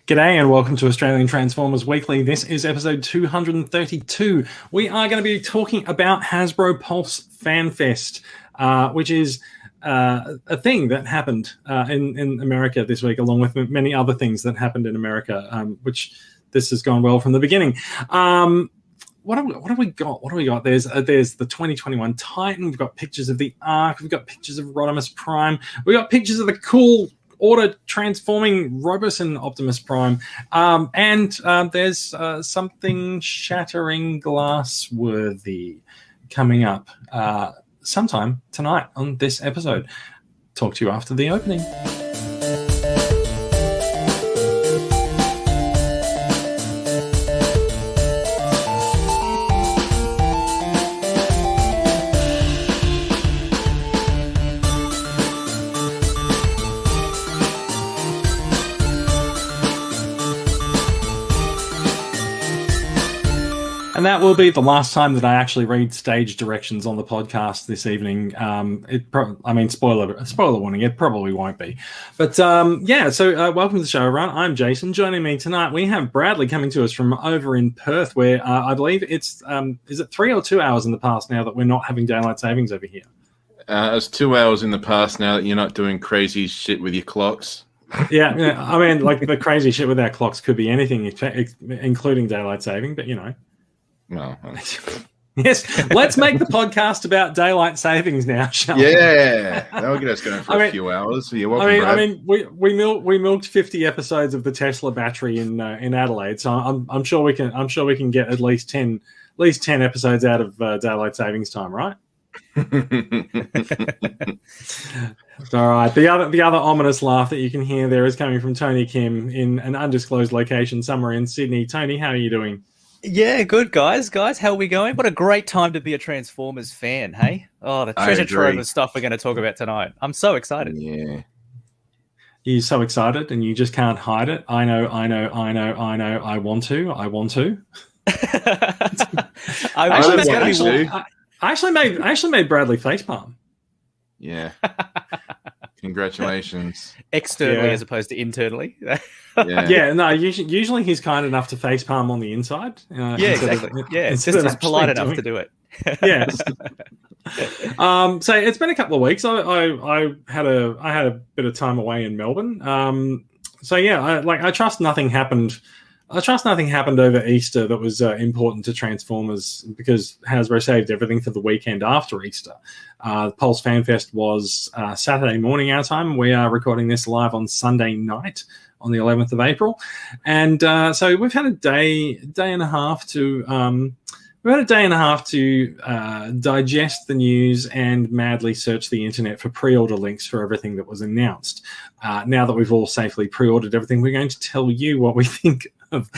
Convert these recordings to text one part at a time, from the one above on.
G'day and welcome to Australian Transformers Weekly. This is episode 232. We are going to be talking about Hasbro Pulse FanFest, which is a thing that happened in America this week, along with many other things that happened in America, which this has gone well from the beginning. What have we got? What do we got? There's the 2021 Titan. We've got pictures of the Ark. We've got pictures of Optimus Prime. We've got pictures of the cool auto-transforming Roboson Optimus Prime. And there's something shattering glass-worthy coming up sometime tonight on this episode. Talk to you after the opening. And that will be the last time that I actually read stage directions on the podcast this evening. Spoiler warning, it probably won't be. But so welcome to the show, everyone. I'm Jason. Joining me tonight, we have Bradley coming to us from over in Perth, where I believe it's, is it 3 or 2 hours in the past now that we're not having daylight savings over here? It's 2 hours in the past now that you're not doing crazy shit with your clocks. Yeah. I mean, like the crazy shit with our clocks could be anything, including daylight saving, but you know. No. Yes, let's make the podcast about daylight savings now, shall we? Yeah, that'll get us going for a few hours. You're welcome, we milked 50 episodes of the Tesla battery in Adelaide, so I'm sure we can get at least 10 episodes out of daylight savings time, right? All right. The other ominous laugh that you can hear there is coming from Tony Kim in an undisclosed location somewhere in Sydney. Tony, how are you doing? Yeah, good, guys. How are we going? What a great time to be a Transformers fan, hey? Oh, the treasure trove of stuff we're going to talk about tonight. I'm so excited. Yeah. You're so excited and you just can't hide it. I know. I want to. I actually made Bradley facepalm. Yeah. Congratulations. Externally as opposed to internally. No, usually he's kind enough to facepalm on the inside. Exactly. It's just polite enough to do it. Yeah. So it's been a couple of weeks. I had a bit of time away in Melbourne. I trust nothing happened. I trust nothing happened over Easter that was important to Transformers because Hasbro saved everything for the weekend after Easter. Pulse FanFest was Saturday morning our time. We are recording this live on Sunday night on the 11th of April. And so we've had a day and a half to digest the news and madly search the internet for pre-order links for everything that was announced. Now that we've all safely pre-ordered everything, we're going to tell you what we think of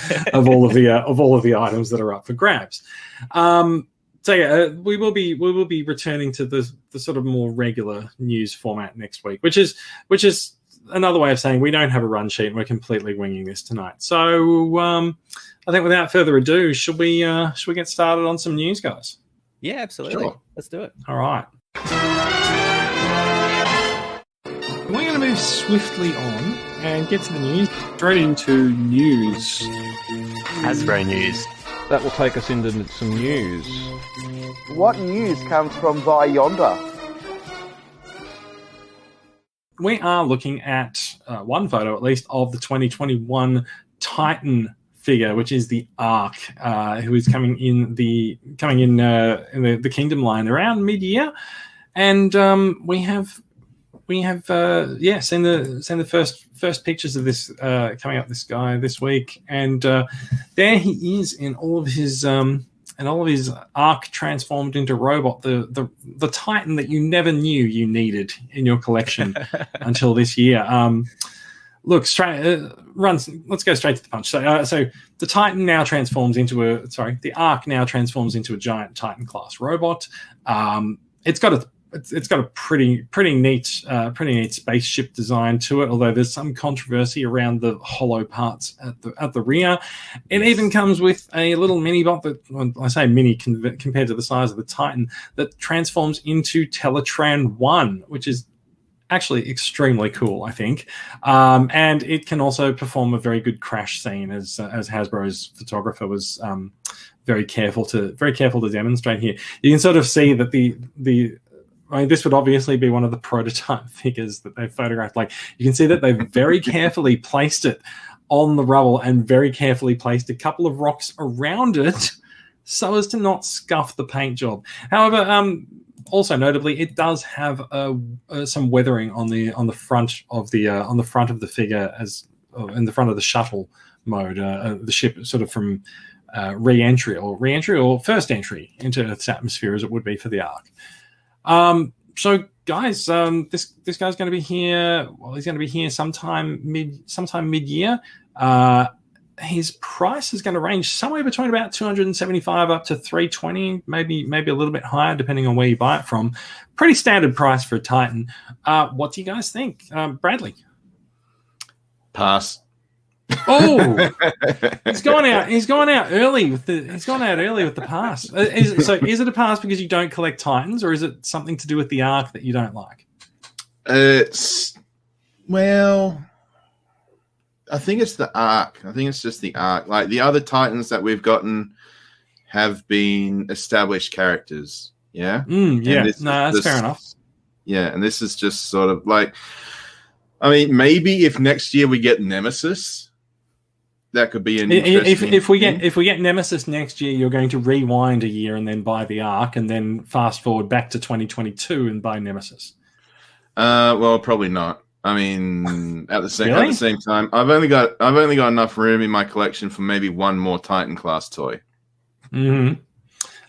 all of the items that are up for grabs. We will be returning to the sort of more regular news format next week, which is another way of saying we don't have a run sheet and we're completely winging this tonight. So I think without further ado, should we get started on some news, guys? Yeah, absolutely. Sure. Let's do it. All right. We're going to move swiftly on and get to the news. Straight into news. Hasbro news. That will take us into some news. What news comes from by yonder? We are looking at one photo, at least, of the 2021 Titan figure, which is the Ark, who is coming in the Kingdom line around mid-year, and we have seen the first pictures of this coming up. This guy this week, and there he is in all of his Ark transformed into robot, the Titan that you never knew you needed in your collection until this year. Let's go straight to the punch. So the Titan now transforms into the Ark now transforms into a giant Titan class robot. It's got a pretty neat spaceship design to it, although there's some controversy around the hollow parts at the rear. It even comes with a little mini bot that, well, I say mini compared to the size of the Titan, that transforms into Teletran 1, which is actually extremely cool, I think. And it can also perform a very good crash scene, as Hasbro's photographer was very careful to demonstrate here. You can sort of see that this would obviously be one of the prototype figures that they've photographed. Like, you can see that they've very carefully placed it on the rubble and very carefully placed a couple of rocks around it so as to not scuff the paint job. However, also notably, it does have some weathering on the front of the figure, as in the front of the shuttle mode, the ship sort of from re-entry or first entry into Earth's atmosphere, as it would be for the Ark. So guys, this guy's going to be here. Well, he's going to be here sometime mid-year. His price is going to range somewhere between about $275 up to $320, maybe a little bit higher depending on where you buy it from. Pretty standard price for a Titan. What do you guys think, Bradley? Pass. Oh, he's gone out early with the pass. Is it a pass because you don't collect Titans, or is it something to do with the Ark that you don't like? I think it's the Ark. I think it's just the Ark. Like, the other Titans that we've gotten have been established characters. Yeah. That's fair enough. Yeah, and this is just sort of like, I mean, maybe if next year we get Nemesis, that could be an interesting. If we get Nemesis next year, you're going to rewind a year and then buy the Ark, and then fast forward back to 2022 and buy Nemesis. Well, probably not. I mean, at the same time, I've only got enough room in my collection for maybe one more Titan class toy. Mm-hmm.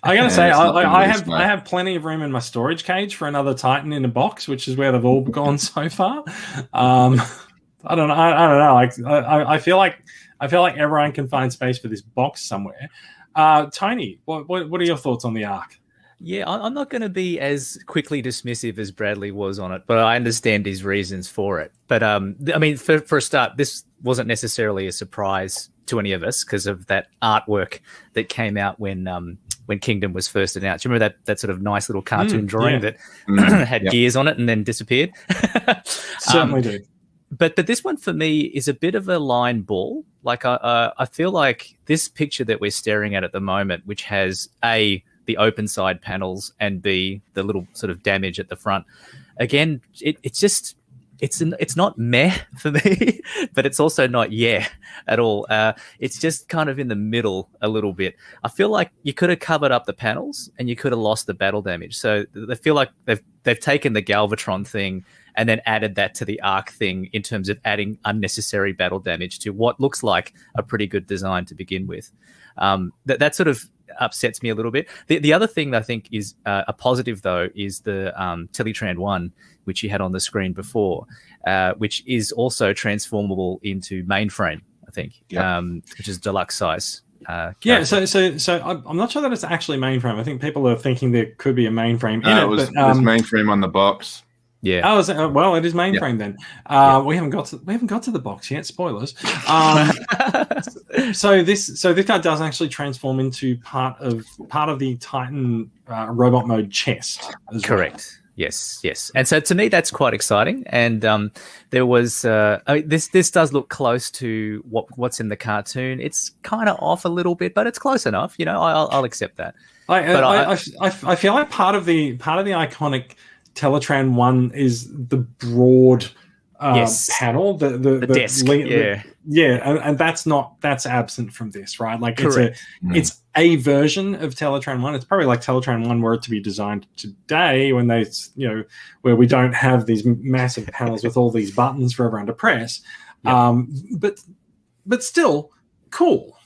I gotta say, I have plenty of room in my storage cage for another Titan in a box, which is where they've all gone so far. I don't know. I feel like everyone can find space for this box somewhere. Tony, what are your thoughts on the Ark? Yeah, I'm not going to be as quickly dismissive as Bradley was on it, but I understand his reasons for it. But I mean, for a start, this wasn't necessarily a surprise to any of us because of that artwork that came out when Kingdom was first announced. You remember that sort of nice little cartoon drawing that had gears on it and then disappeared? Certainly do. But this one for me is a bit of a line ball. Like I feel like this picture that we're staring at the moment, which has the open side panels and B, the little sort of damage at the front. Again, it's not meh for me, but it's also not at all. It's just kind of in the middle a little bit. I feel like you could have covered up the panels and you could have lost the battle damage. So they feel like they've taken the Galvatron thing and then added that to the Ark thing in terms of adding unnecessary battle damage to what looks like a pretty good design to begin with. That sort of upsets me a little bit. The other thing that I think is a positive, though, is the Teletran 1, which you had on the screen before, which is also transformable into mainframe, I think, which is deluxe size. So I'm not sure that it's actually mainframe. I think people are thinking there could be a mainframe in it. There's mainframe on the box. Yeah. Oh, well, it is mainframe then. We haven't got to the box yet. Spoilers. So this guy does actually transform into part of the Titan robot mode chest. Correct. Well. Yes. And so to me, that's quite exciting. And there was this does look close to what's in the cartoon. It's kind of off a little bit, but it's close enough. You know, I'll accept that. I feel like part of the iconic Teletran 1 is the broad panel, the desk, and that's absent from this, right? Like it's a version of Teletran 1. It's probably like Teletran 1 were it to be designed today, when they, where we don't have these massive panels with all these buttons for everyone to press. But still cool.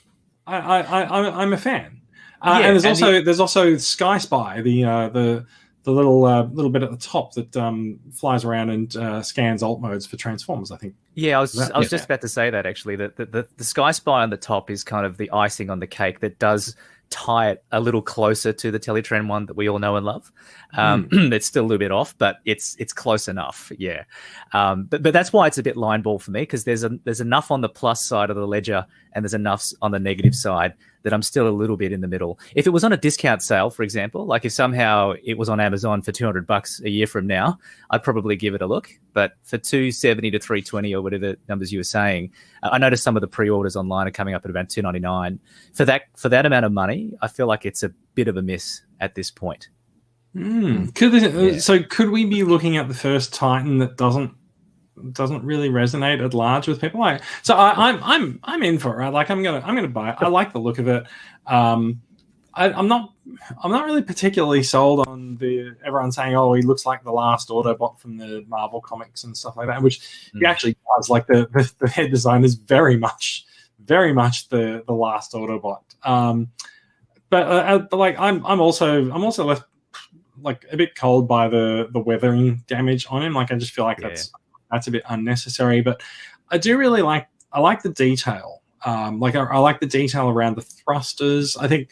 I'm a fan. And there's also Sky Spy, the little bit at the top that flies around and scans alt modes for Transformers, I think. Yeah, I was just about to say that, actually. That the Sky Spy on the top is kind of the icing on the cake that does tie it a little closer to the Teletran 1 that we all know and love. It's still a little bit off, but it's close enough, yeah. But that's why it's a bit line ball for me, because there's enough on the plus side of the ledger and there's enough on the negative side that I'm still a little bit in the middle. If it was on a discount sale, for example, like if somehow it was on Amazon for $200 a year from now, I'd probably give it a look. But for $270 to $320 or whatever numbers you were saying, I noticed some of the pre-orders online are coming up at about $299. For that amount of money, I feel like it's a bit of a miss at this point. So could we be looking at the first Titan that doesn't really resonate at large with people? I'm in for it. Right? Like I'm gonna buy it. I like the look of it. I'm not really particularly sold on everyone saying, oh, he looks like the last Autobot from the Marvel comics and stuff like that, which he actually does. Like the head design is very much the last Autobot. But like I'm also left like a bit cold by the weathering damage on him. Like I just feel like that's a bit unnecessary. But I do really like the detail. I like the detail around the thrusters. I think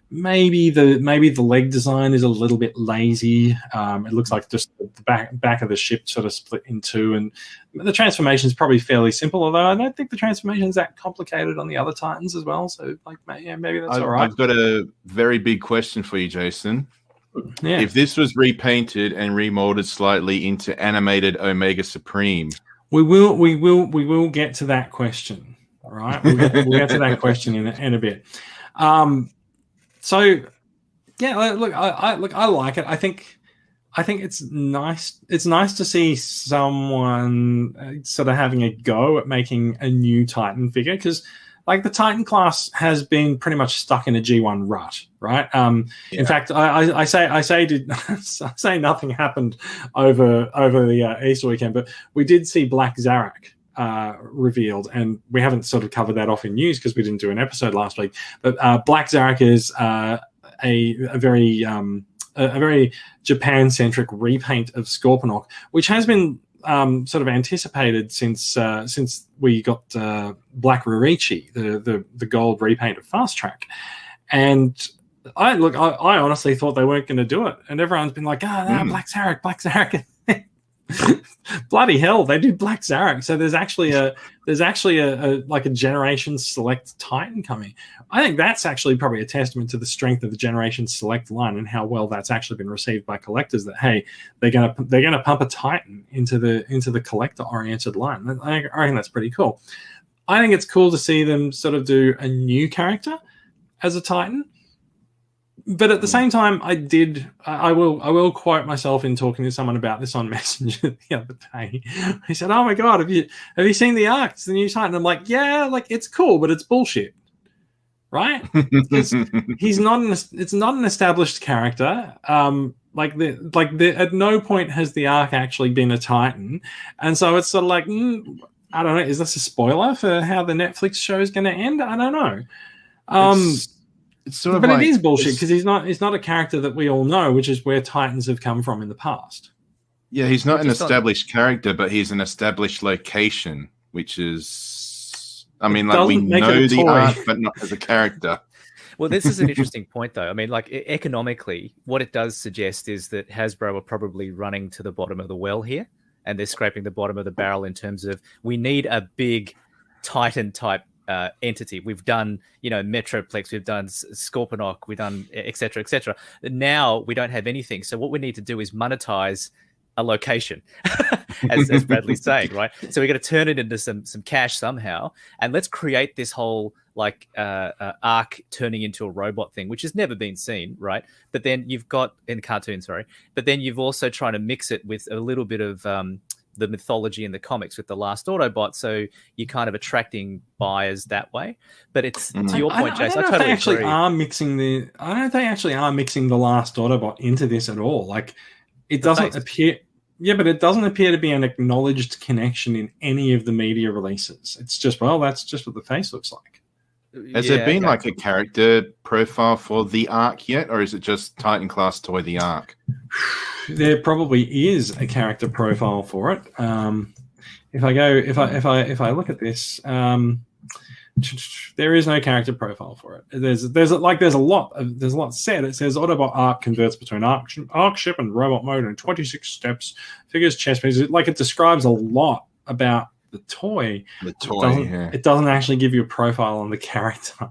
maybe the leg design is a little bit lazy. It looks like just the back of the ship sort of split in two, and the transformation is probably fairly simple. Although I don't think the transformation is that complicated on the other Titans as well. So like maybe that's all right. I've got a very big question for you, Jason. Yeah. If this was repainted and remolded slightly into animated Omega Supreme, we will get to that question. All right, we'll get to that question in a bit. So yeah, look, I like it. I think it's nice. It's nice to see someone sort of having a go at making a new Titan figure, because like the Titan class has been pretty much stuck in a G1 rut, right? In fact, I say nothing happened over the Easter weekend, but we did see Black Zarak revealed, and we haven't sort of covered that off in news because we didn't do an episode last week. But Black Zarak is a very Japan-centric repaint of Scorpinock, which has been sort of anticipated since we got Black Rurichi, the gold repaint of Fast Track. And I honestly thought they weren't going to do it, and everyone's been like, Black Zarak. Bloody hell, they do Black Zarak. So there's actually a like a Generation Select Titan coming. I think that's actually probably a testament to the strength of the Generation Select line and how well that's actually been received by collectors. That hey, they're gonna pump a Titan into the collector oriented line. I reckon that's pretty cool. I think it's cool to see them sort of do a new character as a Titan. But at the same time, I will quote myself in talking to someone about this on Messenger the other day. He said, "Oh my god, have you seen the Arc? It's the new Titan." I'm like, "Yeah, like it's cool, but it's bullshit." Right? It's not an established character. At no point has the Arc actually been a Titan, and so it's sort of like, I don't know. Is this a spoiler for how the Netflix show is going to end? I don't know. It's sort of but like, it is bullshit because he's not a character that we all know, which is where Titans have come from in the past. Yeah, he's not an established character, but he's an established location, which is, I mean, like we know the Arc, but not as a character. Well, this is an interesting point, though. I mean, like economically, what it does suggest is that Hasbro are probably running to the bottom of the well here, and they're scraping the bottom of the barrel in terms of we need a big Titan type entity. We've done, Metroplex, we've done Scorpinock, we've done et cetera, et cetera. Now we don't have anything. So what we need to do is monetize a location, as Bradley's saying, right? So we're going to turn it into some cash somehow, and let's create this whole Arc turning into a robot thing, which has never been seen, right? But then you've got in cartoon, but then you've also trying to mix it with a little bit of the mythology in the comics with the last Autobot, so you're kind of attracting buyers that way. But it's to your point, Jason. I totally agree. I don't know if they actually are mixing the last Autobot into this at all. Like, it doesn't appear. Yeah, but it doesn't appear to be an acknowledged connection in any of the media releases. It's just, that's just what the face looks like. Has there been like a character profile for the Arc yet, or is it just Titan class toy the Arc? There probably is a character profile for it. If I look at this, there is no character profile for it. There's a lot said. It says Autobot Arc converts between Arc ship and robot mode in 26 steps. Figures chest pieces. Like, it describes a lot about the toy. It doesn't actually give you a profile on the character.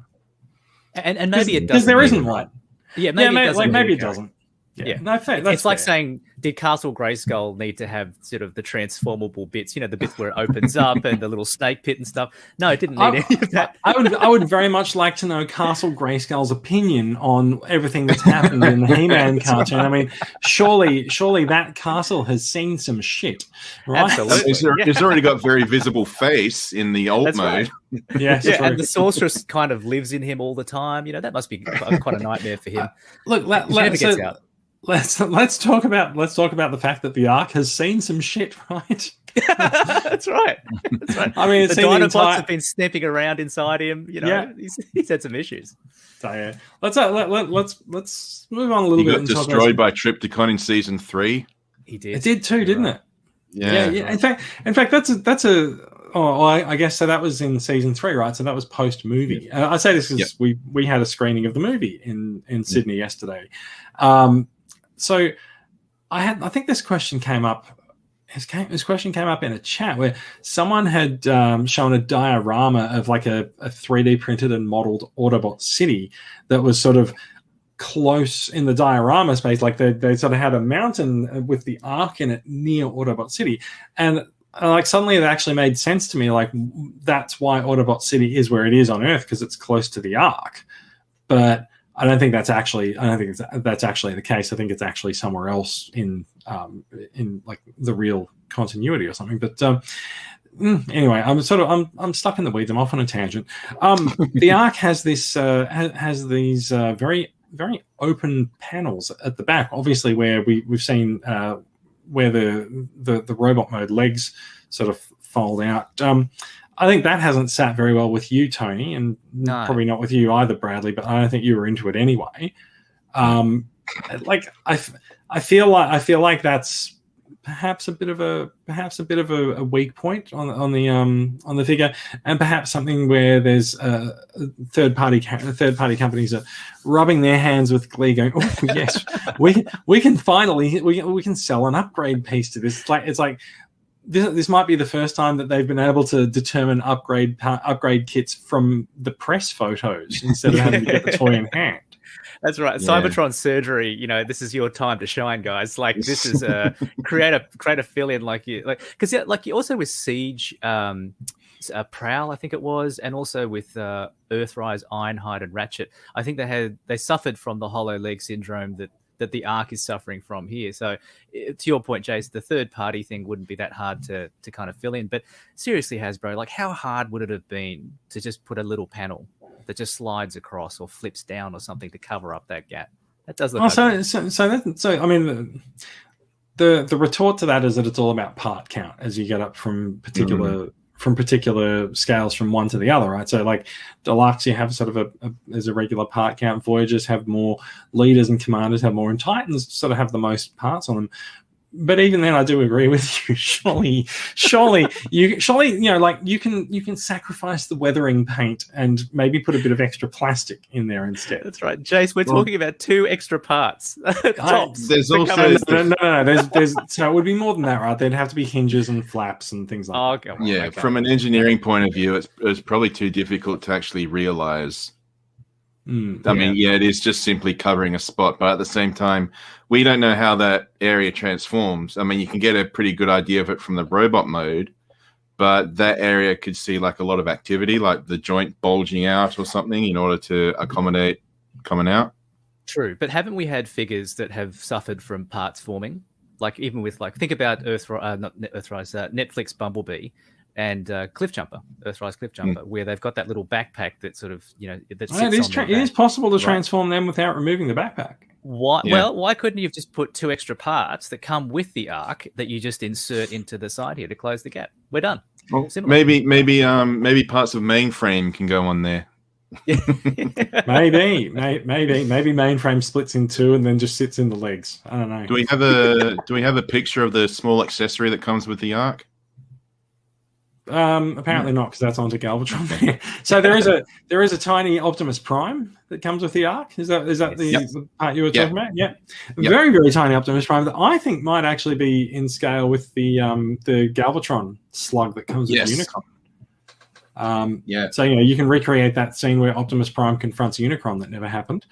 And maybe it doesn't. Because there isn't either, one. Right? Yeah, maybe it doesn't. Yeah. No, fair. It's like saying, did Castle Grayskull need to have sort of the transformable bits? You know, the bits where it opens up and the little snake pit and stuff. No, it didn't need any of that. I would very much like to know Castle Grayskull's opinion on everything that's happened in the He-Man cartoon. I mean, surely that castle has seen some shit, right? Absolutely. It's already got very visible face in the alt mode. Right. Yes, yeah, and the sorceress kind of lives in him all the time. You know, that must be quite a nightmare for him. Look, never gets out. Let's talk about the fact that the Ark has seen some shit, right? That's right. I mean, the Dinobots have been snipping around inside him. You know, he's had some issues. So yeah, let's move on a little bit. He got destroyed by Triptychon in season 3. He did. It did too, didn't it? Yeah. In fact, that's a. Oh, I guess so. That was in season 3, right? So that was post movie. I say this because we had a screening of the movie in Sydney yesterday. So I think this question came up. This question came up in a chat where someone had shown a diorama of like a 3D printed and modeled Autobot city that was sort of close in the diorama space. Like they sort of had a mountain with the Ark in it near Autobot City, and like suddenly it actually made sense to me. Like that's why Autobot City is where it is on Earth, because it's close to the Ark. But I don't think that's actually the case. I think it's actually somewhere else in like the real continuity or something. But anyway, I'm stuck in the weeds. I'm off on a tangent. The Ark has these very very open panels at the back, obviously where we've seen where the robot mode legs sort of fold out. I think that hasn't sat very well with you, Tony, and probably not with you either, Bradley. But I don't think you were into it anyway. Like I feel like that's perhaps a bit of a weak point on the figure, and perhaps something where there's third party companies are rubbing their hands with glee, going, "Oh yes, we can finally we can sell an upgrade piece to this." It's like. This might be the first time that they've been able to determine upgrade kits from the press photos instead of having to get the toy in hand. That's right. Yeah. Cybertron surgery. You know, this is your time to shine, guys. Like this is create a fill-in because you also with Siege, Prowl, I think it was, and also with Earthrise, Ironhide, and Ratchet. I think they suffered from the hollow leg syndrome that the Ark is suffering from here. So to your point, Jace, the third party thing wouldn't be that hard to kind of fill in. But seriously, Hasbro, like how hard would it have been to just put a little panel that just slides across or flips down or something to cover up that gap? That does look so I mean the retort to that is that it's all about part count as you get up from particular scales from one to the other, right? So like Deluxe, you have sort of there's a regular part count. Voyagers have more leaders and commanders have more, and Titans sort of have the most parts on them. But even then, I do agree with you. Surely, you know, like you can sacrifice the weathering paint and maybe put a bit of extra plastic in there instead. That's right, Jace. We're talking about 2 extra parts. Tops. There's also no. There's so it would be more than that, right? There'd have to be hinges and flaps and things like that. Okay. Yeah, from an engineering point of view, it's probably too difficult to actually realize. I mean, it is just simply covering a spot, but at the same time, we don't know how that area transforms. I mean, you can get a pretty good idea of it from the robot mode, but that area could see like a lot of activity, like the joint bulging out or something in order to accommodate coming out. True, but haven't we had figures that have suffered from parts forming? Like even with think about Netflix Bumblebee. And Earthrise Cliff Jumper, where they've got that little backpack that sort of, you know, that sits it is possible to transform them without removing the backpack. Why? Yeah. Well, why couldn't you have just put 2 extra parts that come with the Ark that you just insert into the side here to close the gap? We're done. Well, maybe parts of mainframe can go on there. maybe mainframe splits in 2 and then just sits in the legs. I don't know. Do we have a picture of the small accessory that comes with the Ark? Apparently not, because that's onto Galvatron. So there is a tiny Optimus Prime that comes with the Ark. Is that the part you were talking about? Yeah, very very tiny Optimus Prime that I think might actually be in scale with the Galvatron slug that comes with Unicron. So you can recreate that scene where Optimus Prime confronts Unicron that never happened,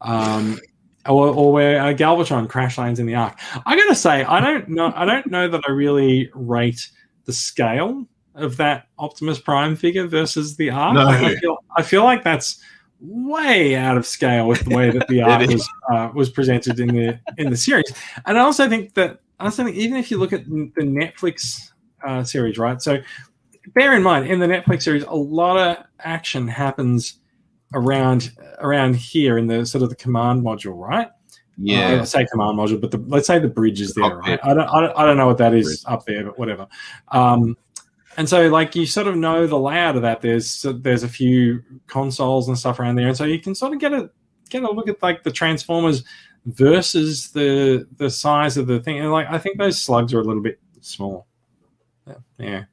or where Galvatron crash lands in the Ark. I gotta say, I don't know that I really rate the scale of that Optimus Prime figure versus the Ark. No. I feel like that's way out of scale with the way that the Ark was presented in the series. And I also think even if you look at the Netflix series, right? So bear in mind, in the Netflix series, a lot of action happens around here in the sort of the command module, right? Yeah, I say command module, but let's say the bridge is there, right? I don't know what that is up there, but whatever. And so, like, you sort of know the layout of that. There's a few consoles and stuff around there, and so you can sort of get a look at like the Transformers versus the size of the thing. And like, I think those slugs are a little bit small. Yeah.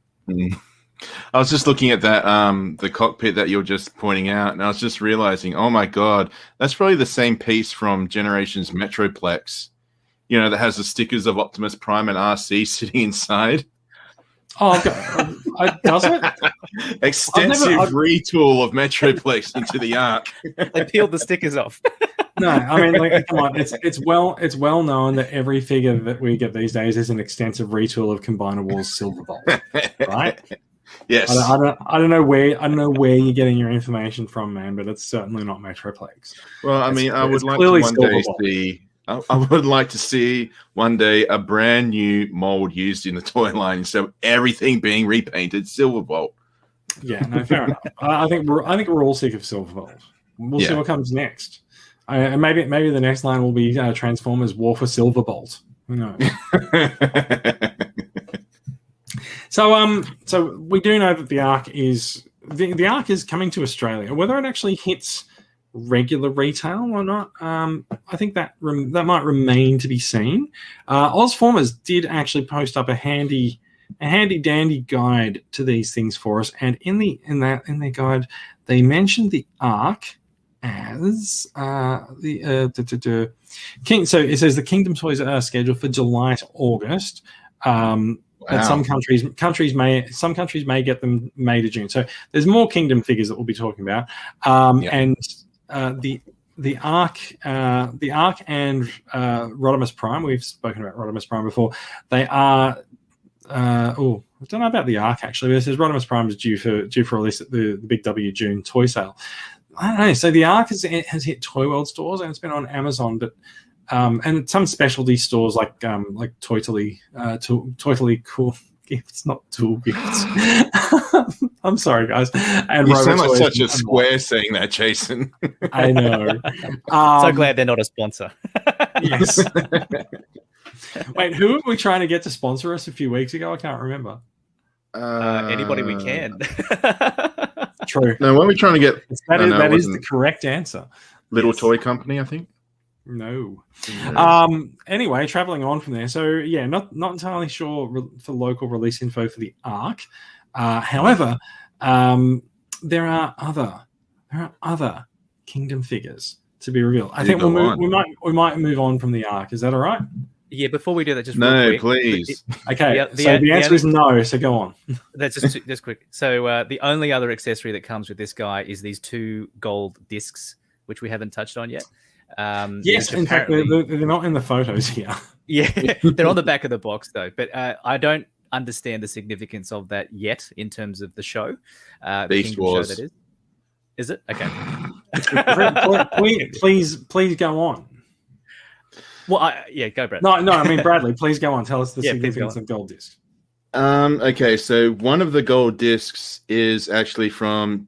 I was just looking at that the cockpit that you're just pointing out, and I was just realizing, oh my god, that's probably the same piece from Generations Metroplex. That has the stickers of Optimus Prime and RC sitting inside. Oh, does it? Extensive retool of Metroplex into the Ark. They peeled the stickers off. No, I mean, like, come on. It's well known that every figure that we get these days is an extensive retool of Combinables Silverbolt, right? Yes. I don't know where you're getting your information from, man, but it's certainly not Metroplex. Well, I mean, I would like to see one day a brand new mold used in the toy line instead of everything being repainted Silverbolt. Yeah, no, fair enough. I think we're all sick of Silverbolt. We'll see what comes next. And maybe the next line will be Transformers War for Silverbolt. Who knows? So we do know that the Ark is coming to Australia. Whether it actually hits regular retail or not, I think that might remain to be seen. Ozformers did actually post up a handy dandy guide to these things for us, and in their guide they mentioned the Ark as the King. So it says the Kingdom toys are scheduled for July to August. But some countries may get them May to June. So there's more Kingdom figures that we'll be talking about, and the Ark and Rodimus Prime. We've spoken about Rodimus Prime before. They are. I don't know about the Ark actually. But it says Rodimus Prime is due for release at the Big W June toy sale. I don't know. So the Ark has hit Toy World stores and it's been on Amazon, but. And some specialty stores like Toytally Cool Gifts, not Tool Gifts. I'm sorry, guys. And you sound like such a square saying that, Jason. I know. So glad they're not a sponsor. Yes. Wait, who were we trying to get to sponsor us a few weeks ago? I can't remember. Anybody we can. True. No, when we're trying to get that is the correct answer. Little Toy Company, I think. No. Anyway, traveling on from there. So yeah, not entirely sure for local release info for the Ark. However, there are other Kingdom figures to be revealed. I think we might move on from the Ark. Is that all right? Yeah. Before we do that, just no, real quick. Please. Okay. The answer is no. So go on. That's just quick. So the only other accessory that comes with this guy is these 2 gold discs, which we haven't touched on yet. Yes, in fact, they're not in the photos here. Yeah, they're on the back of the box though. But I don't understand the significance of that yet in terms of the show. Beast Wars. Show, that is it? Okay. please go on. Well, go, Brad. No. I mean, Bradley, please go on. Tell us the significance of gold discs. Okay, so one of the gold discs is actually from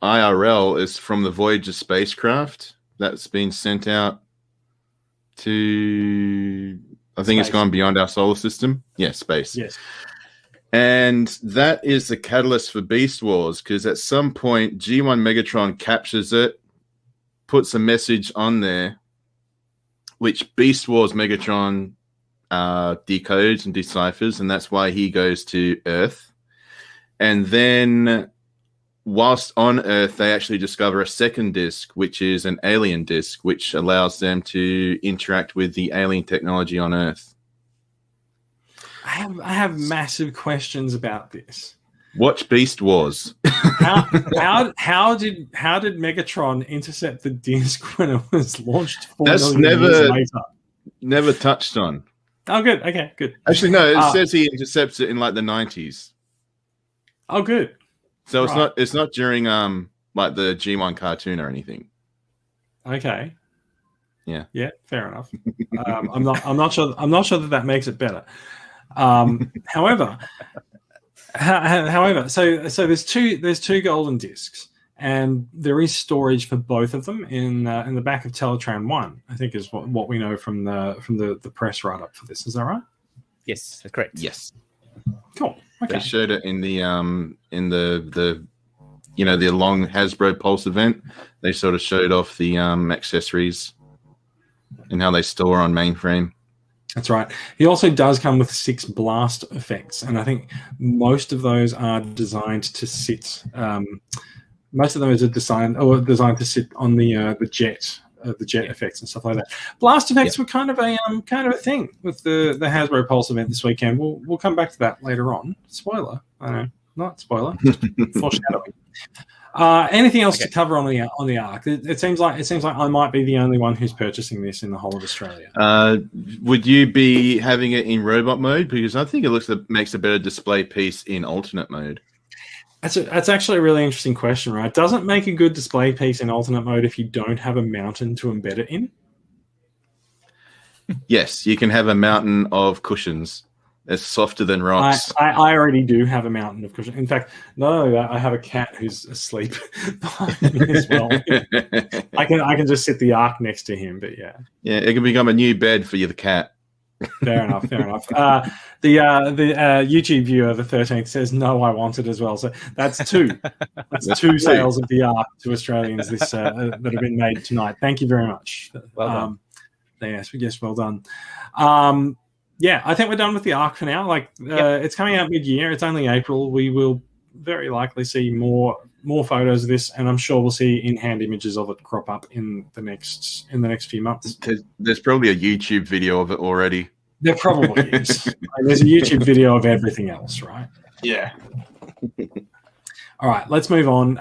IRL. Is from the Voyager spacecraft. That's been sent out to, I think it's gone beyond our solar system. Yeah, space. Yes. And that is the catalyst for Beast Wars, because at some point, G1 Megatron captures it, puts a message on there, which Beast Wars Megatron decodes and deciphers, and that's why he goes to Earth. And then whilst on Earth, they actually discover a second disc, which is an alien disc, which allows them to interact with the alien technology on Earth. I have massive questions about this. Watch Beast Wars. how did Megatron intercept the disc when it was launched 4 That's million years later? Never touched on. Oh, good. Okay, good. Actually, no. It says he intercepts it in like the 90s. Oh, good. So it's not during like the G1 cartoon or anything. Okay. Yeah. Yeah. Fair enough. I'm not sure that makes it better. However, so there's two golden discs, and there is storage for both of them in the back of Teletran 1. I think is what we know from the press write up for this. Is that right? Yes, that's correct. Yes. Cool. Okay. They showed it in the the long Hasbro Pulse event. They sort of showed off the accessories and how they store on mainframe. That's right. He also does come with 6 blast effects, and I think most of those are designed to sit. Most of those are designed to sit on the jet effects and stuff like that. Blast effects were kind of a thing with the Hasbro Pulse event this weekend. We'll come back to that later on. Spoiler, I know, not spoiler, just foreshadowing. Anything else to cover on the Ark? It seems like I might be the only one who's purchasing this in the whole of Australia. Would you be having it in robot mode? Because I think it makes a better display piece in alternate mode. That's actually a really interesting question, right? It doesn't make a good display piece in alternate mode if you don't have a mountain to embed it in. Yes, you can have a mountain of cushions. It's softer than rocks. I already do have a mountain of cushions. In fact, not only that, I have a cat who's asleep behind me as well. I can just sit the Ark next to him, but yeah. Yeah, it can become a new bed for the cat. Fair enough. The YouTube viewer, the 13th, says no, I want it as well. So that's two. That's 2 sales of the Ark to Australians that have been made tonight. Thank you very much. Well done. Yes, well done. Yeah, I think we're done with the Ark for now. It's coming out mid-year. It's only April. We will very likely see more photos of this, and I'm sure we'll see in-hand images of it crop up in the next few months. There's probably a YouTube video of it already. There probably is. There's a YouTube video of everything else, right? Yeah. All right, let's move on.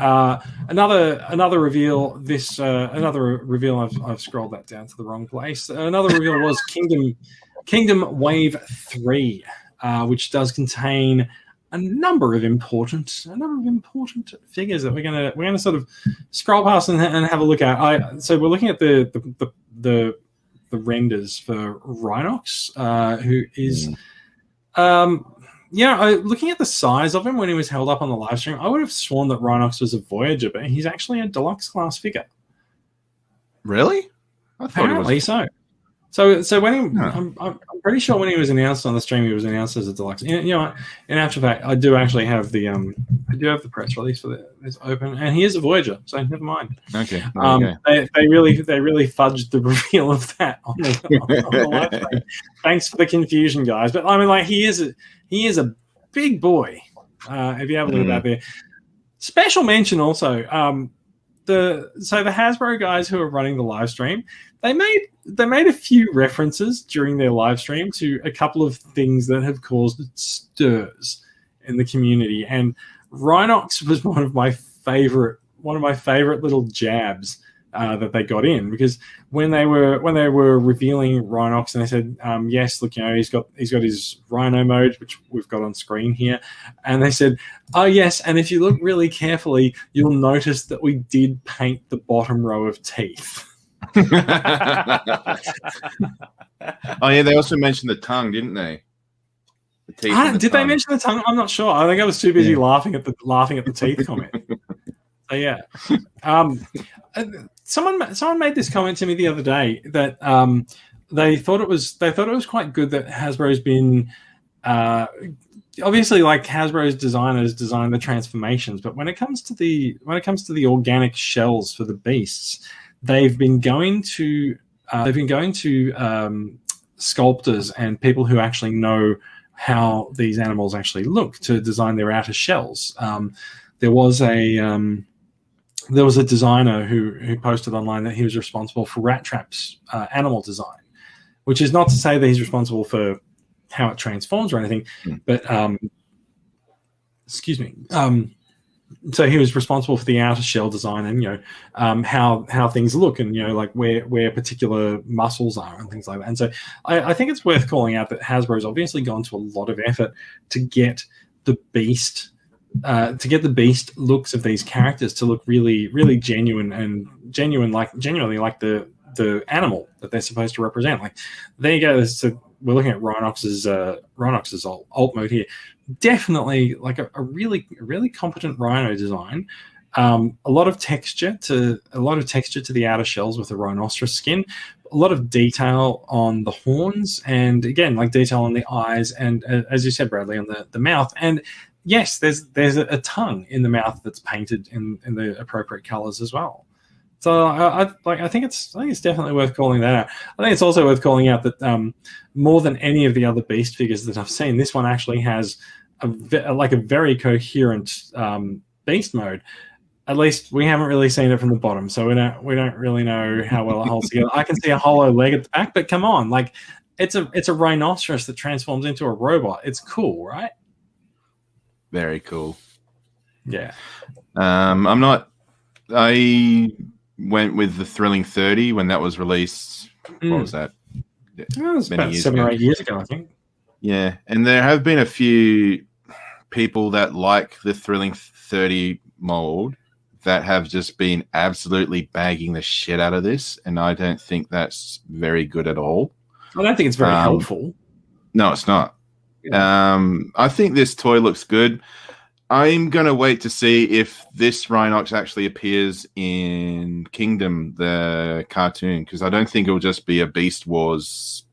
Another reveal. Another reveal. I've scrolled that down to the wrong place. Another reveal was Kingdom Wave 3, which does contain a number of important figures that we're gonna sort of scroll past and have a look at. So we're looking at the renders for Rhinox, who is looking at the size of him when he was held up on the live stream, I would have sworn that Rhinox was a Voyager, but he's actually a deluxe class figure. Really? I thought apparently so. So when I'm pretty sure when he was announced on the stream, he was announced as a deluxe. In actual fact, I do actually have the press release for this open, and he is a Voyager. So never mind. Okay. They really fudged the reveal of that on the live stream. Thanks for the confusion, guys. But I mean, he is a big boy. If you have a look at that there. Special mention also. The Hasbro guys who are running the live stream, they made a few references during their live stream to a couple of things that have caused stirs in the community, and Rhinox was one of my favorite little jabs that they got in, because when they were revealing Rhinox and they said, yes, look, he's got his Rhino mode, which we've got on screen here, and they said, oh yes, and if you look really carefully, you'll notice that we did paint the bottom row of teeth. Oh yeah, they also mentioned the tongue, didn't they? The teeth did they mention the tongue? I'm not sure. I think I was too busy laughing at the teeth comment. So yeah, someone made this comment to me the other day that they thought it was quite good that Hasbro's been obviously, like, Hasbro's designers design the transformations, but when it comes to the organic shells for the beasts, they've been going to sculptors and people who actually know how these animals actually look to design their outer shells. There was a designer who posted online that he was responsible for Rat Trap's animal design, which is not to say that he's responsible for how it transforms or anything, but excuse me. So he was responsible for the outer shell design and how things look and like where particular muscles are and things like that. And so I think it's worth calling out that Hasbro's obviously gone to a lot of effort to get the beast looks of these characters to look really, really genuinely like the animal that they're supposed to represent. Like there you go. So we're looking at Rhinox's alt mode here. Definitely like a really, really competent Rhino design. A lot of texture to the outer shells with the rhinoceros skin. A lot of detail on the horns, and again, like detail on the eyes, and as you said, Bradley, on the mouth. And yes, there's a tongue in the mouth that's painted in the appropriate colors as well. So I think it's definitely worth calling that out. I think it's also worth calling out that more than any of the other Beast figures that I've seen, this one actually has a very coherent Beast mode. At least we haven't really seen it from the bottom, so we don't really know how well it holds together. I can see a hollow leg at the back, but come on, like it's a rhinoceros that transforms into a robot. It's cool, right? Very cool. Yeah. I went with the Thrilling 30 when that was released. What was that? It was about 7 or 8 years ago, I think. Yeah, and there have been a few people that like the Thrilling 30 mold that have just been absolutely bagging the shit out of this, and I don't think that's very good at all. I don't think it's very helpful. No, it's not. Yeah. I think this toy looks good. I'm going to wait to see if this Rhinox actually appears in Kingdom, the cartoon, because I don't think it'll just be a Beast Wars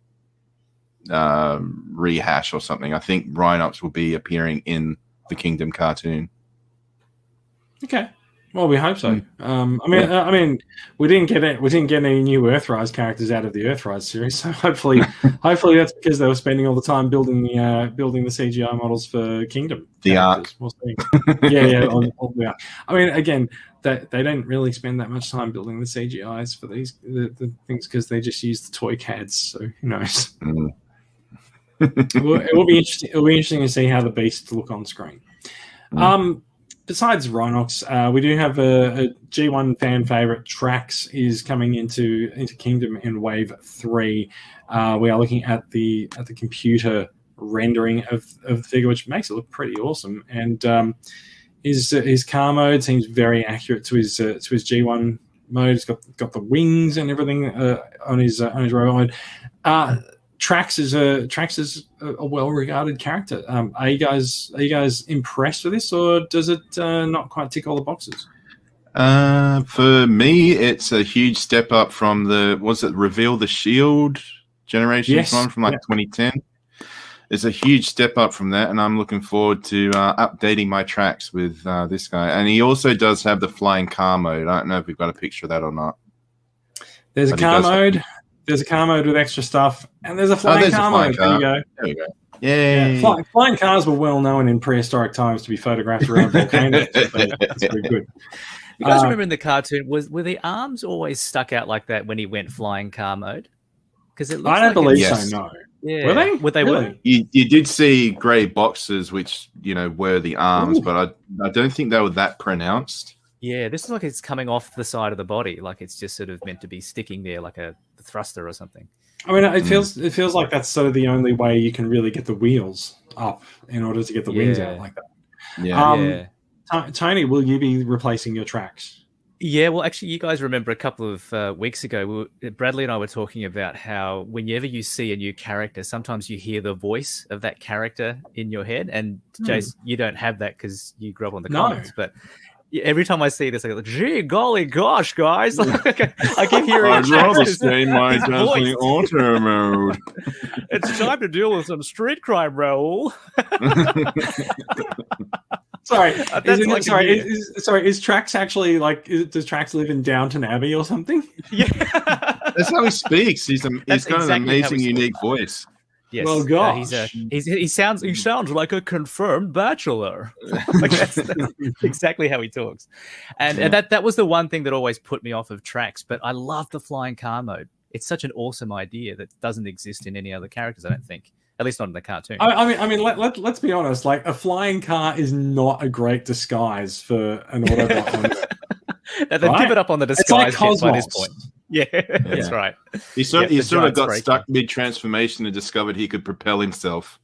rehash or something. I think Rhinox will be appearing in the Kingdom cartoon. Okay. Well, we hope so. I mean, we didn't get any new Earthrise characters out of the Earthrise series, so hopefully that's because they were spending all the time building the CGI models for Kingdom. The Ark. We'll see. Yeah. On the Ark. I mean, again, they don't really spend that much time building the CGIs for these the things because they just use the toy CADs. So who knows? It will be interesting. It'll be interesting to see how the beasts look on screen. Besides Rhinox, we do have a G1 fan favorite. Trax is coming into Kingdom in Wave 3. We are looking at the computer rendering of the figure, which makes it look pretty awesome. And his car mode seems very accurate to his G1 mode. He's got the wings and everything on his robot mode. Trax is a well-regarded character. Are you guys impressed with this, or does it not quite tick all the boxes? For me, it's a huge step up from Reveal the Shield generation from 2010. It's a huge step up from that, and I'm looking forward to updating my Trax with this guy. And he also does have the flying car mode. I don't know if we've got a picture of that or not. There's a car mode. There's a car mode with extra stuff, and there's a flying car mode. There you go. There you go. Yay. Yeah, flying cars were well known in prehistoric times to be photographed around volcanoes. That's very good. You guys remember in the cartoon, were the arms always stuck out like that when he went flying car mode? Because it looks I don't believe so. No. Yeah. Were they? Were they? Really? You did see grey boxes, which were the arms, but I don't think they were that pronounced. Yeah, this is like it's coming off the side of the body, like it's just sort of meant to be sticking there, like a thruster or something. I mean, it feels like that's sort of the only way you can really get the wheels up in order to get the wings out like that. Yeah. Tony, will you be replacing your Trax? Yeah, well, actually, you guys remember a couple of weeks ago, Bradley and I were talking about how whenever you see a new character, sometimes you hear the voice of that character in your head. And Jace, you don't have that because you grew up on the comics, but every time I see this, I go, gee, golly gosh, guys. I keep hearing I'd rather stay in my Dazzling Auto mode. It's time to deal with some street crime, Raoul. Is Trax actually does Trax live in Downton Abbey or something? Yeah. That's how he speaks. He's got an amazing, unique voice. Yes. Well, gosh. He sounds like a confirmed bachelor. That's exactly how he talks. And that was the one thing that always put me off of Trax. But I love the flying car mode. It's such an awesome idea that doesn't exist in any other characters, I don't think. At least not in the cartoon. I mean, let's be honest. Like, a flying car is not a great disguise for an Autobot. They've given up on the disguise by this point. Yeah, that's right. He sort of got stuck mid-transformation and discovered he could propel himself.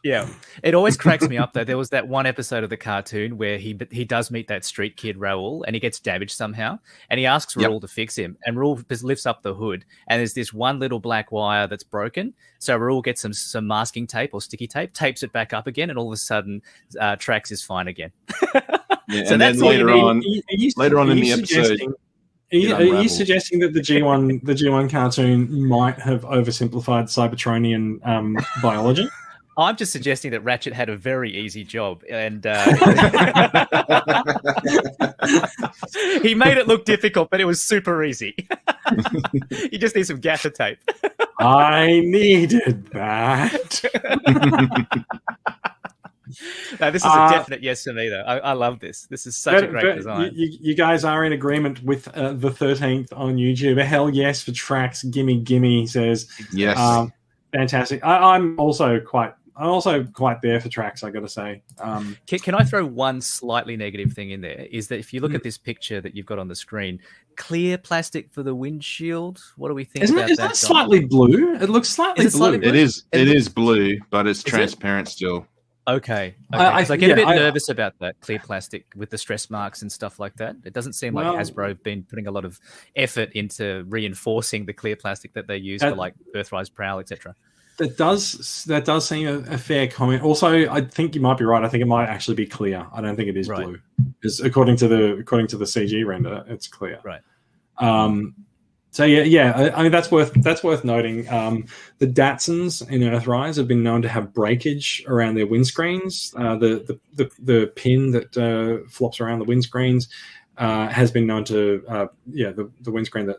Yeah, it always cracks me up though. There was that one episode of the cartoon where he does meet that street kid Raoul, and he gets damaged somehow, and he asks Raoul to fix him, and Raoul just lifts up the hood, and there's this one little black wire that's broken. So Raoul gets some masking tape or sticky tape, tapes it back up again, and all of a sudden, Trax is fine again. So and then later on in the episode. Are you suggesting that the G1 cartoon might have oversimplified Cybertronian biology? I'm just suggesting that Ratchet had a very easy job, and he made it look difficult, but it was super easy. You just need some gaffer tape. I needed that. No, this is a definite yes for me, though. I love this. This is such a great design. You guys are in agreement with the 13th on YouTube. A hell yes for Trax. Gimme, gimme, says. Yes. Fantastic. I'm also quite there for Trax, I got to say. Can I throw one slightly negative thing in there? Is that if you look at this picture that you've got on the screen, clear plastic for the windshield. What do we think about that? Is that slightly blue? It looks slightly blue. It is blue, but it's transparent still. Okay. I get a bit nervous about that clear plastic with the stress marks and stuff like that. It doesn't seem like Hasbro have been putting a lot of effort into reinforcing the clear plastic that they use for like Earthrise Prowl, etc. That does seem a fair comment. Also, I think you might be right. I think it might actually be clear. I don't think it is blue. Because according to the CG render, it's clear. Right. So yeah. I mean, that's worth noting. The Datsuns in Earthrise have been known to have breakage around their windscreens. The pin that flops around the windscreens has been known to the windscreen that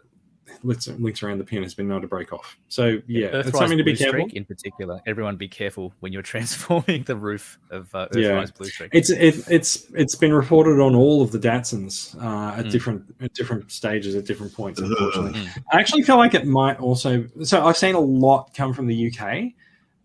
links around the pin has been known to break off. So it's something to be careful. In particular, everyone be careful when you're transforming the roof of Earthrise Blue Streak. It's been reported on all of the Datsuns at different stages at different points. Unfortunately, I actually feel like it might also. So I've seen a lot come from the UK,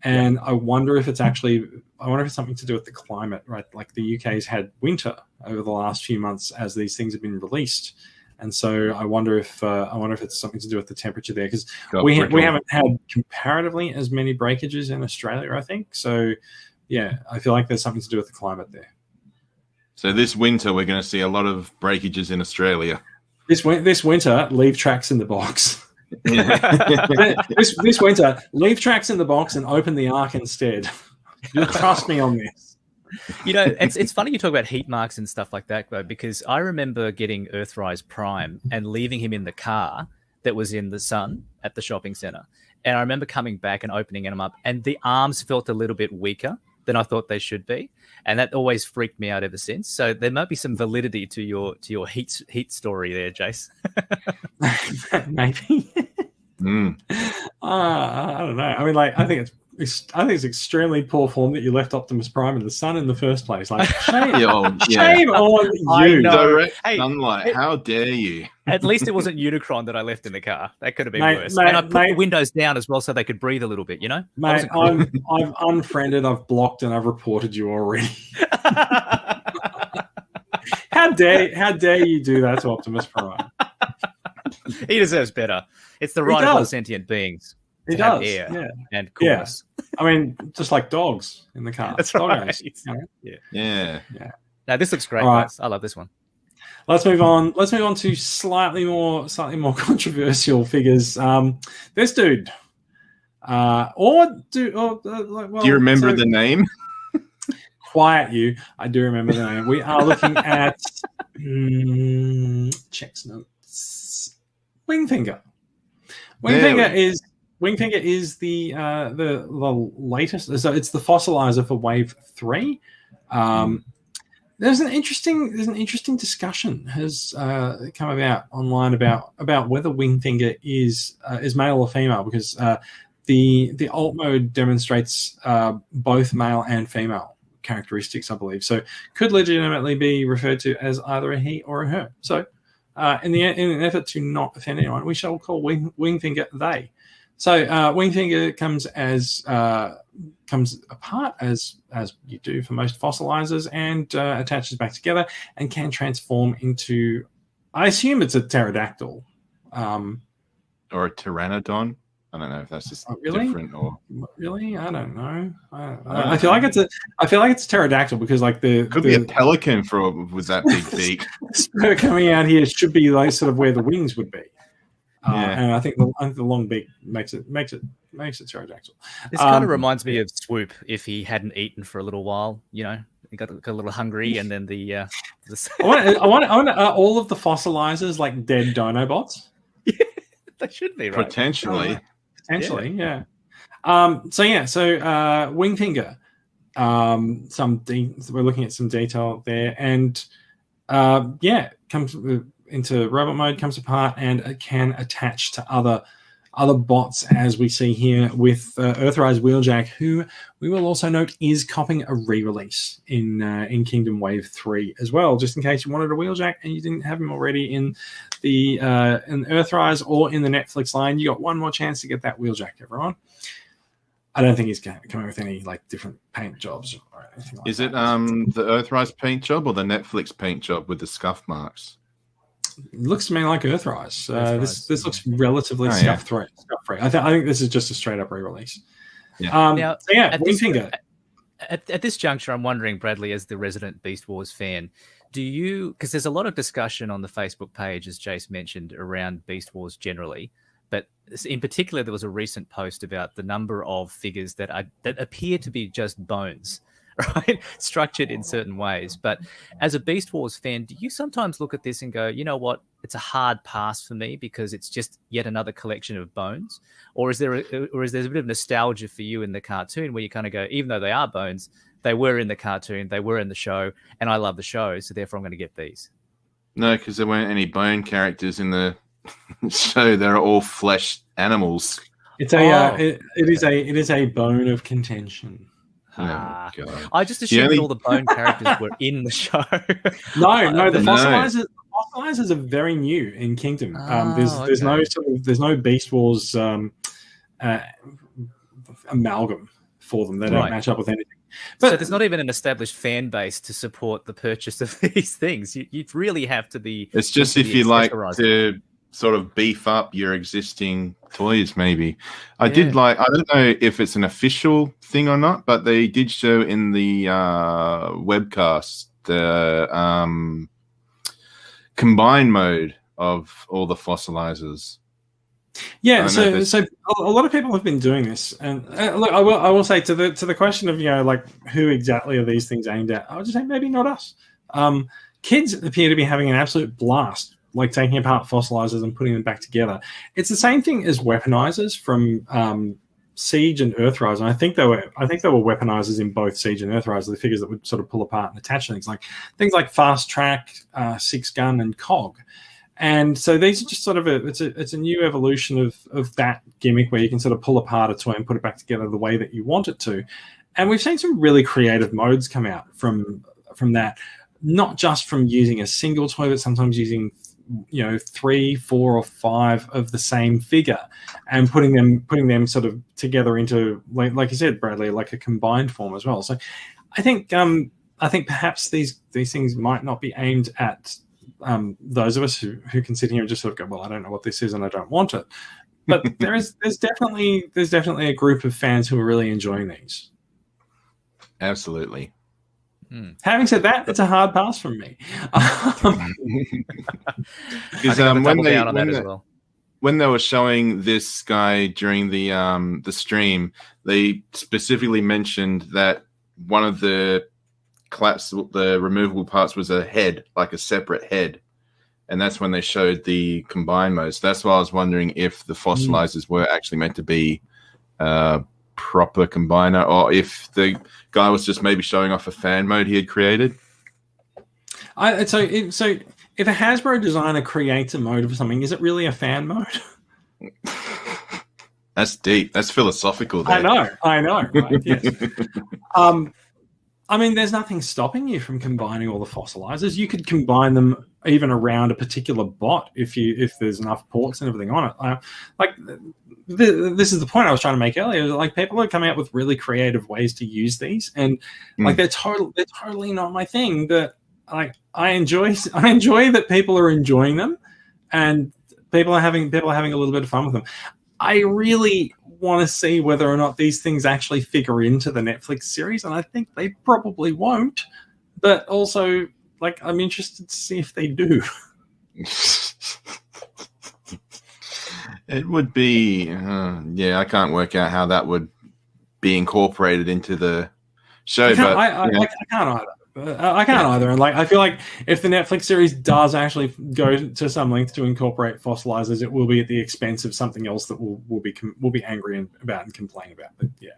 and I wonder if it's something to do with the climate, right? Like the UK's had winter over the last few months as these things have been released. And so I wonder if it's something to do with the temperature there, because we haven't had comparatively as many breakages in Australia, I think. So yeah, I feel like there's something to do with the climate there. So this winter we're going to see a lot of breakages in Australia. This winter, leave Trax in the box. this winter, leave Trax in the box and open the Ark instead. You'll trust me on this. You know, it's funny you talk about heat marks and stuff like that, though, because I remember getting Earthrise Prime and leaving him in the car that was in the sun at the shopping center. And I remember coming back and opening them up, and the arms felt a little bit weaker than I thought they should be. And that always freaked me out ever since. So there might be some validity to your heat story there, Jace. Maybe. I don't know. I mean, like, I think it's extremely poor form that you left Optimus Prime in the sun in the first place. Like, shame on you. Direct sunlight. How dare you? At least it wasn't Unicron that I left in the car. That could have been worse. And I put the windows down as well so they could breathe a little bit, you know? Mate, I've unfriended, I've blocked, and I've reported you already. How dare you do that to Optimus Prime? He deserves better. It's the right of all sentient beings. He does, air and coolness. Yeah. I mean, just like dogs in the car. That's right. Yeah. Now this looks great, guys. I love this one. Let's move on. Let's move on to slightly more controversial figures. This dude, do you remember the name? Quiet you. I do remember the name. We are looking at checks notes. Wingfinger. Wingfinger is the latest. So it's the fossilizer for Wave 3. There's an interesting discussion has come about online about whether Wingfinger is male or female, because the alt mode demonstrates both male and female characteristics, I believe. So could legitimately be referred to as either a he or a her. So in an effort to not offend anyone, we shall call Wingfinger they. So Wingfinger comes apart as you do for most fossilizers, and attaches back together and can transform into, I assume it's a pterodactyl. Or a pteranodon. I don't know if that's just different or really. I don't know. I feel like it's a pterodactyl because like could be a pelican with that big beak. The coming out here should be like sort of where the wings would be. And I think the long beak makes it pterodactyl. This kind of reminds me of Swoop if he hadn't eaten for a little while. You know, he got a little hungry, and then the I want all of the fossilizers like dead Dinobots. They should be, right? Potentially, yeah. So Wingfinger. We're looking at some detail there, and comes into robot mode, comes apart, and can attach to other bots, as we see here with Earthrise Wheeljack, who we will also note is copping a re-release in Kingdom Wave 3 as well, just in case you wanted a Wheeljack and you didn't have him already in the in Earthrise or in the Netflix line. You got one more chance to get that Wheeljack, everyone. I don't think he's coming with any like different paint jobs or anything like that. Is it the Earthrise paint job or the Netflix paint job with the scuff marks? It looks to me like Earthrise. This looks relatively scuff-free. I think this is just a straight-up re-release. Yeah. Wingfinger. At this juncture, I'm wondering, Bradley, as the resident Beast Wars fan, because there's a lot of discussion on the Facebook page, as Jace mentioned, around Beast Wars generally, but in particular, there was a recent post about the number of figures that appear to be just bones, right? Structured in certain ways. But as a Beast Wars fan, do you sometimes look at this and go, you know what, it's a hard pass for me because it's just yet another collection of bones? Or is there a bit of nostalgia for you in the cartoon where you kind of go, even though they are bones, they were in the cartoon, they were in the show, and I love the show, so therefore I'm going to get these? No, because there weren't any bone characters in the show. They're all flesh animals. It's it is a bone of contention. Oh, I just assumed that all the bone characters were in the show. No, the fossilizers are very new in Kingdom. There's no Beast Wars amalgam for them. They don't match up with anything. But so there's not even an established fan base to support the purchase of these things. You really have to be. It's just if you like to sort of beef up your existing toys, maybe. I don't know if it's an official thing or not, but they did show in the webcast the combined mode of all the fossilizers. Yeah, so a lot of people have been doing this, and look, I will say to the question of like who exactly are these things aimed at, I would just say maybe not us. Kids appear to be having an absolute blast, like taking apart fossilizers and putting them back together. It's the same thing as weaponizers from Siege and Earthrise, and I think they were weaponizers in both Siege and Earthrise, the figures that would sort of pull apart and attach things like Fast Track, Six Gun, and Cog. And so these are just sort of it's a new evolution of that gimmick where you can sort of pull apart a toy and put it back together the way that you want it to. And we've seen some really creative modes come out from that, not just from using a single toy, but sometimes using 3, 4, or 5 of the same figure and putting them sort of together into like you said, Bradley, like a combined form as well. So I think perhaps these things might not be aimed at those of us who can sit here and just sort of go, well, I don't know what this is and I don't want it. But there's definitely a group of fans who are really enjoying these. Absolutely. Having said that, it's a hard pass from me. Because when they were showing this guy during the stream, they specifically mentioned that one of the removable parts was a head, like a separate head, and that's when they showed the combined modes. That's why I was wondering if the fossilizers were actually meant to be proper combiner, or if the guy was just maybe showing off a fan mode he had created. So if a Hasbro designer creates a mode of something, is it really a fan mode? That's deep. That's philosophical there. I know. Right? Yes. I mean, there's nothing stopping you from combining all the fossilizers. You could combine them even around a particular bot if there's enough ports and everything on it. This is the point I was trying to make earlier. Like, people are coming up with really creative ways to use these, and like they're totally not my thing. But like, I enjoy that people are enjoying them, and people are having a little bit of fun with them. I really want to see whether or not these things actually figure into the Netflix series, and I think they probably won't. But also, like, I'm interested to see if they do. It would be, I can't work out how that would be incorporated into the show. I can't either. I can't either. And like, I feel like if the Netflix series does actually go to some length to incorporate fossilizers, it will be at the expense of something else that we'll be angry about and complain about. But yeah.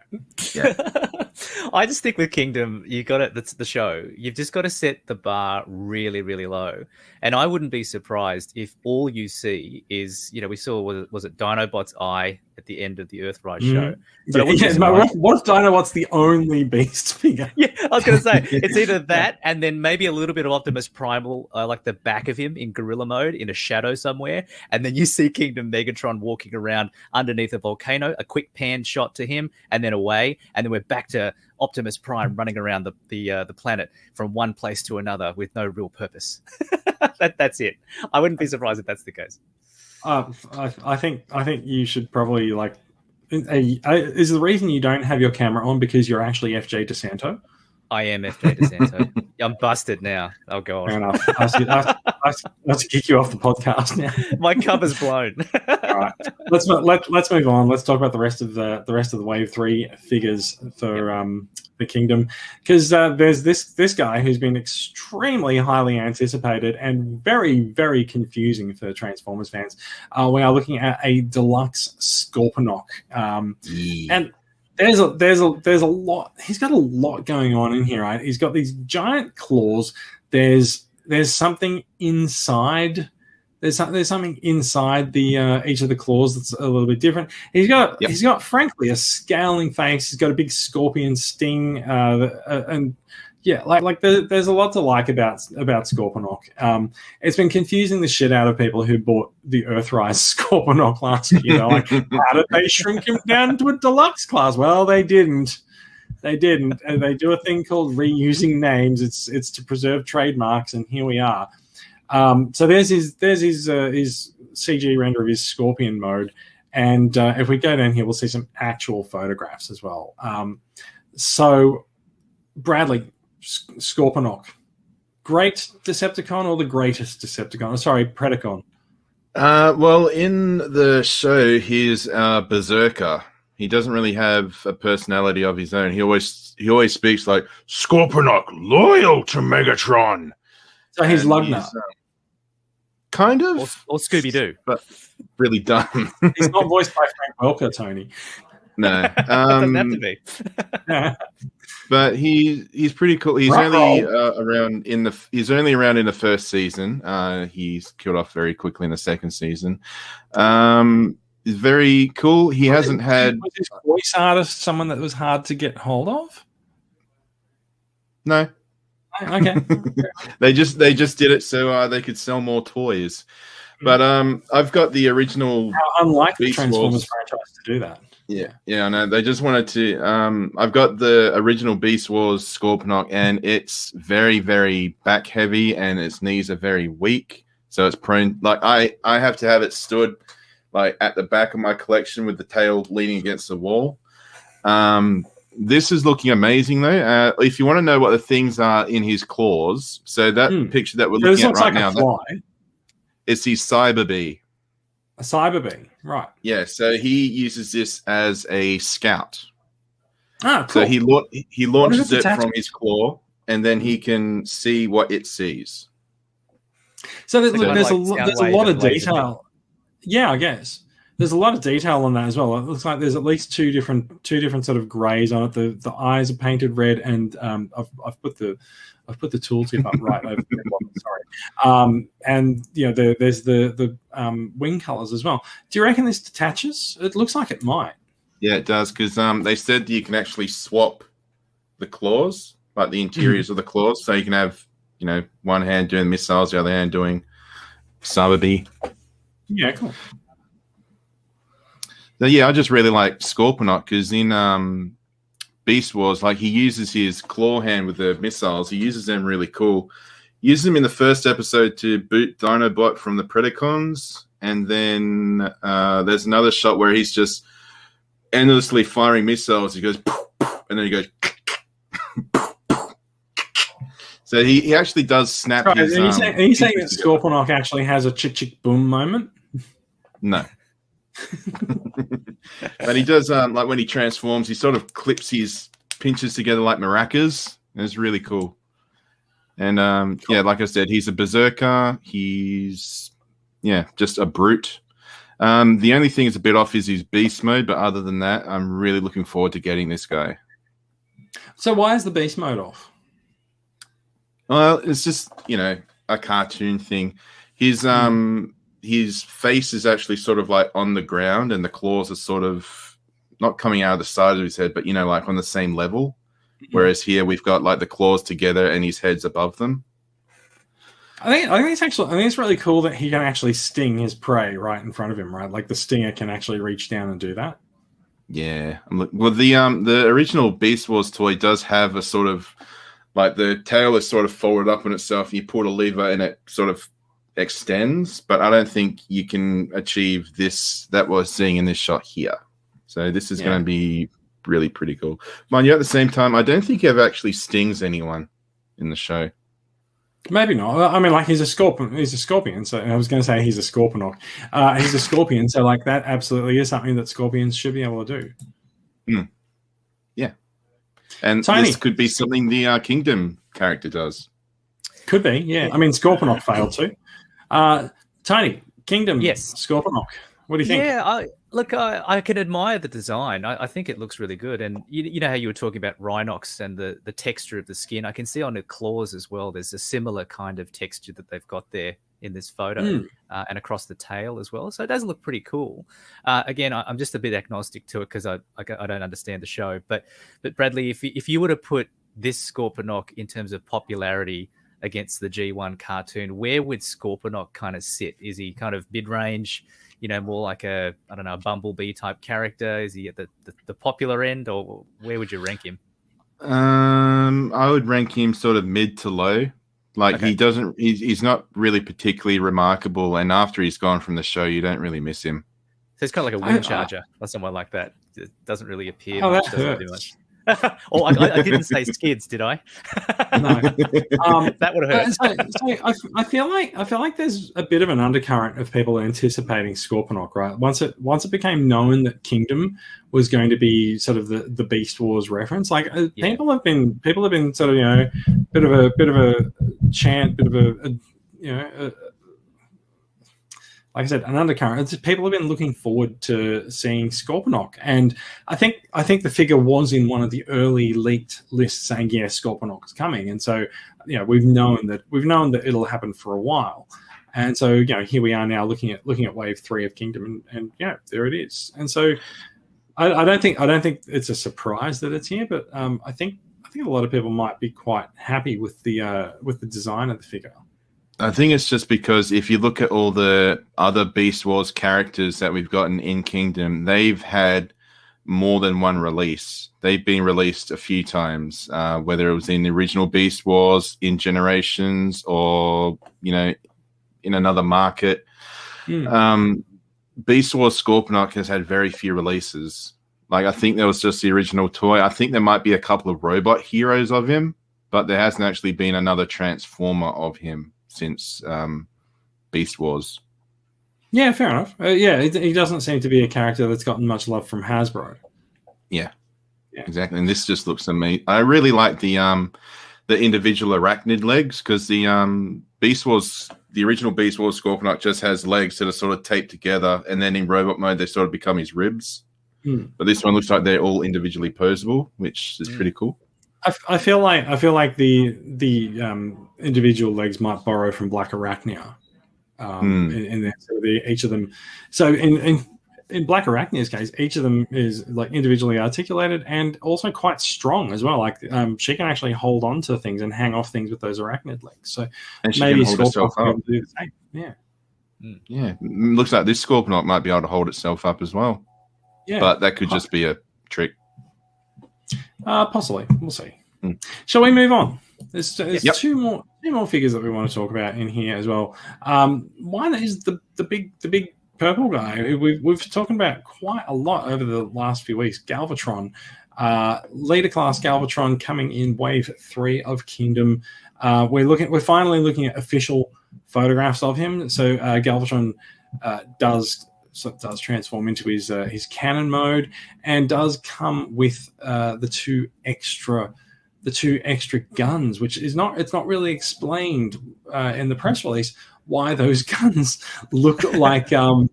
I just think with Kingdom, you got it. That's the show. You've just got to set the bar really, really low. And I wouldn't be surprised if all you see is, we saw, was it Dinobot's eye at the end of the Earthrise show? But what if Dinobot's the only beast figure? Yeah, I was going to say, it's either that and then maybe a little bit of Optimus Primal, like the back of him in gorilla mode in a shadow somewhere. And then you see Kingdom Megatron walking around underneath a volcano, a quick pan shot to him and then away. And then we're back to Optimus Prime running around the planet from one place to another with no real purpose. That's it. I wouldn't be surprised if that's the case. I think you should probably is the reason you don't have your camera on because you're actually FJ DeSanto? I am FJ DeSanto. I'm busted now. Oh god. Fair enough. I have to kick you off the podcast now. My cover's blown. All right. Let's move on. Let's talk about the rest of the Wave 3 figures for the Kingdom, because there's this guy who's been extremely highly anticipated and very, very confusing for Transformers fans. We are looking at a Deluxe Scorpenoc, and there's a lot. He's got a lot going on in here, right? He's got these giant claws. There's something inside. There's something inside the each of the claws that's a little bit different. He's got frankly a scowling face. He's got a big scorpion sting, and yeah, there's a lot to like about Scorpinock. It's been confusing the shit out of people who bought the Earthrise Scorpinock last year. Like, how did they shrink him down to a deluxe class? Well, they didn't. And they do a thing called reusing names. It's to preserve trademarks, and here we are. So there's his CG render of his Scorpion mode, and if we go down here, we'll see some actual photographs as well. So Bradley, Scorpinock, great Decepticon or the greatest Decepticon? Sorry, Predacon. Well, in the show, he's a berserker. He doesn't really have a personality of his own. He always speaks like Scorpinock, loyal to Megatron. So he's Lugner. Kind of. Or Scooby-Doo. But really dumb. He's not voiced by Frank Welker, Tony. No. Doesn't have to be. But he's pretty cool. He's only around in the first season. He's killed off very quickly in the second season. He's very cool. He hasn't had... Was his voice artist someone that was hard to get hold of? No. Okay. They just did it so they could sell more toys. But I've got the original. How unlike the Transformers franchise to do that. Yeah, I know. They just wanted to. I've got the original Beast Wars Scorpinock, and it's very, very back heavy, and its knees are very weak, so it's prone. Like I have to have it stood like at the back of my collection with the tail leaning against the wall. This is looking amazing, though. If you want to know what the things are in his claws, so that picture that we're looking at right now, it's his Cyber Bee. A Cyber Bee, right. Yeah, so he uses this as a scout. Ah, cool. So he launches it from his claw, and then he can see what it sees. So there's a lot of detail. Yeah, I guess. There's a lot of detail on that as well. It looks like there's at least two different sort of greys on it. The eyes are painted red, and I've put the tooltip up right over the bottom. Sorry. And there's the wing colors as well. Do you reckon this detaches? It looks like it might. Yeah, it does, because they said you can actually swap the claws. like the interiors of the claws, so you can have one hand doing missiles, the other hand doing Sababy. Yeah, cool. So yeah, I just really like Scorpinock because in Beast Wars, like he uses his claw hand with the missiles. He uses them really cool. He uses them in the first episode to boot Dinobot from the Predacons, and then there's another shot where he's just endlessly firing missiles. He goes, poof, poof, and then he goes. So he actually does snap his. Are you saying that Scorpinock actually has a chick chick boom moment? No. But he does like when he transforms, he sort of clips his pinches together like maracas. It's really cool. And yeah, like I said, he's a berserker. He's just a brute. The only thing that's a bit off is his beast mode, but other than that, I'm really looking forward to getting this guy. So why is the beast mode off? Well, it's just a cartoon thing. His face is actually sort of like on the ground, and the claws are sort of not coming out of the side of his head, but like on the same level. Whereas here we've got like the claws together and his head's above them. I think it's really cool that he can actually sting his prey right in front of him, right? Like the stinger can actually reach down and do that. Yeah. Well, the original Beast Wars toy does have a sort of like the tail is sort of forward up on itself. You pull a lever and it sort of extends, but I don't think you can achieve that we're seeing in this shot here. So this is going to be really pretty cool. Mind you, at the same time, I don't think he ever actually stings anyone in the show. Maybe not. I mean, like he's a scorpion. So I was going to say he's a Scorpenoc. He's a scorpion. So like that absolutely is something that scorpions should be able to do. Yeah. And Tony. This could be something the Kingdom character does. Could be, yeah. I mean, Scorpinock failed too. Tony, Kingdom, yes. Scorpinock. What do you think? Yeah, I can admire the design. I think it looks really good. And you know how you were talking about Rhinox and the texture of the skin. I can see on the claws as well. There's a similar kind of texture that they've got there in this photo and across the tail as well. So it does look pretty cool. Again, I'm just a bit agnostic to it because I don't understand the show. But Bradley, if you were to put this Scorpinock in terms of popularity against the G1 cartoon, where would Scorpinock kind of sit? Is he kind of mid-range, more like a Bumblebee type character? Is he at the popular end, or where would you rank him? I would rank him sort of mid to low. Like okay. He's not really particularly remarkable, and after he's gone from the show, you don't really miss him. So it's kind of like a wind charger or someone like that. It doesn't really appear. Oh, much, that hurts. much. Oh, I didn't say skids, did I? No, that would hurt. So I feel like there's a bit of an undercurrent of people anticipating Scorpinock, right? Once it became known that Kingdom was going to be sort of the Beast Wars reference, like people have been sort of bit of a chant, bit of a like I said, an undercurrent. People have been looking forward to seeing Scorpinock, and I think the figure was in one of the early leaked lists saying, Scorpinock is coming, and so we've known that it'll happen for a while, and so here we are now looking at wave 3 of Kingdom, and there it is, and so I don't think it's a surprise that it's here, but I think a lot of people might be quite happy with the design of the figure. I think it's just because if you look at all the other Beast Wars characters that we've gotten in Kingdom, they've had more than one release. They've been released a few times, whether it was in the original Beast Wars, in Generations, or, in another market. Beast Wars Scorpenoc has had very few releases. Like, I think there was just the original toy. I think there might be a couple of robot heroes of him, but there hasn't actually been another Transformer of him since Beast Wars. Yeah, fair enough. He doesn't seem to be a character that's gotten much love from Hasbro. Yeah, exactly. And this just looks amazing. I really like the individual arachnid legs, because the original Beast Wars Scorpenoc just has legs that are sort of taped together, and then in robot mode they sort of become his ribs. But this one looks like they're all individually posable, which is pretty cool. I feel like the individual legs might borrow from Black Arachnia in sort of each of them. So in Black Arachnia's case, each of them is like individually articulated and also quite strong as well. Like she can actually hold on to things and hang off things with those arachnid legs. So And she maybe can hold herself Scorpinock up. can do the same. Yeah. Yeah, looks like this Scorpinock might be able to hold itself up as well. Yeah. But that could just be a trick. Possibly. We'll see. Shall we move on? There's Yep. two more figures that we want to talk about in here as well. One is the big purple guy. We've talked about quite a lot over the last few weeks. Galvatron, leader class Galvatron coming in wave 3 of Kingdom. We're finally looking at official photographs of him. So Galvatron does transform into his cannon mode and does come with the two extra guns, which is not really explained in the press release why those guns look like the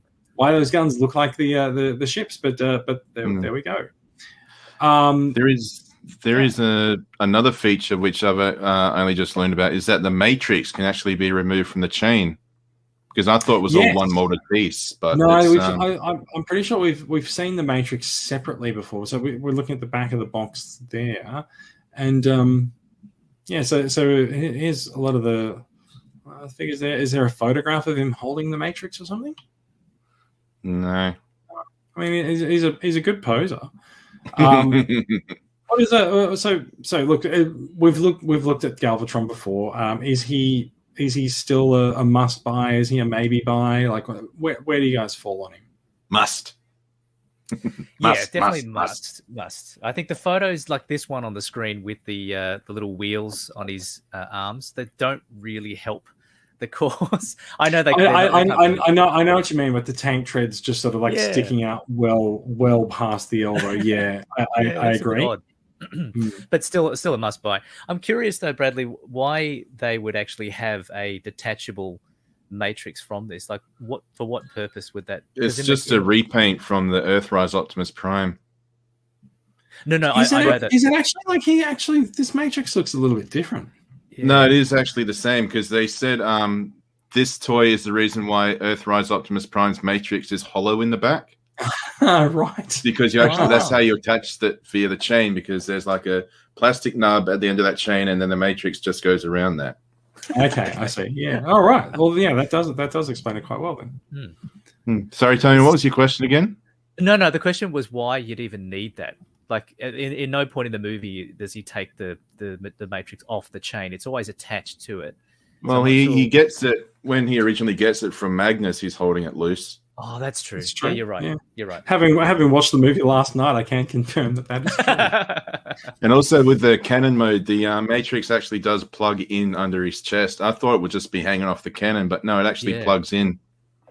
ships, but there we go. There is another feature which I've only just learned about, is that the matrix can actually be removed from the chain, because I thought it was all one molded piece. But no, I'm pretty sure we've seen the matrix separately before. So we're looking at the back of the box there, and so here's a lot of the figures there. Is there a photograph of him holding the matrix or something? No. I mean, he's a good poser. What is that? So look, we've looked at Galvatron before. Is he still a must buy? Is he a maybe buy? Like, where do you guys fall on him? Must. Definitely must. I think the photos like this one on the screen with the little wheels on his arms, that don't really help the cause. I know I know what you mean with the tank treads just sort of like sticking out well past the elbow. Yeah, I agree. But still a must buy. I'm curious though, Bradley, why they would actually have a detachable matrix from this. Like, for what purpose would that? It's just a repaint from the Earthrise Optimus Prime. No, I know that. Is it actually this matrix looks a little bit different? Yeah. No, it is actually the same, because they said this toy is the reason why Earthrise Optimus Prime's matrix is hollow in the back. Right. Because you actually that's how you attach that via the chain, because there's like a plastic nub at the end of that chain, and then the matrix just goes around that. Okay, I see. Yeah. All right. Well, yeah, that does explain it quite well then. Sorry, Tony, what was your question again? No. The question was why you'd even need that. Like, in no point in the movie does he take the matrix off the chain. It's always attached to it. Well, he gets it when he originally gets it from Magnus. He's holding it loose. Oh, that's true. It's true. Yeah, you're right. Yeah. You're right. Having watched the movie last night, I can confirm that is true. And also with the cannon mode, the matrix actually does plug in under his chest. I thought it would just be hanging off the cannon, but no, it actually plugs in.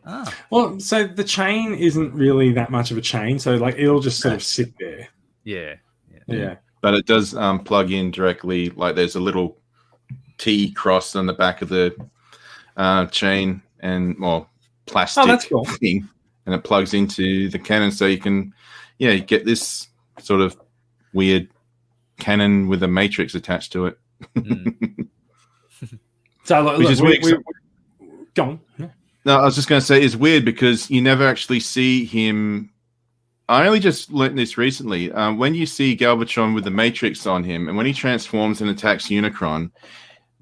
Oh. Well, so the chain isn't really that much of a chain, so like it'll just sort of sit there. Yeah. But it does plug in directly. Like there's a little T cross on the back of the chain, and plastic thing, and it plugs into the cannon, so you can get this sort of weird cannon with a matrix attached to it. So which is weird. Go on. Yeah. No, I was just going to say it's weird because you never actually see him. I only just learned this recently. When you see Galvatron with the matrix on him, and when he transforms and attacks Unicron,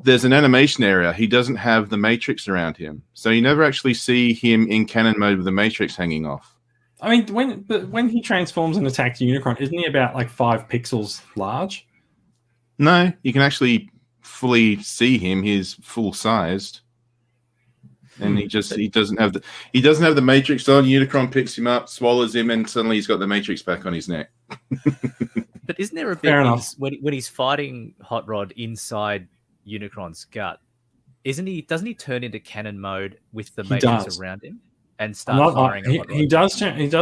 there's an animation area. He doesn't have the matrix around him, so you never actually see him in cannon mode with the matrix hanging off. I mean, when he transforms and attacks Unicron, isn't he about like 5 pixels large? No, you can actually fully see him. He's full sized, and he doesn't have the matrix on. Unicron picks him up, swallows him, and suddenly he's got the matrix back on his neck. But isn't there a bit when he's fighting Hot Rod inside Unicron's gut? Doesn't he turn into cannon mode with the matrix around him and start firing? He does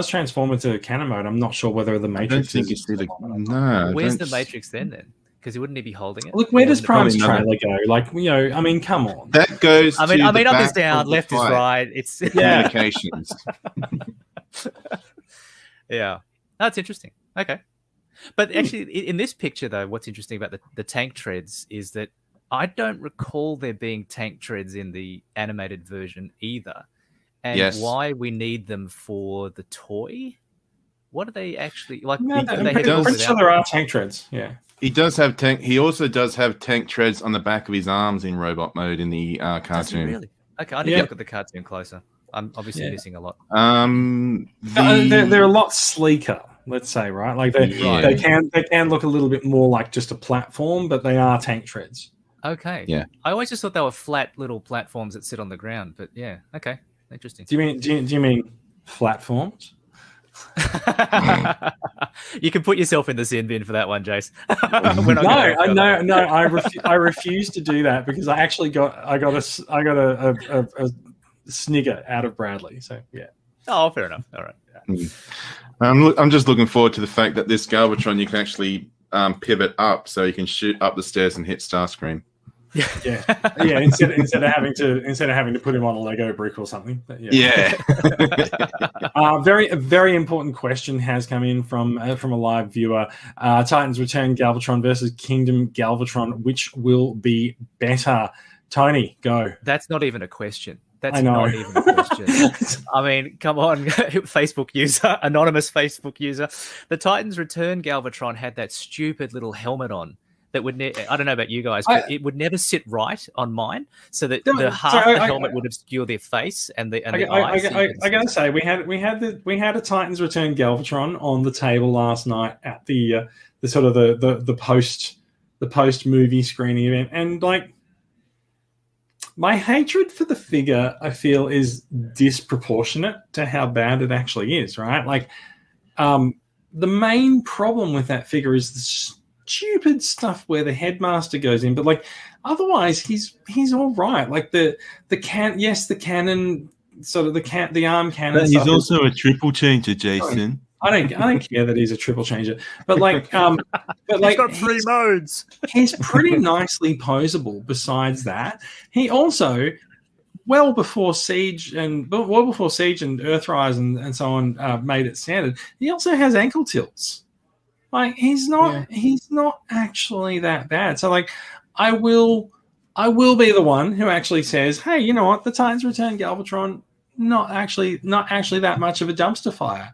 transform into cannon mode. I'm not sure whether the matrix. Where's the matrix then? Because wouldn't he be holding it? Look, where does Prime's trailer go? Like, I mean, come on. That goes. I mean, up is down, left is right. It's communications. Yeah, that's interesting. Okay, but actually, in this picture, though, what's interesting about the tank treads is that I don't recall there being tank treads in the animated version either. and why we need them for the toy. What are they actually like? No, I'm pretty sure there are tank treads. Yeah, he does have tank. He also does have tank treads on the back of his arms in robot mode in the cartoon. Really? Okay, I need to look at the cartoon closer. I'm obviously missing a lot. They're a lot sleeker. Let's say, right? Like they can look a little bit more like just a platform, but they are tank treads. Okay. Yeah. I always just thought they were flat little platforms that sit on the ground, but yeah. Okay. Interesting. Do you mean platforms? You can put yourself in the sin bin for that one, Jace. I refuse to do that because I actually got a snigger out of Bradley. So yeah. Oh, fair enough. All right. Yeah. I'm just looking forward to the fact that this Galvatron you can actually pivot up, so you can shoot up the stairs and hit Starscream. Yeah. Instead of having to put him on a Lego brick or something. But yeah. Very important question has come in from a live viewer. Titans Return Galvatron versus Kingdom Galvatron. Which will be better? Tony, go. That's not even a question. That's not even a question. I mean, come on, Facebook user, anonymous Facebook user. The Titans Return Galvatron had that stupid little helmet on that would I don't know about you guys, but it would never sit right on mine, so that the helmet would obscure their face and the eyes. I gotta say, we had a Titans Return Galvatron on the table last night at the sort of the post movie screening event, and like. My hatred for the figure, I feel, is disproportionate to how bad it actually is, right? Like, the main problem with that figure is the stupid stuff where the headmaster goes in, but like, otherwise, he's all right. Like the cannon, sort of the arm cannon. But he's also a triple changer, Jason. I don't care that he's a triple changer, but like, he's got 3 modes. He's pretty nicely posable. Besides that, he also, well before Siege and Earthrise and so on made it standard, he also has ankle tilts. Like he's not actually that bad. So like, I will be the one who actually says, hey, you know what, the Titans Return Galvatron not actually that much of a dumpster fire.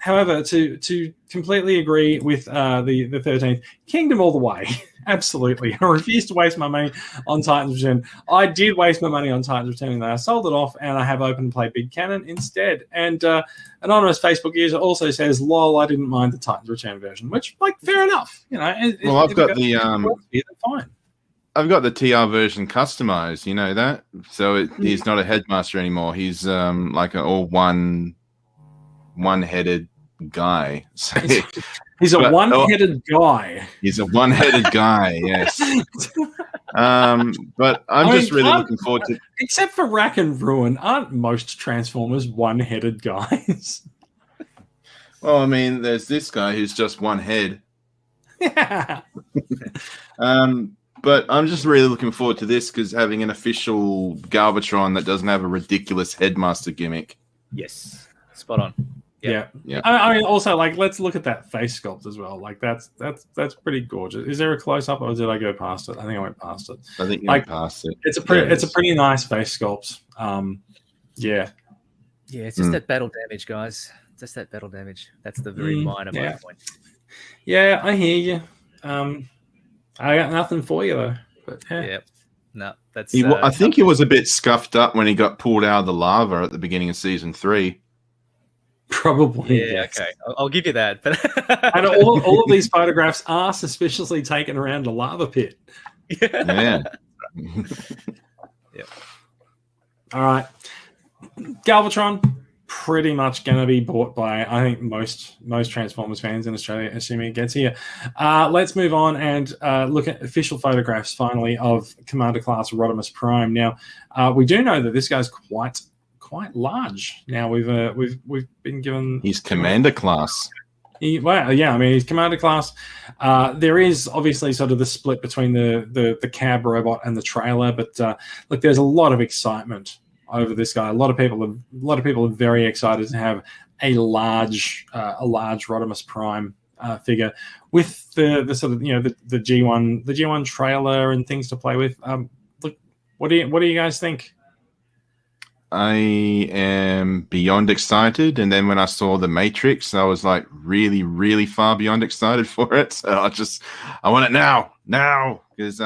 However, to completely agree with the 13th Kingdom all the way, absolutely. I refuse to waste my money on Titans Return. I did waste my money on Titans Return, and I sold it off, and I have open play Big Cannon instead. And anonymous Facebook user also says, "Lol, I didn't mind the Titans Return version," which, like, fair enough. You know, I've got the fine. I've got the TR version customized, you know that? So he's not a headmaster anymore. He's like an all one-headed guy. So, he's a one-headed guy. He's a one-headed guy, yes. But I'm really looking forward to... Except for Rack and Ruin, aren't most Transformers one-headed guys? Well, I mean, there's this guy who's just one head. Yeah. But I'm just really looking forward to this because having an official Galvatron that doesn't have a ridiculous headmaster gimmick. Yes, spot on. Yeah. I mean, also, like, let's look at that face sculpt as well. Like, that's pretty gorgeous. Is there a close up, or did I go past it? I think I went past it. I think you went past it. It's a pretty nice face sculpt. Yeah, it's just that battle damage, guys. Just that battle damage. That's the very minor point. Yeah, I hear you. I got nothing for you though. But no, that's. I think he was a bit scuffed up when he got pulled out of the lava at the beginning of season 3. Probably. Yeah. Yes. Okay, I'll give you that. But and all of these photographs are suspiciously taken around a lava pit. Yeah. Yep. All right, Galvatron. Pretty much going to be bought by, I think, most Transformers fans in Australia, assuming it gets here. Let's move on and look at official photographs, finally, of Commander Class Rodimus Prime. Now, we do know that this guy's quite large. Now, we've been given... He's Commander Class. He's Commander Class. There is obviously sort of the split between the cab robot and the trailer, but look, there's a lot of excitement over this guy. A lot of people are very excited to have a large Rodimus Prime figure with the sort of, you know, the G1 trailer and things to play with. Look, What do you guys think? I am beyond excited, and then when I saw the Matrix, I was like really, really far beyond excited for it. So I want it now, because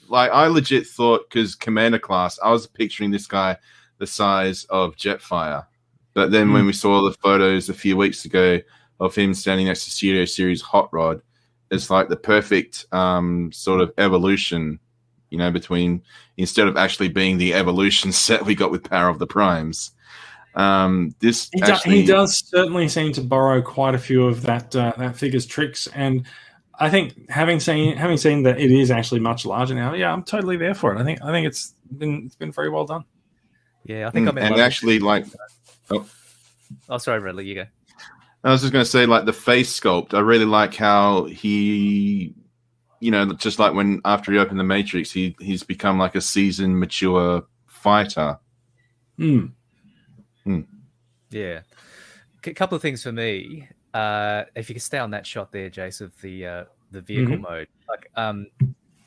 like I legit thought, because Commander class, I was picturing this guy the size of Jetfire, but then when we saw the photos a few weeks ago of him standing next to Studio Series Hot Rod, it's like the perfect sort of evolution. You know, between instead of actually being the evolution set we got with Power of the Primes, he does certainly seem to borrow quite a few of that figure's tricks, and I think having seen that it is actually much larger now, yeah, I'm totally there for it. I think it's been very well done. Yeah, I think I'm in and actually like. Oh, sorry, Bradley, you go. I was just going to say, like the face sculpt, I really like how he. You know, just like when after he opened the Matrix, he's become like a seasoned, mature fighter. Yeah. A couple of things for me. If you could stay on that shot there, Jace, of the vehicle mode, like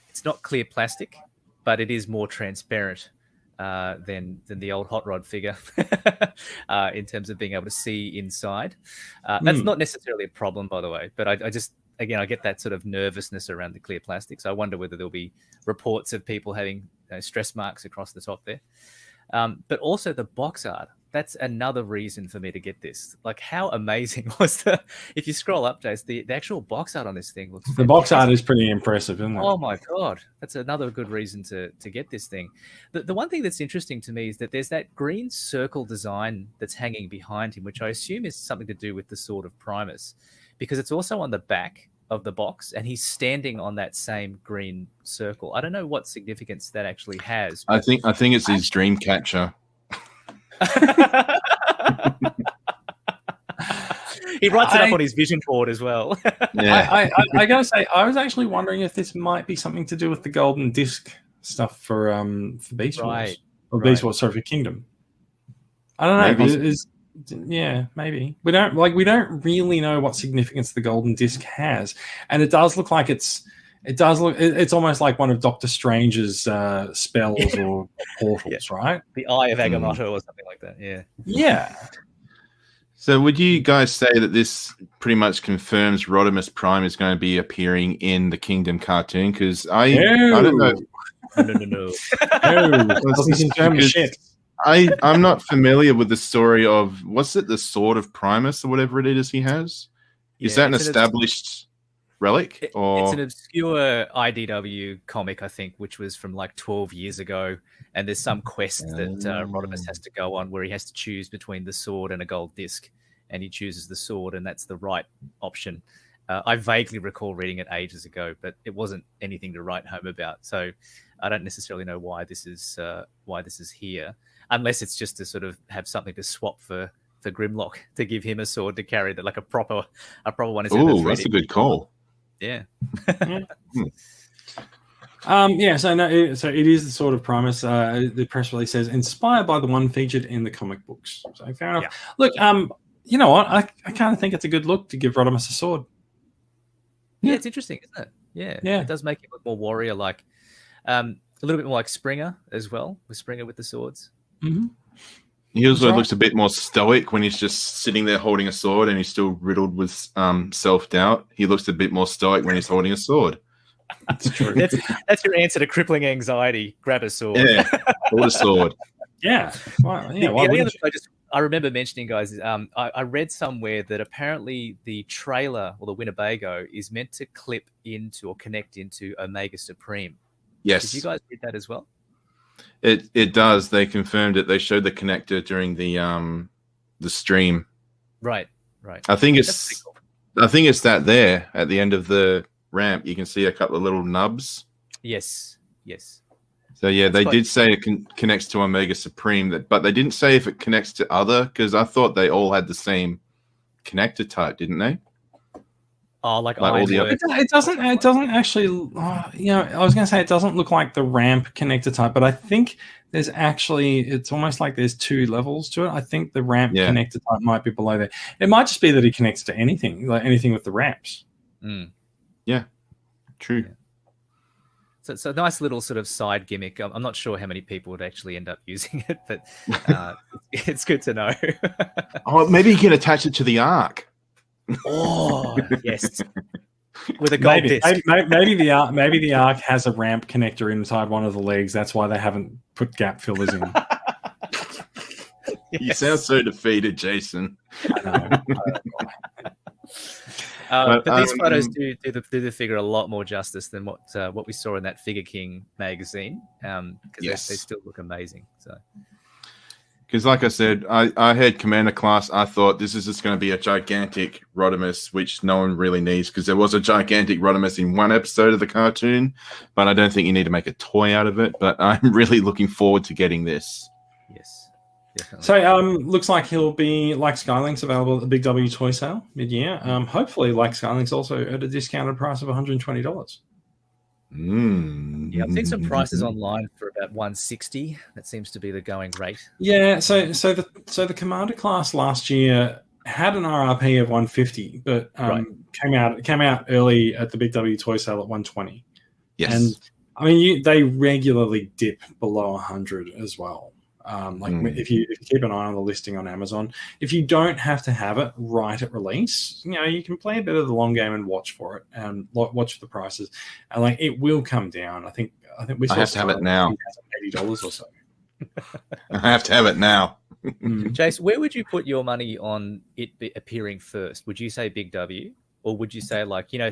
it's not clear plastic, but it is more transparent than the old Hot Rod figure in terms of being able to see inside. That's not necessarily a problem, by the way, but I just. Again, I get that sort of nervousness around the clear plastic. So I wonder whether there'll be reports of people having stress marks across the top there. But also the box art. That's another reason for me to get this. Like, how amazing was if you scroll up, Jace, the actual box art on this thing looks fantastic. The box art is pretty impressive, isn't it? Oh my God. That's another good reason to get this thing. The one thing that's interesting to me is that there's that green circle design that's hanging behind him, which I assume is something to do with the Sword of Primus, because it's also on the back of the box and he's standing on that same green circle. I don't know what significance that actually has. I think it's his dream catcher. He writes it up on his vision board as well. Yeah. I gotta say, I was actually wondering if this might be something to do with the golden disc stuff for Beast Wars. Or Beast Wars, sorry, for Kingdom. I don't know. Yeah, maybe. We don't really know what significance the golden disc has, and it does look like it's almost like one of Doctor Strange's spells or portals, right? The Eye of Agamotto or something like that. Yeah. So would you guys say that this pretty much confirms Rodimus Prime is going to be appearing in the Kingdom cartoon? Because I don't know. No. Shit. I'm not familiar with the story of, what's it, the Sword of Primus or whatever it is he has? Is that an established relic? Or it's an obscure IDW comic, I think, which was from like 12 years ago. And there's some quest that Rodimus has to go on where he has to choose between the sword and a gold disc. And he chooses the sword, and that's the right option. I vaguely recall reading it ages ago, but it wasn't anything to write home about. So I don't necessarily know why this is here. Unless it's just to sort of have something to swap for Grimlock, to give him a sword to carry, that like a proper one. Oh, that's a good call. Yeah. So it is the Sword of Primus. The press release says inspired by the one featured in the comic books. So fair enough. Yeah. Look, you know what? I kind of think it's a good look to give Rodimus a sword. Yeah, it's interesting, isn't it? Yeah. It does make him look more warrior-like. A little bit more like Springer as well, with Springer with the swords. Mm-hmm. He also looks a bit more stoic when he's just sitting there holding a sword and he's still riddled with self-doubt. He looks a bit more stoic when he's holding a sword. That's true. That's your answer to crippling anxiety. Grab a sword. Yeah, hold a sword. Yeah. Well, yeah. I remember mentioning, guys, I read somewhere that apparently the trailer or the Winnebago is meant to clip into or connect into Omega Supreme. Yes. Did you guys read that as well? It does. They confirmed it. They showed the connector during the stream. Right. I think it's that there at the end of the ramp. You can see a couple of little nubs. Yes. So yeah, they did say it connects to Omega Supreme, but they didn't say if it connects to other, because I thought they all had the same connector type, didn't they? Oh, like all the other. It doesn't actually. I was going to say it doesn't look like the ramp connector type, but I think there's actually. It's almost like there's two levels to it. I think the ramp connector type might be below there. It might just be that it connects to anything, like anything with the ramps. Yeah, true. Yeah. So it's a nice little sort of side gimmick. I'm not sure how many people would actually end up using it, but it's good to know. Oh, maybe you can attach it to the Ark. Oh, yes. With a gold disc. Maybe the Ark has a ramp connector inside one of the legs. That's why they haven't put gap fillers in. You sound so defeated, Jason. I know. But these photos do the figure a lot more justice than what we saw in that Figure King magazine, because they still look amazing. So, because like I said, I had Commander Class. I thought this is just going to be a gigantic Rodimus, which no one really needs, because there was a gigantic Rodimus in one episode of the cartoon, but I don't think you need to make a toy out of it. But I'm really looking forward to getting this. yes, definitely. So looks like he'll be, like Skylinks, available at the Big W toy sale mid-year. Hopefully, like Skylinks, also at a discounted price of $120. Yeah, I've seen some prices online for about $160. That seems to be the going rate. Yeah, so the Commander class last year had an RRP of $150, but came out early at the Big W toy sale at $120. Yes, and I mean they regularly dip below $100 as well. If you keep an eye on the listing on Amazon, if you don't have to have it right at release, you can play a bit of the long game and watch for it and watch the prices, and it will come down. I think we. I have to have it now. $80 or so. I have to have it now. Jace, where would you put your money on it appearing first? Would you say Big W, or would you say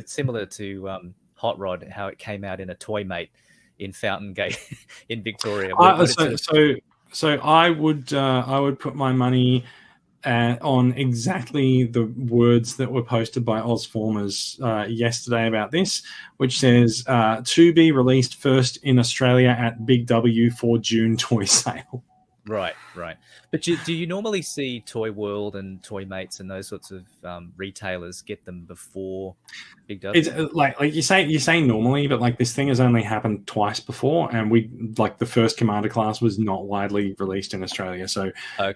similar to Hot Rod, how it came out in a Toy Mate in Fountain Gate in Victoria? So I would put my money on exactly the words that were posted by Ozformers yesterday about this, which says to be released first in Australia at Big W for June toy sale. Right. But do you normally see Toy World and Toy Mates and those sorts of retailers get them before Big W? It's like you say normally, but this thing has only happened twice before, and the first Commander class was not widely released in Australia, so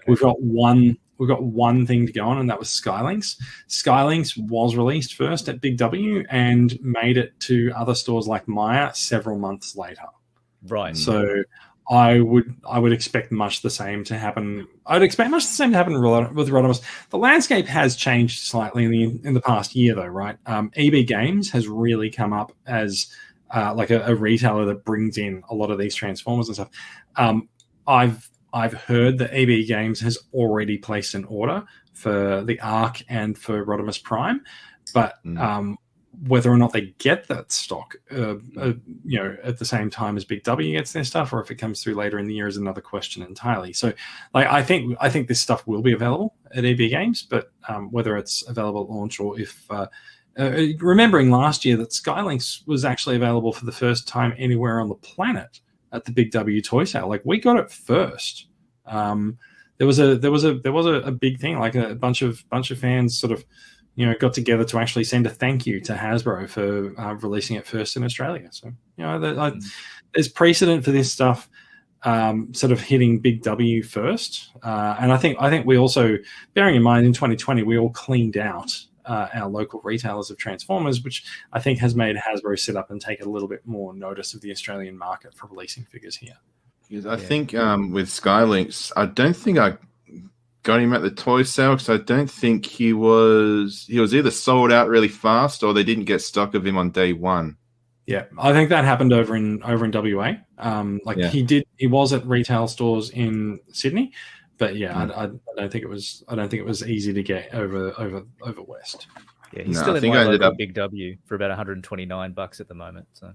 we've got one thing to go on, and that was Skylinks. Skylinks was released first at Big W and made it to other stores like Maya several months later. Right. So I would expect much the same to happen. I'd expect much the same to happen with Rodimus. The landscape has changed slightly in the past year, though, right? EB Games has really come up as a retailer that brings in a lot of these Transformers and stuff. I've heard that EB Games has already placed an order for the Ark and for Rodimus Prime, but whether or not they get that stock, at the same time as Big W gets their stuff, or if it comes through later in the year, is another question entirely. So, I think this stuff will be available at EB Games, but whether it's available at launch or if, remembering last year that Skylinks was actually available for the first time anywhere on the planet at the Big W toy sale, we got it first. There was a big thing, a bunch of fans sort of, got together to actually send a thank you to Hasbro for releasing it first in Australia. So, there's precedent for this stuff sort of hitting Big W first. And I think we also, bearing in mind in 2020, we all cleaned out our local retailers of Transformers, which I think has made Hasbro sit up and take a little bit more notice of the Australian market for releasing figures here. I think with Skylinks, I don't think I got him at the toy sale, because I don't think he was either sold out really fast or they didn't get stock of him on day one. Yeah, I think that happened over in WA. He was at retail stores in Sydney, but I don't think it was easy to get over west. Yeah, he's still in my local Big W for about $129 at the moment. So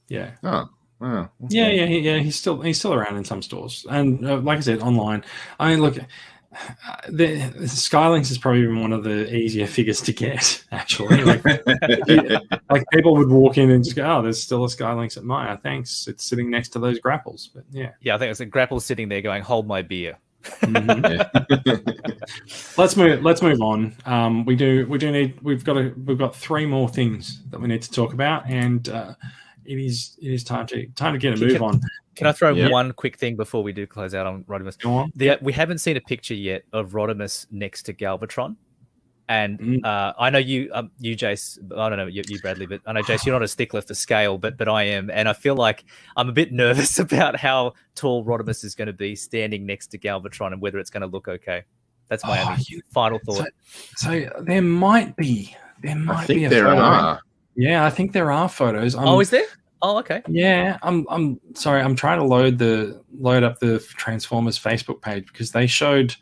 yeah. Oh. Wow. Okay. Yeah. He's still around in some stores, and like I said, online. I mean, look, the Skylinks is probably been one of the easier figures to get. Actually, people would walk in and just go, "Oh, there's still a Skylinks at Maya. Thanks. It's sitting next to those grapples." But yeah, I think it's a grapple sitting there going, "Hold my beer." Let's move on. We've got three more things that we need to talk about, and it is time to get a move on. Can I throw one quick thing before we do close out on Rodimus? Go on. We haven't seen a picture yet of Rodimus next to Galvatron, And I know you, Jace. I don't know you, Bradley, but I know Jace. You're not a stickler for scale, but I am, and I feel like I'm a bit nervous about how tall Rodimus is going to be standing next to Galvatron and whether it's going to look okay. That's my only final thought. So there might be. I think there are. Yeah, I think there are photos. Is there? Oh, okay. Yeah, I'm sorry. I'm trying to load up the Transformers Facebook page because they showed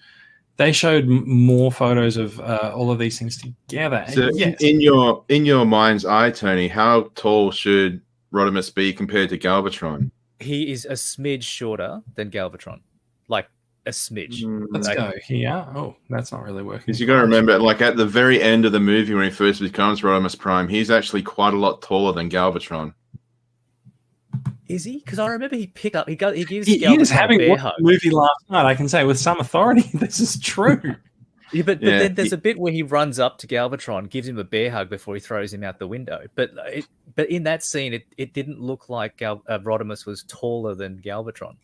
more photos of all of these things together. So in your mind's eye, Tony, how tall should Rodimus be compared to Galvatron? He is a smidge shorter than Galvatron, like a smidge. Let's go here. Oh, that's not really working. Because you got to remember, like at the very end of the movie when he first becomes Rodimus Prime, he's actually quite a lot taller than Galvatron. Is he? Because I remember he gives Galvatron is having a hug. Movie last night. I can say with some authority this is true. But then there's a bit where he runs up to Galvatron, gives him a bear hug before he throws him out the window. But in that scene, it didn't look like Rodimus was taller than Galvatron.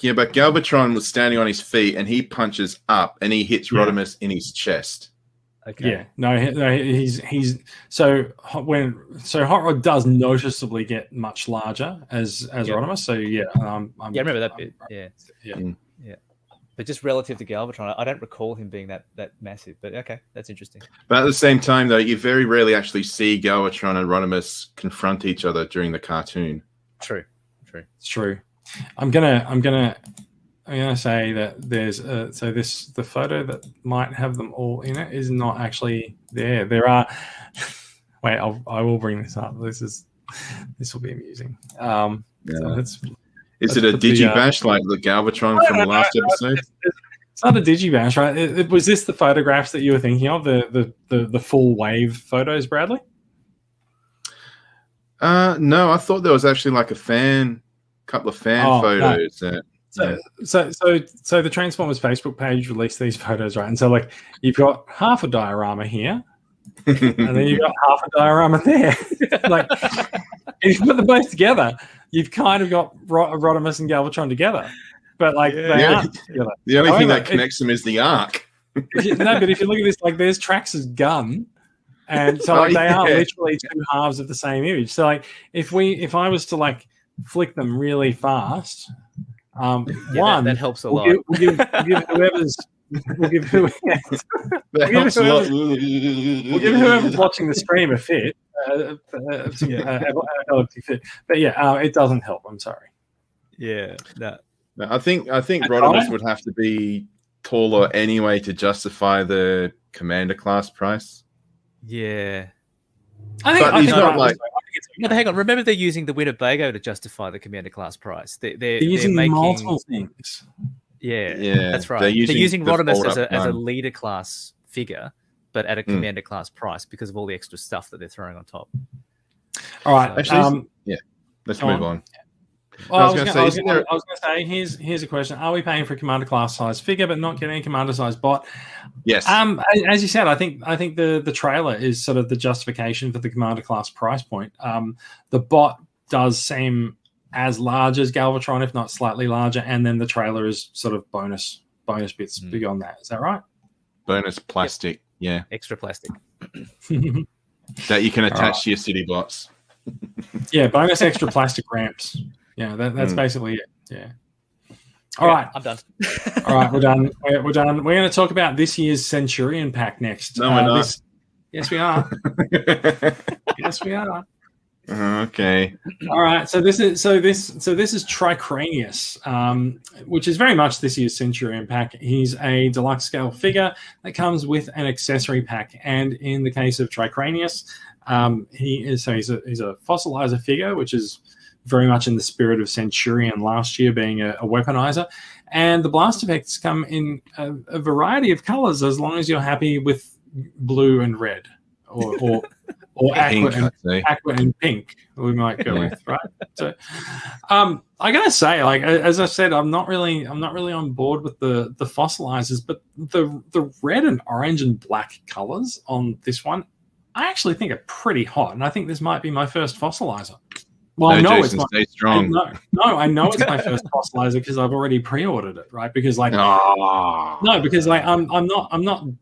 Yeah, but Galvatron was standing on his feet and he punches up and he hits Rodimus in his chest. Okay. Yeah, no, he's so Hot Rod does noticeably get much larger as Rodimus. So I remember that bit. Yeah. But just relative to Galvatron, I don't recall him being that massive. But okay, that's interesting. But at the same time, though, you very rarely actually see Galvatron and Rodimus confront each other during the cartoon. True. It's true. I'm gonna say that there's the photo that might have them all in it is not actually there. There are. Wait, I will bring this up. This will be amusing. So is it a Digibash like the Galvatron from the last episode? It's not a Digibash, right? Was this the photographs that you were thinking of? The full wave photos, Bradley? No, I thought there was actually like a couple of fan photos. No. So the Transformers Facebook page released these photos, right? And so like you've got half a diorama here, and then you've got half a diorama there. Like if you put them both together, you've kind of got Rodimus and Galvatron together, but like they aren't together. The only thing that connects them is the arc. But if you look at this, like there's Trax's gun. And so they are literally two halves of the same image. So like if I was to like flick them really fast, that helps a lot. We'll give whoever's watching the stream a fit. But it doesn't help. I'm sorry. Yeah, no. I think Rodimus would have to be taller anyway to justify the Commander class price. Yeah. I think he's not like. But hang on, remember they're using the Winnebago to justify the Commander class price. They're using making multiple things. Yeah, that's right. They're using Rodimus as a leader class figure, but at a Commander class price because of all the extra stuff that they're throwing on top. All right. Actually, let's move on. Well, I was going to say, here's a question: are we paying for a Commander class size figure, but not getting a Commander size bot? Yes. As you said, I think the trailer is sort of the justification for the Commander class price point. The bot does seem as large as Galvatron, if not slightly larger, and then the trailer is sort of bonus bits beyond that. Is that right? Bonus plastic, yeah, extra plastic that you can attach to your city bots. Yeah, bonus extra plastic ramps. Yeah, that's basically it. Yeah. All right, I'm done. All right, we're done. We're done. We're going to talk about this year's Centurion Pack next. No, we're not. Yes, we are. Yes, we are. Okay. All right. So this is Tricranius, which is very much this year's Centurion Pack. He's a deluxe scale figure that comes with an accessory pack, and in the case of Tricranius, he's a fossilizer figure, which is very much in the spirit of Centurion last year, being a weaponizer. And the blast effects come in a variety of colors, as long as you're happy with blue and red, or aqua and pink. We might go with, right? So, I gotta say, like as I said, I'm not really on board with the fossilizers, but the red and orange and black colors on this one, I actually think are pretty hot, and I think this might be my first fossilizer. Well, I know Jason, it's stay strong. I know it's my first fossilizer because I've already pre-ordered it, right? Because I'm not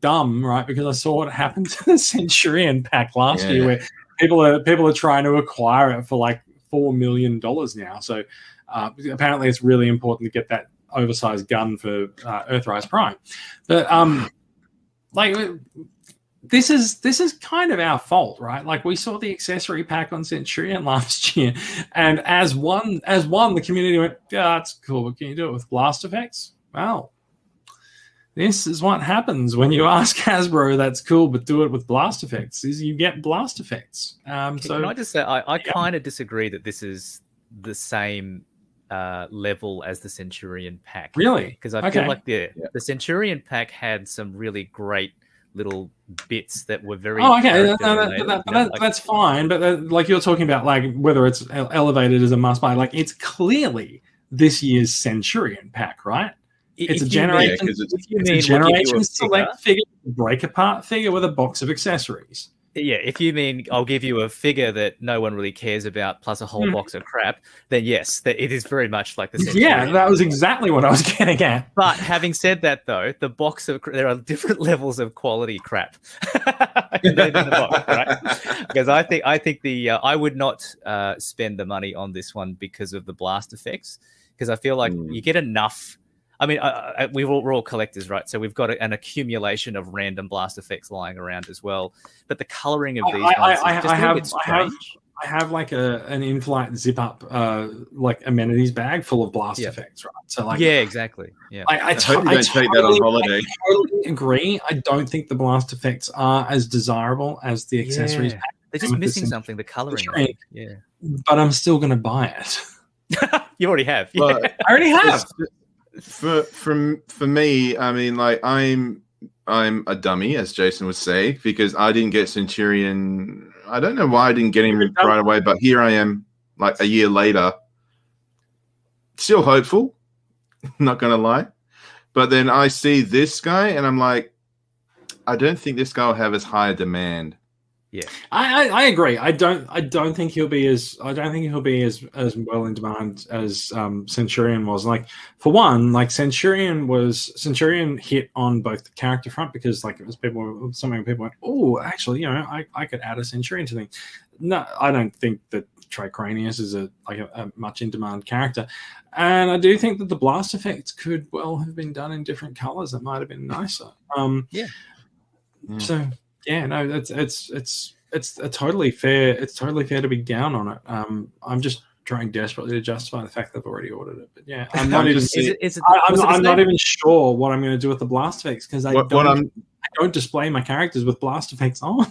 dumb, right? Because I saw what happened to the Centurion pack last year, where people are trying to acquire it for like $4 million now. So apparently, it's really important to get that oversized gun for Earthrise Prime. But This is kind of our fault, right? Like, we saw the accessory pack on Centurion last year, and as one, the community went, "Yeah, that's cool, but can you do it with blast effects?" Well, this is what happens when you ask Hasbro, "That's cool, but do it with blast effects." Is you get blast effects. So can I just say, I kind of disagree that this is the same level as the Centurion pack. Really? Because I feel like the Centurion pack had some really great little bits that were very that's fine, but like you're talking about, like whether it's elevated as a must buy, like it's clearly this year's Centurion pack, right? It's a generation select figure, break apart figure with a box of accessories. Yeah, if you mean I'll give you a figure that no one really cares about plus a whole box of crap, then yes, that it is very much like the Centurion. Yeah, that was exactly what I was getting at. But having said that, though, there are different levels of quality crap in the box, right? Because I think I would not spend the money on this one because of the blast effects, because I feel like you get enough. I mean, we're all collectors, right? So we've got an accumulation of random blast effects lying around as well. But the coloring of these ones is just a little bit strange. I have like an in-flight zip-up like amenities bag full of blast effects, right? So like, yeah, exactly. Yeah, I hope you don't take that on holiday. I totally agree. I don't think the blast effects are as desirable as the accessories. They're just missing something. The coloring. Yeah, but I'm still going to buy it. You already have. Yeah. I already have. For me, I mean, like I'm a dummy, as Jason would say, because I didn't get Centurion. I don't know why I didn't get him right away, but here I am, like a year later, still hopeful. Not gonna lie, but then I see this guy, and I'm like, I don't think this guy will have as high a demand. Yeah, I agree. I don't think he'll be as well in demand as Centurion was. Like, for one, like Centurion hit on both the character front, because like it was so many people went, oh, actually, I could add a Centurion to things. No, I don't think that Tricranius is a much in demand character, and I do think that the blast effects could well have been done in different colors. That might have been nicer. So. Yeah, no, it's totally fair. It's totally fair to be down on it. I'm just trying desperately to justify the fact that I've already ordered it. But yeah, I'm not even. I'm not even sure what I'm going to do with the blast effects, because I don't display my characters with blast effects on.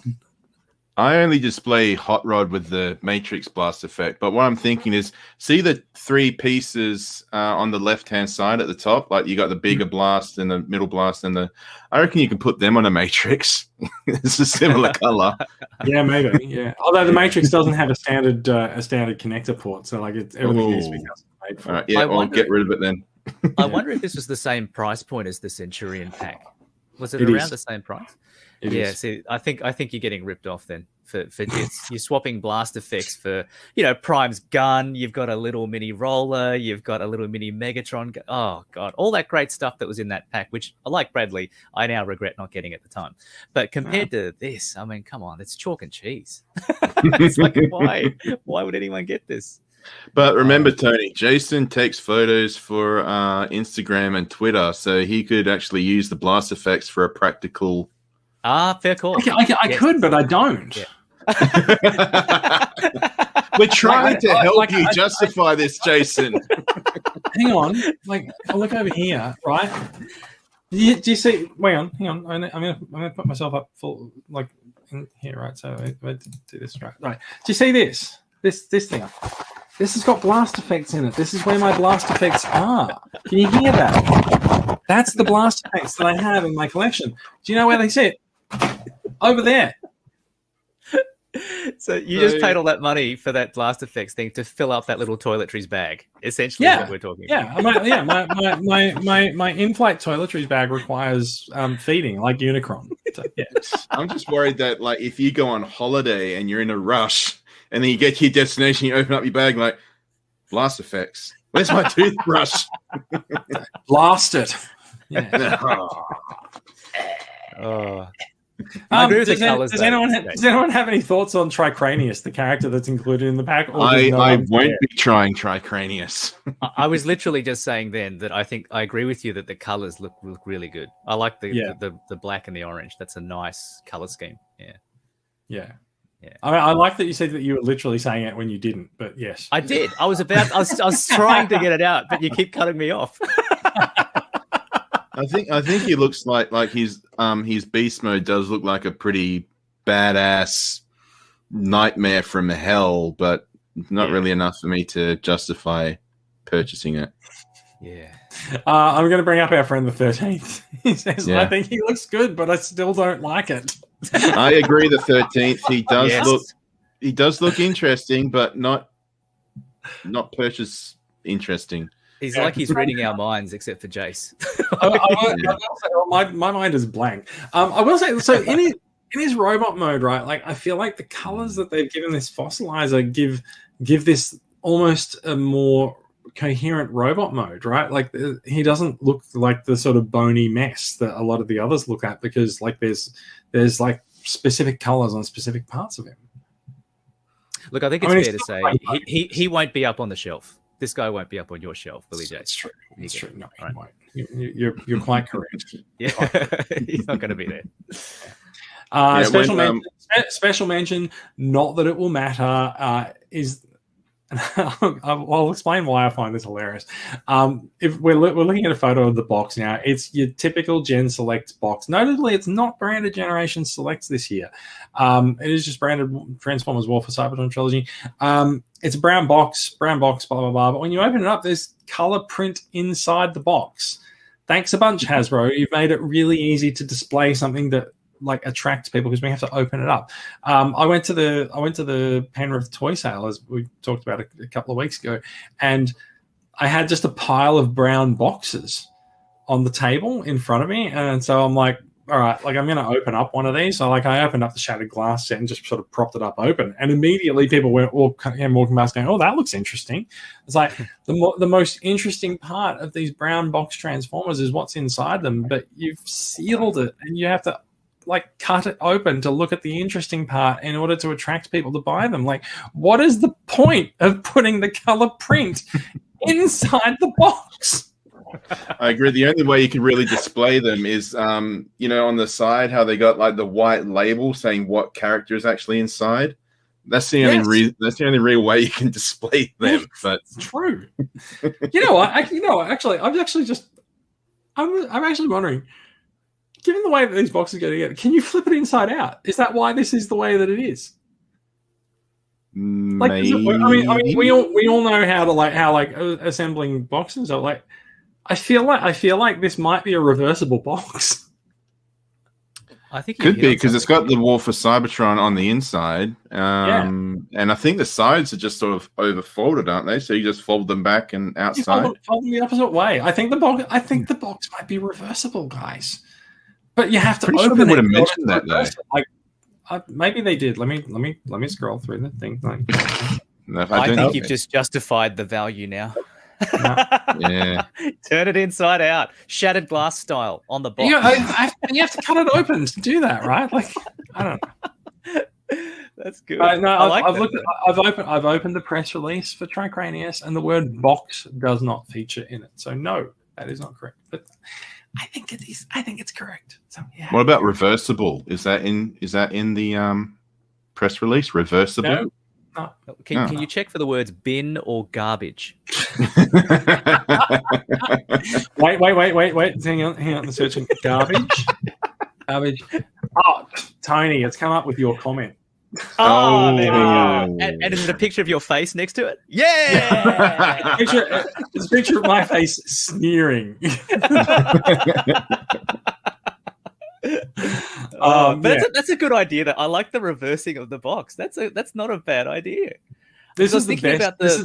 I only display Hot Rod with the Matrix blast effect. But what I'm thinking is, see the three pieces on the left-hand side at the top? Like, you got the bigger blast and the middle blast and I reckon you can put them on a Matrix. It's a similar color. Yeah, maybe. Yeah. Although the Matrix doesn't have a standard connector port, so like everything needs to be custom made for. All right, yeah, I'll get rid of it then. I wonder if this was the same price point as the Centurion pack. Was it around the same price? Yeah, see, I think you're getting ripped off then for this. You're swapping blast effects for, Prime's gun. You've got a little mini roller. You've got a little mini Megatron. Oh god, all that great stuff that was in that pack, which, like Bradley, I now regret not getting at the time. But compared to this, I mean, come on, it's chalk and cheese. It's like, why would anyone get this? But remember, Tony, Jason takes photos for Instagram and Twitter, so he could actually use the blast effects for a practical. Fair call. I could, but I don't. Yeah. We're trying to help you justify this, Jason. Hang on. Like, I'll look over here, right? Do you see? Wait on. Hang on. I'm gonna put myself up full, like, in here, right? So I do this right. Right. Do you see this? This thing. This has got blast effects in it. This is where my blast effects are. Can you hear that? That's the blast effects that I have in my collection. Do you know where they sit? Over there. So you just paid all that money for that blast effects thing to fill up that little toiletries bag. Essentially, what we're talking about. My in-flight toiletries bag requires feeding, like Unicron. So, yeah. I'm just worried that, like, if you go on holiday and you're in a rush and then you get to your destination, you open up your bag, like, blast effects. Where's my toothbrush? Blast it. Yeah. I agree with does, the colours, does anyone have any thoughts on Tricranius, the character that's included in the pack? Or I won't be trying Tricranius. I was literally just saying then that I think I agree with you that the colours look really good. I like the black and the orange. That's a nice colour scheme. Yeah. I like that you said that you were literally saying it when you didn't, but yes, I did. I was trying to get it out, but you keep cutting me off. I think he looks like his beast mode does look like a pretty badass nightmare from hell, but not really enough for me to justify purchasing it. Yeah. I'm going to bring up our friend the 13th. He says, I think he looks good, but I still don't like it. I agree. The 13th, he does look interesting, but not purchase interesting. He's like he's reading our minds, except for Jace. My mind is blank. I will say, so in his robot mode, right? Like, I feel like the colors that they've given this fossilizer give this almost a more coherent robot mode, right? Like, he doesn't look like the sort of bony mess that a lot of the others look at, because like there's like specific colors on specific parts of him. Look, I think it's fair to say he won't be up on the shelf. This guy won't be up on your shelf, Billy J. That's true. That's true. No, he won't. You're quite correct. Yeah, he's not going to be there. Special mention. Not that it will matter. Is I'll explain why I find this hilarious. If we're looking at a photo of the box now, it's your typical Gen Select box. Notably, it's not branded Generation Selects this year. It is just branded Transformers War for Cybertron Trilogy. It's a brown box, blah, blah, blah. But when you open it up, there's color print inside the box. Thanks a bunch, Hasbro. You've made it really easy to display something that like attracts people, because we have to open it up. I went to the Penrith toy sale, as we talked about a couple of weeks ago, and I had just a pile of brown boxes on the table in front of me, and so I'm like, all right, like I'm going to open up one of these. So like I opened up the Shattered Glass set and just sort of propped it up open, and immediately people were all walking past going, "Oh, that looks interesting." It's like the most interesting part of these brown box Transformers is what's inside them, but you've sealed it and you have to like cut it open to look at the interesting part in order to attract people to buy them. Like, what is the point of putting the color print inside the box? I agree. The only way you can really display them is, on the side, how they got like the white label saying what character is actually inside. That's the only that's the only real way you can display them. But it's true. Actually, I'm actually wondering, given the way that these boxes go together, can you flip it inside out? Is that why this is the way that it is? Like, I mean, we all know how assembling boxes are. Like, I feel like this might be a reversible box. I think could be, because it's got the War for Cybertron on the inside, and I think the sides are just sort of overfolded, aren't they? So you just fold them back and outside. Fold them the opposite way. I think the box might be reversible, guys. But you have to open sure it. They would have mentioned that though. Like, maybe they did. Let me scroll through the thing. Like, no, I think you've just justified the value now. Yeah. Turn it inside out, Shattered Glass style on the box. You have to cut it open to do that, right? Like, I don't know. That's good. I've opened the press release for Tricranius, and the word box does not feature in it. So no, that is not correct. But I think it is. I think it's correct. So yeah. What about reversible? Is that in the press release? Reversible? No. Can you check for the words bin or garbage? Wait. Hang on. I'm searching garbage. Garbage. Oh, Tony, it's come up with your comment. Oh, there we go. And is it a picture of your face next to it? Yeah. It's a picture of my face sneering. That's a good idea. That I like the reversing of the box. That's not a bad idea. This is the best. This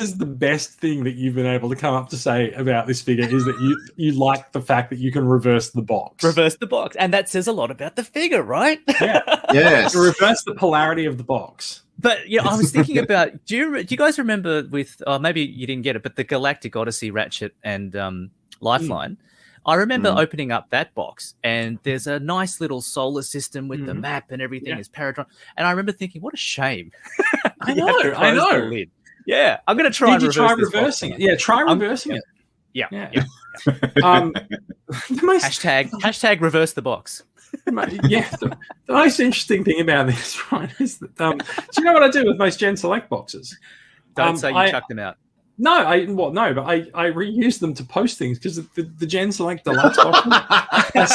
is the best thing that you've been able to come up to say about this figure, is that you like the fact that you can reverse the box. Reverse the box, and that says a lot about the figure, right? Yeah. Yes. To reverse the polarity of the box. But yeah, I was thinking about. Do you guys remember with? Maybe you didn't get it, but the Galactic Odyssey Ratchet and Lifeline. I remember opening up that box, and there's a nice little solar system with the map and everything is Paratron. And I remember thinking, what a shame. I know. Yeah, I'm going to try. Did you try reversing it? Yeah, try reversing it. Yeah. Hashtag reverse the box. Yeah, the most interesting thing about this, right, is that do you know what I do with most Gen Select boxes? Don't say you chuck them out. No, I reuse them to post things because the Gen Select Deluxe boxes are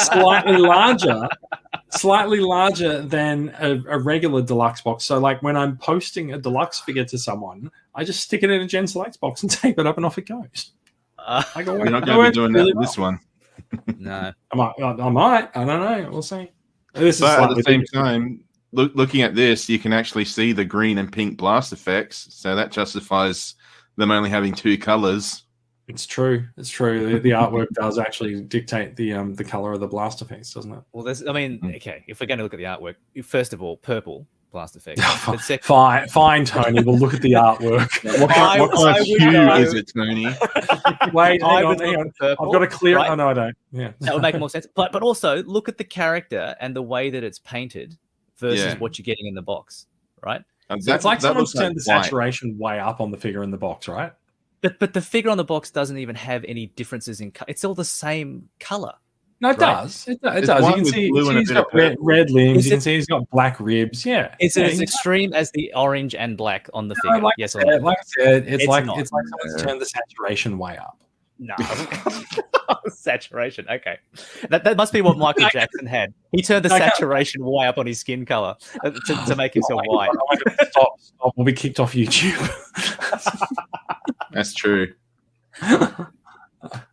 slightly larger than a regular Deluxe box. So, like when I'm posting a Deluxe figure to someone, I just stick it in a Gen Select box and tape it up, and off it goes. You're not going to be doing that with this one. No, I might. I don't know. We'll see. But at the same time, looking at this, you can actually see the green and pink blast effects. So that justifies them only having two colors. It's true. The artwork does actually dictate the color of the blast effects, doesn't it? Well, okay. If we're going to look at the artwork, first of all, purple blast effect. Fine, Tony. We'll look at the artwork. What kind of hue is it, Tony? Wait, hang on. Purple, I've got to clear it. Right? Oh, no, I don't. Yeah, that would make more sense. But also look at the character and the way that it's painted versus what you're getting in the box, right? So it's like someone's turned the saturation way up on the figure in the box, right? But the figure on the box doesn't even have any differences in color. It's all the same color. No, it does. It does. You can see he's got red limbs. You can see he's got black ribs. Yeah. Is it as extreme as the orange and black on the figure? Like I said, it's like someone's turned the saturation way up. No. Saturation. Okay. That must be what Michael Jackson had. He turned the saturation way up on his skin color to make himself white. Stop. We'll be kicked off YouTube. That's true.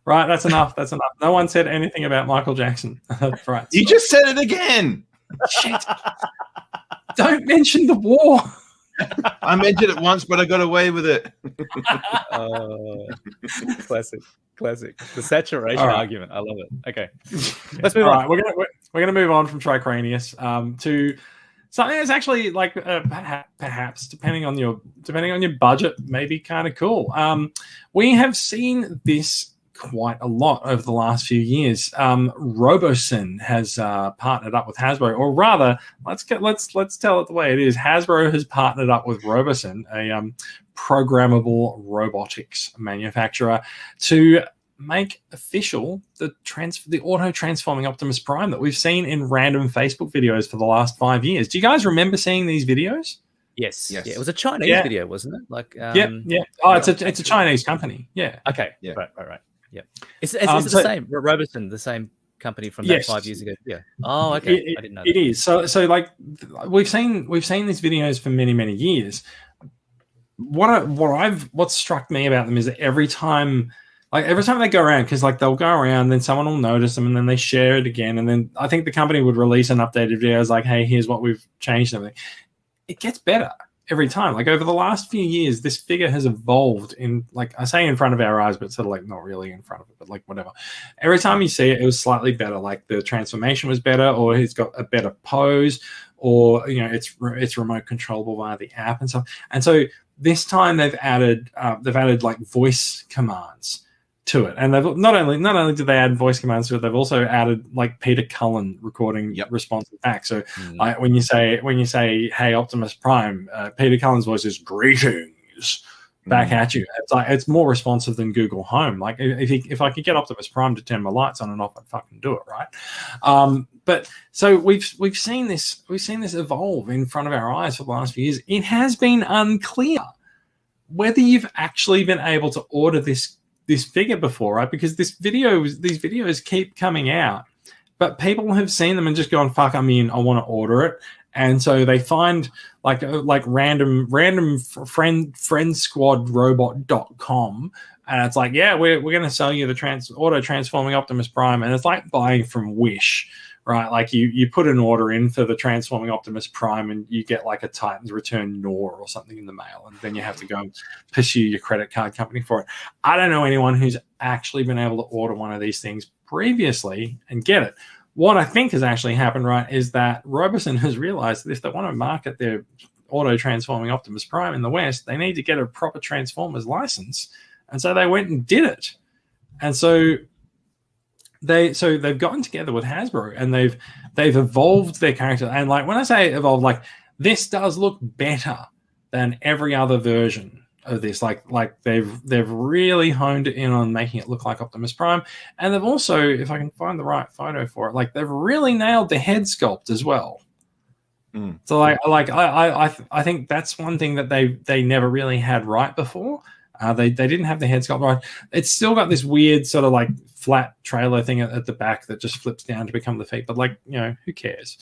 Right, that's enough. No one said anything about Michael Jackson. Right. You just said it again. Shit. Don't mention the war. I mentioned it once, but I got away with it. Classic. The saturation argument. I love it. Okay. Let's move on. We're gonna move on from Tricranius to something that's actually like perhaps depending on your budget, maybe kind of cool. We have seen this quite a lot over the last few years. Robosen has partnered up with Hasbro, or rather, let's tell it the way it is. Hasbro has partnered up with Robosen, a programmable robotics manufacturer, to make official the auto transforming Optimus Prime that we've seen in random Facebook videos for the last 5 years. Do you guys remember seeing these videos? Yes. Yeah, it was a Chinese video, wasn't it? Like, yeah. Oh, it's a Chinese company. Yeah. Okay. Yeah. Right. Yeah. Is it the same? Robosen, the same company from that 5 years ago? Yeah. Oh, okay. I didn't know that. It is. So like we've seen these videos for many, many years. What struck me about them is that every time they go around, because like they'll go around, then someone will notice them, and then they share it again, and then I think the company would release an updated video. It's like, hey, here's what we've changed and everything. It gets better every time. Like over the last few years, this figure has evolved in, like I say, in front of our eyes, but sort of like not really in front of it, but like whatever. Every time you see it, it was slightly better. Like the transformation was better, or he's got a better pose, or it's remote controllable via the app and stuff. And so this time they've added like voice commands to it, and they've not only did they add voice commands to it, they've also added like Peter Cullen recording responses back. So like when you say hey Optimus Prime, Peter Cullen's voice is greetings back at you. It's like it's more responsive than Google Home. Like if I could get Optimus Prime to turn my lights on and off, I'd fucking do it, right? But so we've seen this evolve in front of our eyes for the last few years. It has been unclear whether you've actually been able to order this figure before, right? Because these videos keep coming out, but people have seen them and just gone, fuck, I'm in, I want to order it. And so they find like random friendsquadrobot.com, and it's like, yeah, we're going to sell you the auto transforming Optimus Prime. And it's like buying from Wish, right? Like you put an order in for the transforming Optimus Prime, and you get like a Titans Return Nor or something in the mail, and then you have to go and pursue your credit card company for it. I don't know anyone who's actually been able to order one of these things previously and get it. What I think has actually happened, right, is that Robosen has realized that if they want to market their auto-transforming Optimus Prime in the West, they need to get a proper Transformers license. And so they went and did it. And so they've gotten together with Hasbro and they've evolved their character. And like when I say evolved, like this does look better than every other version of this. Like they've really honed it in on making it look like Optimus Prime. And they've also, if I can find the right photo for it, like they've really nailed the head sculpt as well. So I think that's one thing that they never really had right before. They didn't have the head sculpt right. It's still got this weird sort of like flat trailer thing at the back that just flips down to become the feet. But like, you know, who cares?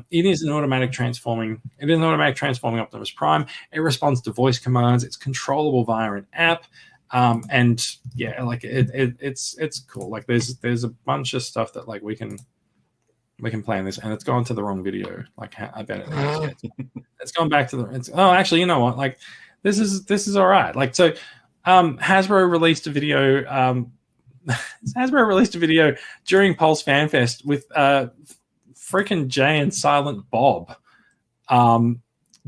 It is an automatic transforming Optimus Prime. It responds to voice commands. It's controllable via an app. And yeah, like it's cool. Like there's a bunch of stuff that like we can play in this, and it's gone to the wrong video. Like I bet it's gone back to actually, you know what? Like this is all right. Like so, Hasbro released a video. Hasbro released a video during Pulse Fan Fest with freaking Jay and Silent Bob,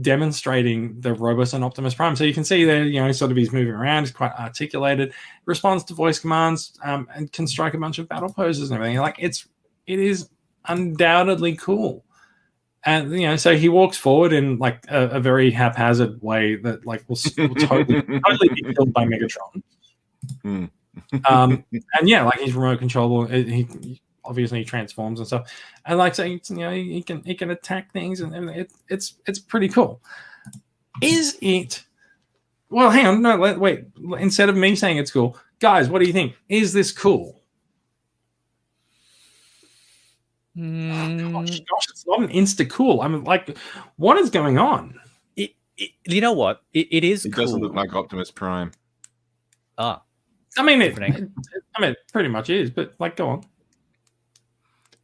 demonstrating the Robot Optimus Prime. So you can see there, you know, sort of he's moving around. He's quite articulated, responds to voice commands, and can strike a bunch of battle poses and everything. Like it is undoubtedly cool. And you know, so he walks forward in like a very haphazard way that like will totally be killed by Megatron. And yeah, like he's remote controllable. He obviously transforms and stuff. And like so, you know, he can attack things, and it's pretty cool. Is it? Well, hang on, no, wait. Instead of me saying it's cool, guys, what do you think? Is this cool? Gosh, it's not an insta cool. I mean, like, what is going on? You know what? It is. It cool. doesn't look like Optimus Prime. I mean, it pretty much is. But like, go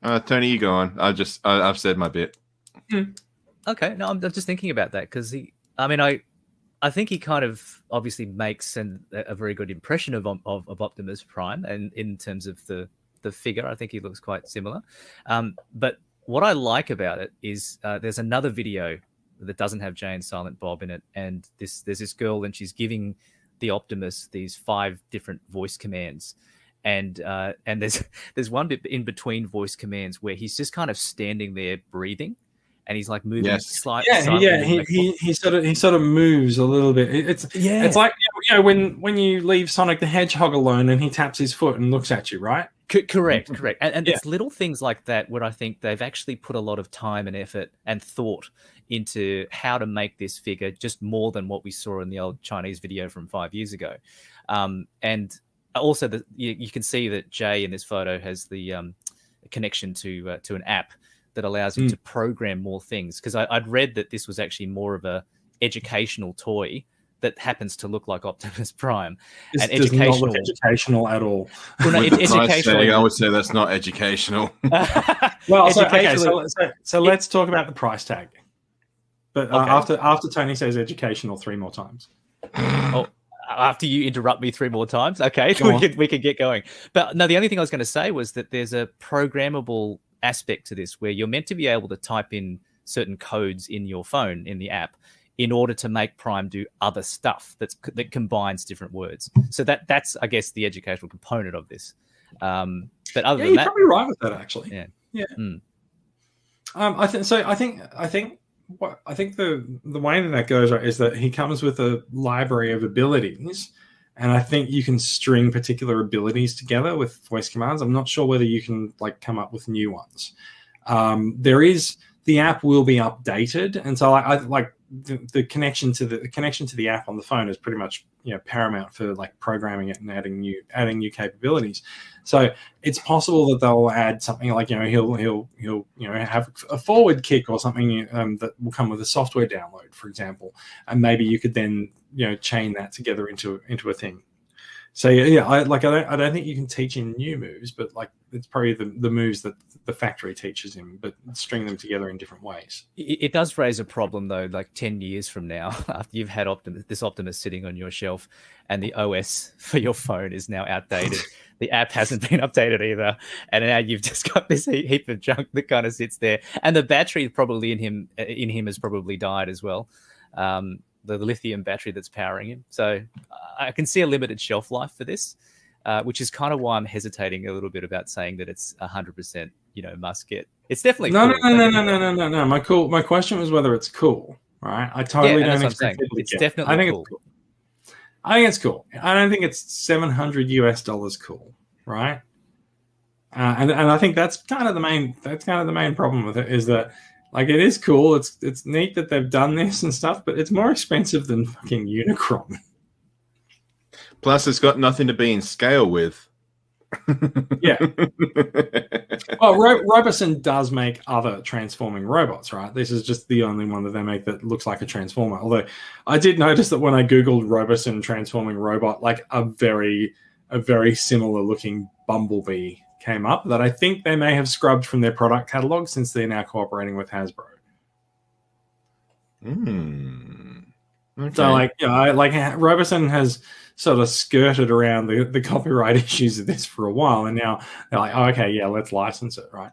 on. Tony, you go on. I've said my bit. Okay, no, I'm just thinking about that because I think he kind of obviously makes a very good impression of Optimus Prime, and in terms of the figure, I think he looks quite similar. But what I like about it is there's another video that doesn't have Jay and Silent Bob in it, and there's this girl, and she's giving the Optimus these 5 different voice commands, and there's one bit in between voice commands where he's just kind of standing there breathing, and he's like moving slightly. He sort of moves a little bit. It's like, you know, when you leave Sonic the Hedgehog alone and he taps his foot and looks at you, right? Correct. And it's little things like that where I think they've actually put a lot of time and effort and thought into how to make this figure just more than what we saw in the old Chinese video from 5 years ago. And also, you can see that Jay in this photo has the connection to an app that allows him to program more things. Because I'd read that this was actually more of a educational toy that happens to look like Optimus Prime. This does not look educational at all. Well, no, educational. I would say that's not educational. Well, so let's talk about the price tag. But after Tony says educational 3 more times. Oh, after you interrupt me 3 more times, okay, we can get going. But no, the only thing I was going to say was that there's a programmable aspect to this where you're meant to be able to type in certain codes in your phone in the app in order to make Prime do other stuff that combines different words. So that's I guess the educational component of this. But other than that, you're probably right with that actually. Yeah. I think the way that goes right is that he comes with a library of abilities, and I think you can string particular abilities together with voice commands. I'm not sure whether you can like come up with new ones. The app will be updated, and so I like the connection to the app on the phone is pretty much, you know, paramount for like programming it and adding new capabilities. So it's possible that they'll add something like, you know, he'll you know, have a forward kick or something that will come with a software download, for example, and maybe you could then, you know, chain that together into a thing. So yeah, I don't think you can teach him new moves, but like it's probably the moves that the factory teaches him, but string them together in different ways. It does raise a problem though. Like 10 years from now, after you've had this Optimus sitting on your shelf, and the OS for your phone is now outdated. The app hasn't been updated either, and now you've just got this heap of junk that kind of sits there, and the battery probably in him has probably died as well. The lithium battery that's powering him. So I can see a limited shelf life for this, which is kind of why I'm hesitating a little bit about saying that it's 100%, must get. It's definitely no, cool. No. My question was whether it's cool, right? I totally don't expect it. It's definitely cool. It's cool. I think it's cool. I don't think it's $700 cool, right? And I think that's kind of the main problem with it is that. Like, it is cool. It's neat that they've done this and stuff, but it's more expensive than fucking Unicron. Plus, it's got nothing to be in scale with. Yeah. Well, Roboson does make other transforming robots, right? This is just the only one that they make that looks like a transformer. Although I did notice that when I Googled Roboson transforming robot, like a very similar looking Bumblebee came up that I think they may have scrubbed from their product catalog since they're now cooperating with Hasbro. Okay. So, Roboson has sort of skirted around the copyright issues of this for a while, and now they're like, oh, okay, yeah, let's license it, right?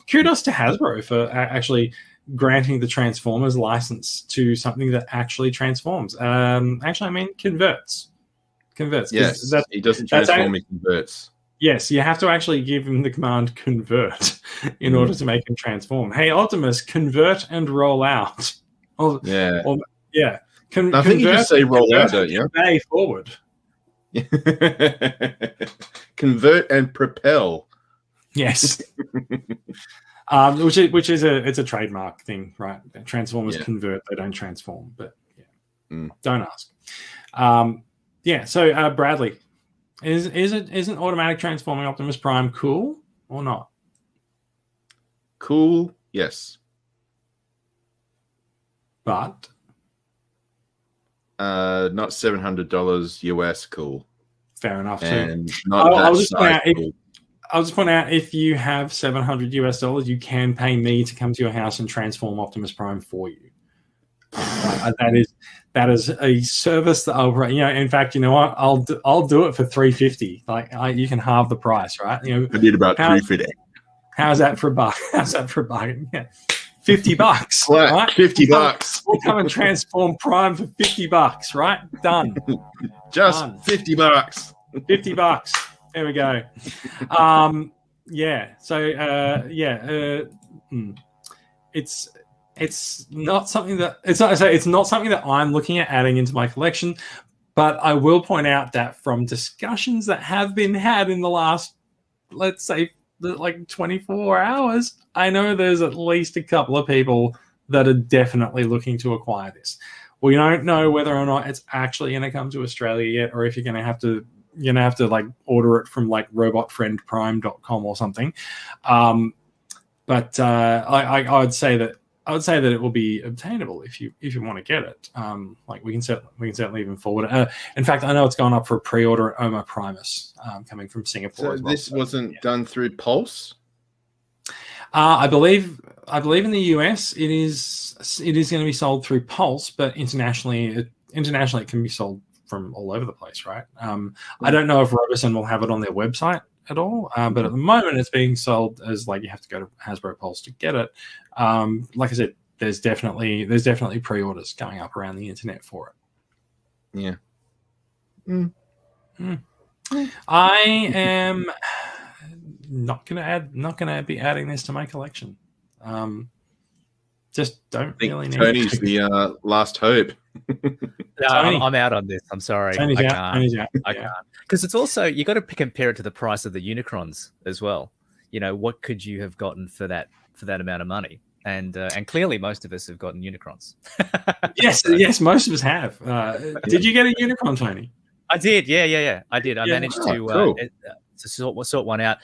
Kudos to Hasbro for actually granting the Transformers license to something that actually transforms. Converts. Yes, he doesn't transform, he converts. Yes, you have to actually give him the command convert in order to make him transform. Hey, Optimus, convert and roll out. I think you just say roll out, don't you? Convey forward. Convert and propel. Yes. Which is a trademark thing, right? Transformers convert, they don't transform. But don't ask. So Bradley. Isn't automatic transforming Optimus Prime cool or not? Cool, yes. But not $700 US cool. Fair enough too. And I'll just point out if you have $700 US, you can pay me to come to your house and transform Optimus Prime for you. That is a service that I'll, in fact, you know what? I'll do it for $350. Like you can halve the price, right? I need about $350. How's that for a buck? How's that for a bargain? Yeah, $50, right? $50. We'll come and transform Prime for $50, right? Done. Just Done. $50. $50. There we go. It's not something that it's not something that I'm looking at adding into my collection, but I will point out that from discussions that have been had in the last, let's say, like 24 hours, I know there's at least a couple of people that are definitely looking to acquire this. We don't know whether or not it's actually going to come to Australia yet, or if you're going to have to like order it from like robotfriendprime.com or something. But I would say that it will be obtainable if you want to get it. We can certainly even forward it. In fact, I know it's gone up for a pre-order at Oma Primus, coming from Singapore. So as well. this wasn't done through Pulse? I believe in the US it is going to be sold through Pulse, but internationally it can be sold from all over the place, right? I don't know if Roboson will have it on their website at all, but at the moment it's being sold as like you have to go to Hasbro Pulse to get it. Like I said, there's definitely pre-orders going up around the internet for it. Yeah. I am not gonna be adding this to my collection. Just don't really need. Tony's the last hope. No, I'm out on this. I'm sorry. Tony's I out. can't. I can't. Because it's also, you got to compare it to the price of the Unicrons as well. What could you have gotten for that amount of money? And clearly most of us have gotten Unicrons. Yes, most of us have. Did you get a Unicron, Tony? I did. Yeah. I did. I managed to. Cool. to sort one out.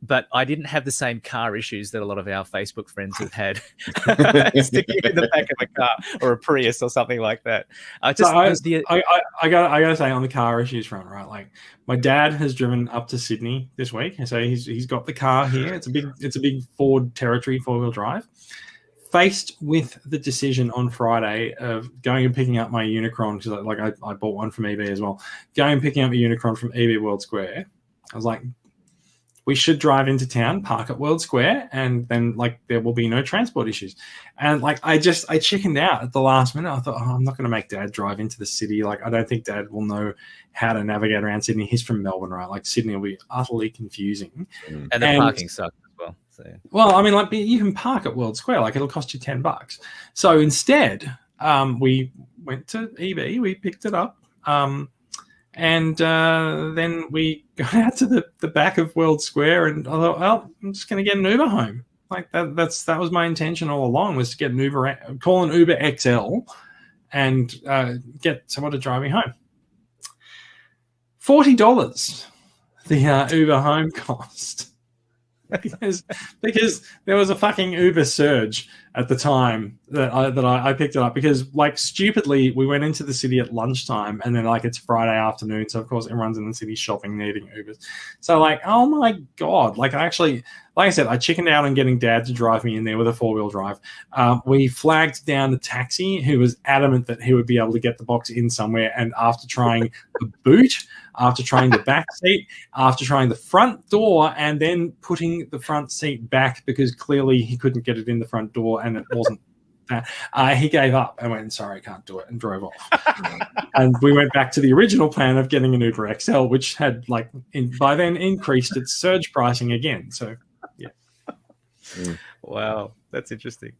But I didn't have the same car issues that a lot of our Facebook friends have had. Sticking in the back of a car or a Prius or something like that. I gotta say, on the car issues front, right? Like, my dad has driven up to Sydney this week, and so he's got the car here. It's a big Ford Territory 4-wheel drive. Faced with the decision on Friday of going and picking up my Unicron, because I bought one from eBay as well. Going and picking up a Unicron from eBay World Square, I was like, we should drive into town, park at World Square, and then there will be no transport issues. And I chickened out at the last minute. I thought, I'm not going to make Dad drive into the city. I don't think Dad will know how to navigate around Sydney. He's from Melbourne, right? Sydney will be utterly confusing. And the parking sucks as well. So. Well, I mean, you can park at World Square. It'll cost you $10. So instead, we went to eBay. We picked it up. And then we got out to the back of World Square, and I thought, well, I'm just going to get an Uber home. That was my intention all along, was to get an Uber, call an Uber XL, and get someone to drive me home. $40 the Uber home cost. because there was a fucking Uber surge at the time that I picked it up, because stupidly we went into the city at lunchtime, and then it's Friday afternoon, so of course everyone's in the city shopping, needing Ubers. So oh my god, I said, I chickened out on getting Dad to drive me in there with a 4-wheel drive. We flagged down the taxi, who was adamant that he would be able to get the box in somewhere, and after trying the boot, after trying the back seat, after trying the front door, and then putting the front seat back because clearly he couldn't get it in the front door and it wasn't that, he gave up and went, sorry, I can't do it, and drove off. And we went back to the original plan of getting an Uber XL, which had by then increased its surge pricing again. So yeah. Wow, that's interesting.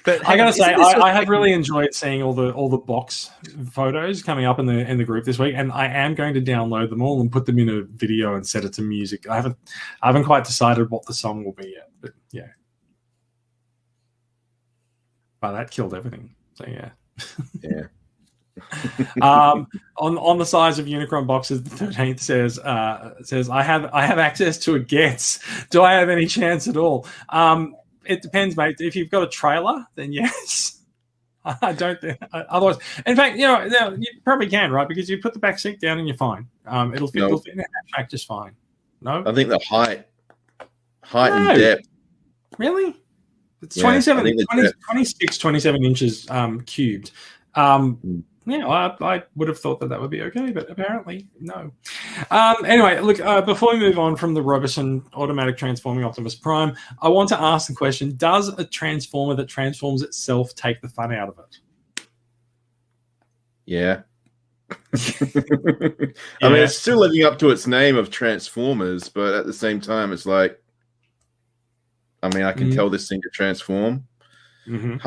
But I gotta say, I have really enjoyed seeing all the box photos coming up in the group this week, and I am going to download them all and put them in a video and set it to music. I haven't quite decided what the song will be yet, but yeah. Wow, that killed everything. So yeah. Yeah. On the size of Unicron boxes, the 13th says I have access to a Getz. Do I have any chance at all? It depends, mate. If you've got a trailer, then yes. I don't think. Otherwise, in fact, you probably can, right? Because you put the back seat down and you're fine. It'll fit in the hatchback just fine. No, I think the height and depth. Really? It's 27 inches cubed. I would have thought that would be okay, but apparently no. Anyway, look, before we move on from the Robertson automatic transforming Optimus Prime, I want to ask the question, does a transformer that transforms itself take the fun out of it? Yeah. I mean, it's still living up to its name of Transformers, but at the same time, it's I can tell this thing to transform. Mm-hmm.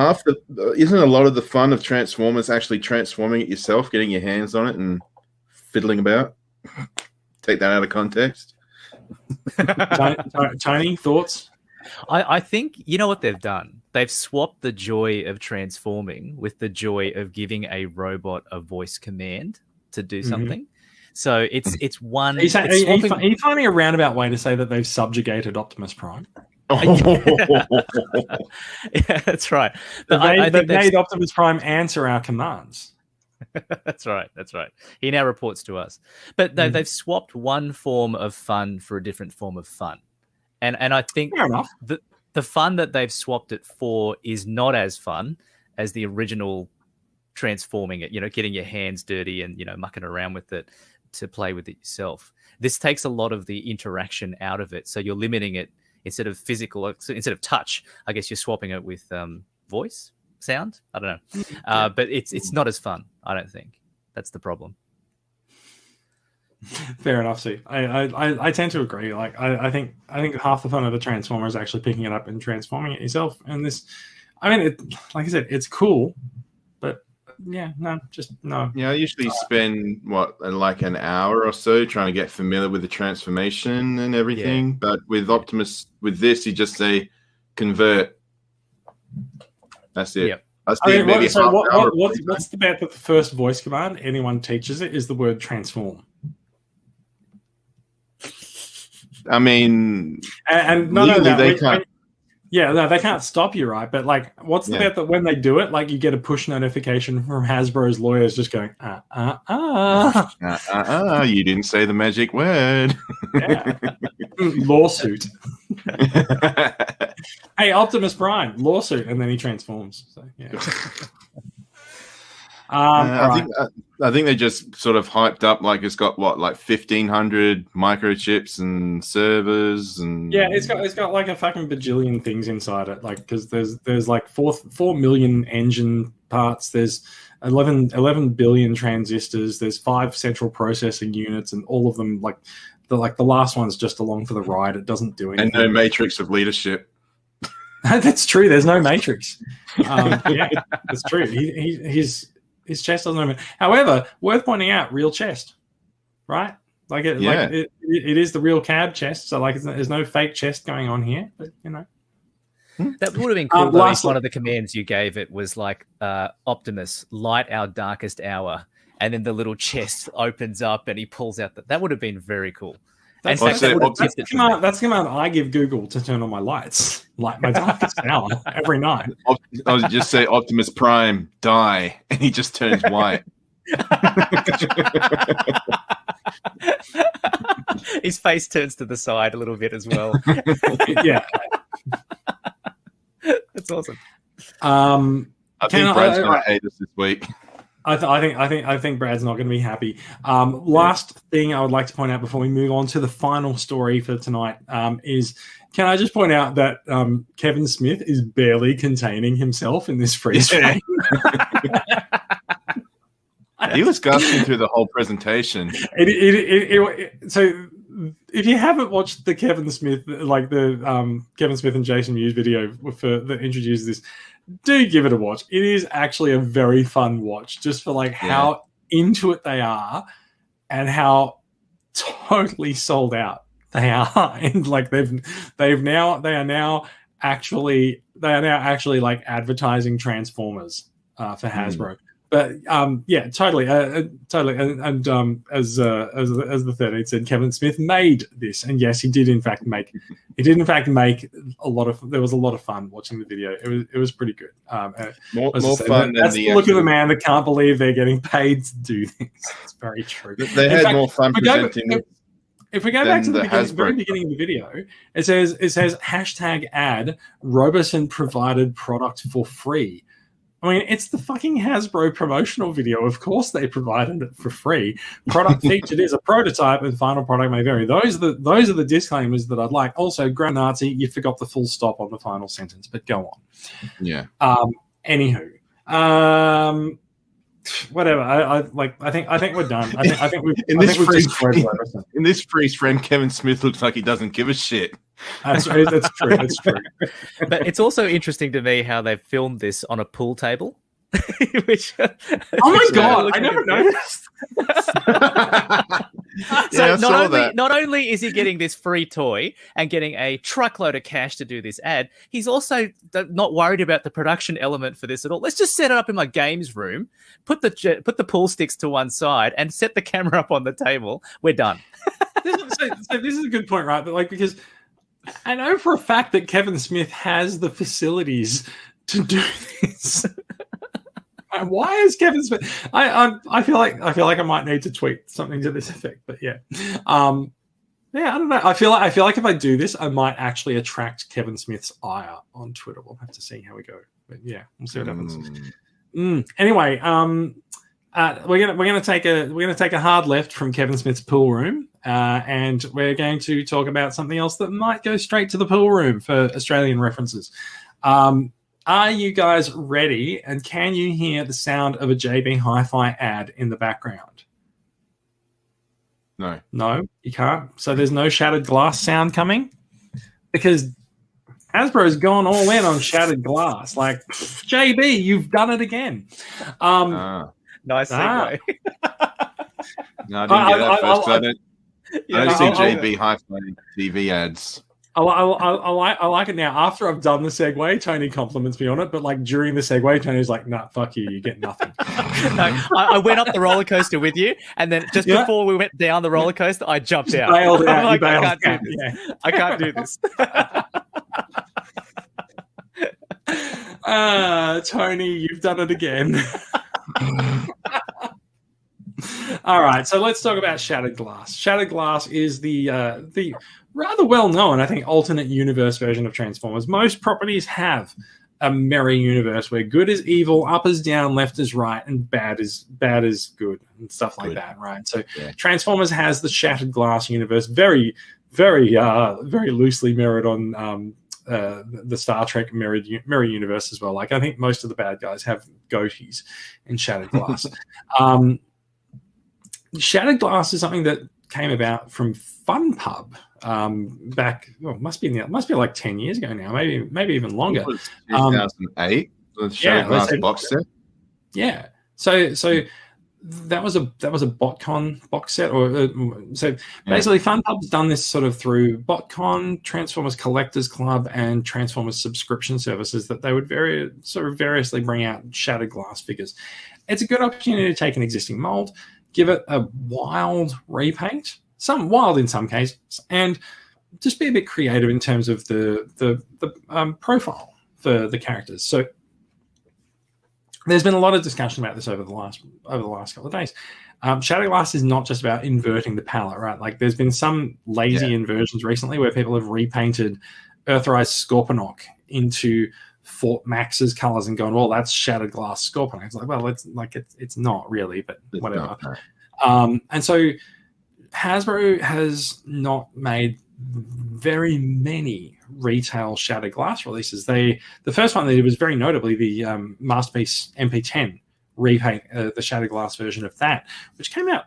Isn't a lot of the fun of Transformers actually transforming it yourself, getting your hands on it and fiddling about? Take that out of context. Tony, thoughts? I think, you know what they've done? They've swapped the joy of transforming with the joy of giving a robot a voice command to do something. So it's one. Are you finding a roundabout way to say that they've subjugated Optimus Prime? Yeah, that's right. But they've made Optimus Prime answer our commands. That's right. He now reports to us. But they've swapped one form of fun for a different form of fun. And I think the fun that they've swapped it for is not as fun as the original transforming it, getting your hands dirty and, mucking around with it to play with it yourself. This takes a lot of the interaction out of it. So you're limiting it. Instead of physical, instead of touch, I guess you're swapping it with voice, sound. I don't know, but it's not as fun. I don't think that's the problem. Fair enough, Steve. I tend to agree. I think half the fun of the Transformer is actually picking it up and transforming it yourself. And this, like I said, it's cool, but yeah, no. Yeah, I usually spend an hour or so trying to get familiar with the transformation and everything. Yeah. But with Optimus, with this, you just say convert. That's it. Yep. What's the bet that the first voice command anyone teaches it is the word transform? I mean, and not only legally that, they can't. Yeah, no, they can't stop you, right? But like, what's the bet that when they do it, like, you get a push notification from Hasbro's lawyers just going, You didn't say the magic word. Yeah. Lawsuit. Hey, Optimus Prime, lawsuit, and then he transforms. So yeah. I think they just sort of hyped up like it's got what, like 1,500 microchips and servers and it's got like a fucking bajillion things inside it. Like, because there's like 4 million engine parts. There's 11 billion transistors. There's 5 central processing units, and all of them like the last one's just along for the ride. It doesn't do anything. And no matrix of leadership. That's true. There's no matrix. Yeah, that's true. His chest doesn't move. However, worth pointing out, real chest, right? Like it is the real cab chest. So like, there's no fake chest going on here. But you know, that would have been cool. Though, if one of the commands you gave it was like, Optimus, light our darkest hour, and then the little chest opens up and he pulls out. That would have been very cool. That's the command I give Google to turn on my lights, light my darkest hour every night. I was just say Optimus Prime, die, and he just turns white. His face turns to the side a little bit as well. Yeah, that's awesome. I think Brad's going to hate us this week. I think Brad's not going to be happy. Last thing I would like to point out before we move on to the final story for tonight is, can I just point out that Kevin Smith is barely containing himself in this freeze frame? He was gasping through the whole presentation. So if you haven't watched the Kevin Smith, like the Kevin Smith and Jason Mewes video that introduces this, do give it a watch. It is actually a very fun watch, just for like how into it they are and how totally sold out they are. And like they are now actually like advertising Transformers for Hasbro. But totally, and as the 13th said, Kevin Smith made this, and yes, he did in fact make a lot of. There was a lot of fun watching the video. It was pretty good. More fun than that's the look of the man that can't believe they're getting paid to do this. It's very true. They had more fun presenting. If we go back to the very beginning of the video, it says #ad Roboson provided product for free. I mean, it's the fucking Hasbro promotional video. Of course they provided it for free. Product featured is a prototype and final product may vary. Those are the disclaimers that I'd like. Also, Grand Nazi, you forgot the full stop on the final sentence, but go on. Yeah. Anywho. Whatever. I think we're done. I think we've in this freeze frame, Kevin Smith looks like he doesn't give a shit. That's true. But it's also interesting to me how they've filmed this on a pool table. Which, oh my god! I never noticed. So not only is he getting this free toy and getting a truckload of cash to do this ad, he's also not worried about the production element for this at all. Let's just set it up in my games room, put the pool sticks to one side, and set the camera up on the table. We're done. So this is a good point, right? But like, because I know for a fact that Kevin Smith has the facilities to do this. Why is Kevin Smith? I feel like I might need to tweet something to this effect. But yeah, I don't know. I feel like if I do this, I might actually attract Kevin Smith's ire on Twitter. We'll have to see how we go. But yeah, we'll see what happens. Anyway, we're gonna take a hard left from Kevin Smith's pool room, and we're going to talk about something else that might go straight to the pool room for Australian references. Are you guys ready? And can you hear the sound of a JB Hi-Fi ad in the background? No, you can't. So there's no shattered glass sound coming because Hasbro's gone all in on shattered glass. Like, JB, you've done it again. Nice segue. No, I didn't get that first. I don't see JB Hi-Fi TV ads. I like it now. After I've done the segue, Tony compliments me on it, but like during the segue, Tony's like, "Nah, fuck you, you get nothing." No, I went up the roller coaster with you, and then just before we went down the roller coaster, I jumped out. Bailed out. Like, Bailed I can't out. do this. Yeah. I can't do this. Tony, you've done it again. All right, so let's talk about Shattered Glass. Shattered Glass is the rather well-known, I think, alternate universe version of Transformers. Most properties have a mirror universe where good is evil, up is down, left is right, and bad is good, and stuff like that, right? So Transformers has the Shattered Glass universe, very, very, very loosely mirrored on the Star Trek mirror universe as well. Like, I think most of the bad guys have goatees in Shattered Glass. Shattered Glass is something that came about from Fun Pub back. Must be like 10 years ago now, maybe even longer. 2008, the Shattered Glass box set. Yeah, so that was a BotCon box set, so basically Fun Pub's done this sort of through BotCon, Transformers Collectors Club, and Transformers subscription services that they would variously bring out Shattered Glass figures. It's a good opportunity to take an existing mold, give it a wild repaint, some wild in some cases, and just be a bit creative in terms of the profile for the characters. So there's been a lot of discussion about this over the last couple of days. Shattered Glass is not just about inverting the palette, right? Like, there's been some lazy inversions recently where people have repainted Earthrise Scorpinock into Fort Max's colors and gone, well, that's Shattered Glass Scorpinock. It's like, well, it's not really, but it's whatever. And so Hasbro has not made very many retail Shattered Glass releases. The first one they did was very notably the Masterpiece MP10 repaint, the Shattered Glass version of that, which came out,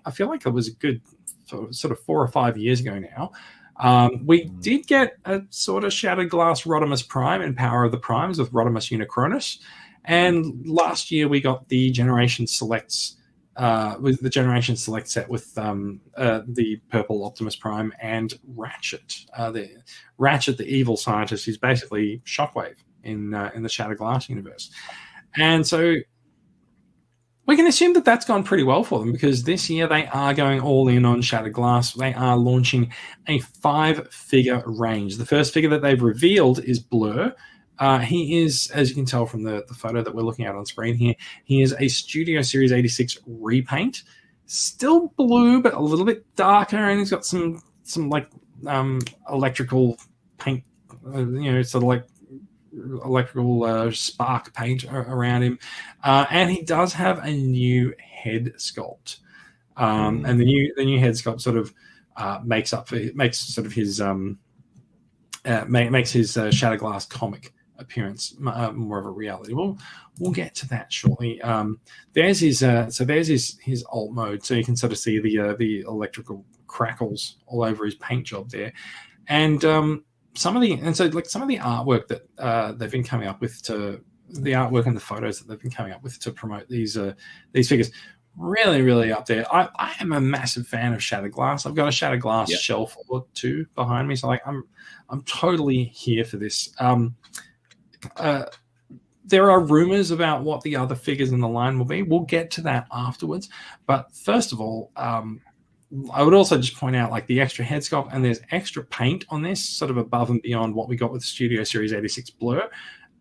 I feel like it was a good sort of 4 or 5 years ago now. We did get a sort of Shattered Glass Rodimus Prime and Power of the Primes with Rodimus Unicronus, and last year we got the Generation Selects with the Generation Select set with the purple Optimus Prime and Ratchet. The evil scientist, who's basically Shockwave in the Shattered Glass universe, and so we can assume that that's gone pretty well for them, because this year they are going all in on Shattered Glass. They are launching a 5-figure range. The first figure that they've revealed is Blur. He is, as you can tell from the photo that we're looking at on screen here, he is a Studio Series 86 repaint. Still blue, but a little bit darker, and he's got some like electrical paint, sort of like electrical spark paint around him, and he does have a new head sculpt, and the new head sculpt sort of makes his Shattered Glass comic appearance more of a reality. We'll get to that shortly. There's his alt mode, so you can sort of see the electrical crackles all over his paint job there, and some of the artwork that they've been coming up with, to the artwork and the photos that they've been coming up with to promote these figures, really up there. I am a massive fan of Shattered Glass. I've got a Shattered Glass shelf or two behind me, so like I'm totally here for this. There are rumors about what the other figures in the line will be. We'll get to that afterwards, but first of all, I would also just point out, like, the extra head sculpt, and there's extra paint on this, sort of above and beyond what we got with the Studio Series 86 Blur.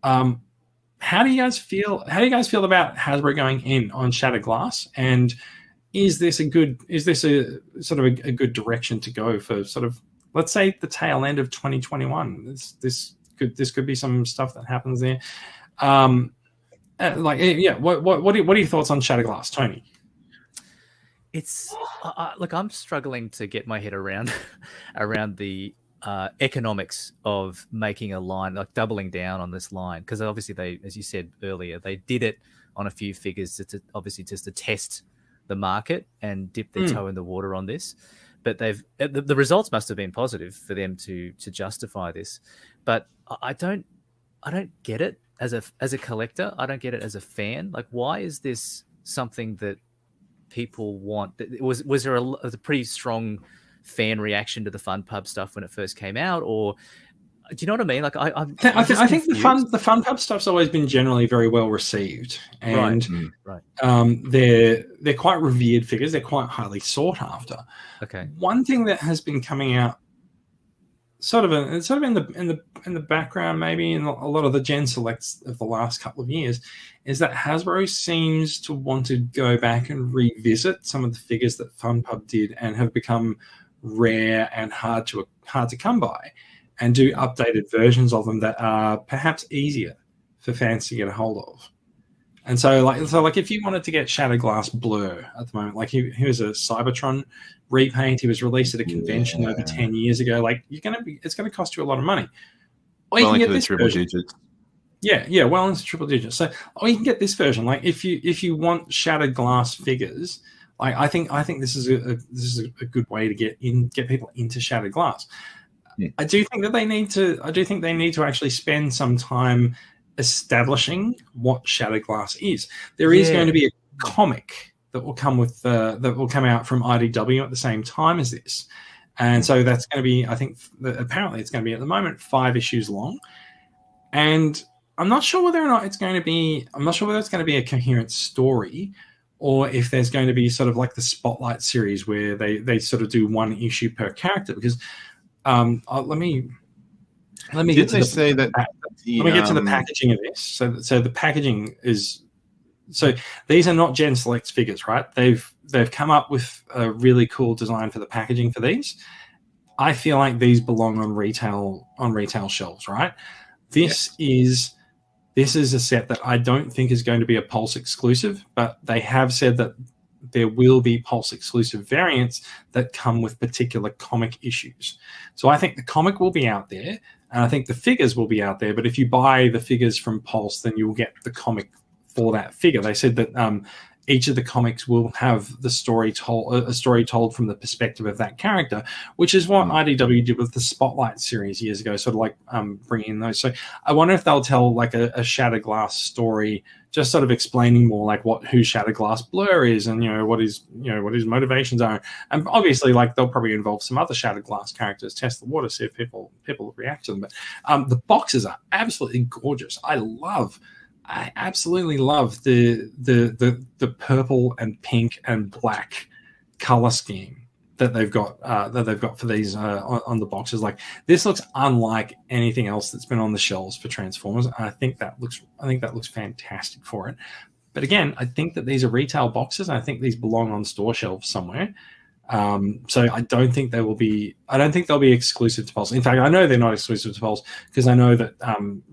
How do you guys feel about Hasbro going in on Shattered Glass? And is this a sort of a good direction to go for, sort of, let's say, the tail end of 2021? This could be some stuff that happens there. What are your thoughts on Shattered Glass, Tony? It's look, I'm struggling to get my head around the economics of making a line, like doubling down on this line, because obviously they, as you said earlier, they did it on a few figures to test the market and dip their toe in the water on this. But the results must have been positive for them to justify this. But I don't get it as a collector. I don't get it as a fan. Like, why is this something that people want? Was there a pretty strong fan reaction to the Fun Pub stuff when it first came out, or do you know what I mean? Like I think the Fun Pub stuff's always been generally very well received, and right. They're quite revered figures. They're quite highly sought after. Okay. One thing that has been coming out, sort of in the background, maybe in a lot of the Gen Selects of the last couple of years, is that Hasbro seems to want to go back and revisit some of the figures that Fun Pub did and have become rare and hard to come by, and do updated versions of them that are perhaps easier for fans to get a hold of. And so if you wanted to get Shattered Glass Blur at the moment, like he was a Cybertron repaint, he was released at a convention over 10 years ago. Like it's gonna cost you a lot of money. Or you can get this triple version. digits. Yeah, well into triple digits. So, or you can get this version. Like if you want Shattered Glass figures, like I think this is a good way to get people into Shattered Glass. Yeah. I do think they need to actually spend some time establishing what Shattered Glass is. There is going to be a comic that will come out from IDW at the same time as this, and so that's going to be, I think, apparently it's going to be at the moment 5 issues long, and I'm not sure whether it's going to be a coherent story, or if there's going to be sort of like the Spotlight series where they sort of do 1 issue per character. Because let me get to the packaging of this. So the packaging is, so these are not Gen Selects figures, right? They've come up with a really cool design for the packaging for these. I feel like these belong on retail shelves, right? This is a set that I don't think is going to be a Pulse exclusive, but they have said that there will be Pulse exclusive variants that come with particular comic issues. So I think the comic will be out there, and I think the figures will be out there. But if you buy the figures from Pulse, then you'll get the comic for that figure. They said that each of the comics will have a story told from the perspective of that character, which is what IDW did with the Spotlight series years ago, sort of like bringing in those. So I wonder if they'll tell like a Shattered Glass story, just sort of explaining more like who Shattered Glass Blur is, and what his motivations are. And obviously, like, they'll probably involve some other Shattered Glass characters, test the water, see if people react to them. But the boxes are absolutely gorgeous. I absolutely love the purple and pink and black color scheme that they've got for these on the boxes. Like, this looks unlike anything else that's been on the shelves for Transformers. I think that looks fantastic for it. But again, I think that these are retail boxes. I think these belong on store shelves somewhere. So I don't think they'll be exclusive to Pulse. In fact, I know they're not exclusive to Pulse because I know that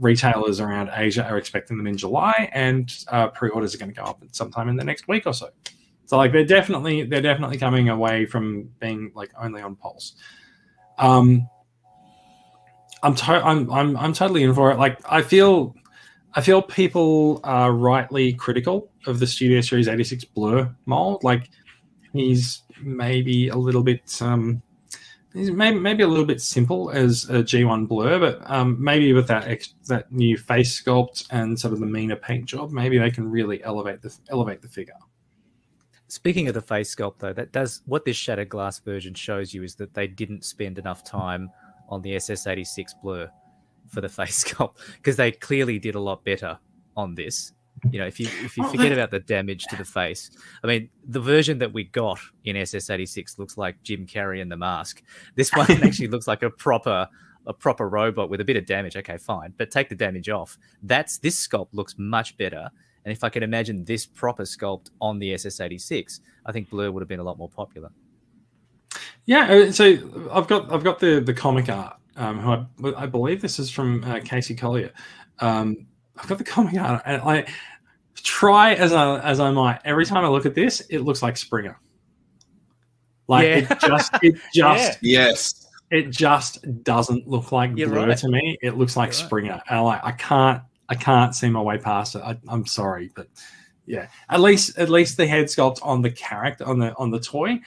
retailers around Asia are expecting them in July, and pre-orders are going to go up sometime in the next week or so. So like they're definitely coming away from being like only on Pulse. I'm totally in for it. Like I feel people are rightly critical of the Studio Series 86 Blur mold. Like he's maybe a little bit maybe a little bit simple as a G1 Blur, but maybe with that new face sculpt and sort of the meaner paint job, maybe they can really elevate the figure. Speaking of the face sculpt, though, what this Shattered Glass version shows you is that they didn't spend enough time on the SS86 Blur for the face sculpt, because they clearly did a lot better on this. If you forget about the damage to the face, I mean, the version that we got in SS86 looks like Jim Carrey in The Mask. This one actually looks like a proper robot with a bit of damage. Okay, fine, but take the damage off. This sculpt looks much better. And if I can imagine this proper sculpt on the SS86, I think Blur would have been a lot more popular. Yeah, so I've got the comic art. Who I believe this is from Casey Collier. I've got the comic art, and I try as I might. Every time I look at this, it looks like Springer. Like yes. It just doesn't lolook like Blur to me. It looks like Springer, and I can't see my way past it. I'm sorry, but yeah, at least the head sculpt on the character on the toy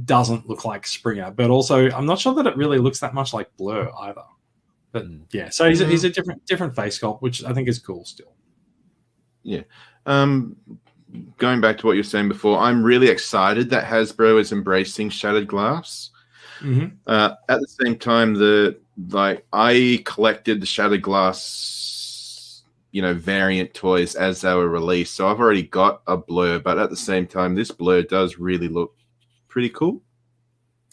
doesn't look like Springer. But also, I'm not sure that it really looks that much like Blur either. But yeah, so he's a different face sculpt, which I think is cool still. Yeah. Going back to what you were saying before, I'm really excited that Hasbro is embracing Shattered Glass. At the same time, I collected the Shattered Glass, variant toys as they were released. So I've already got a Blur, but at the same time, this Blur does really look pretty cool.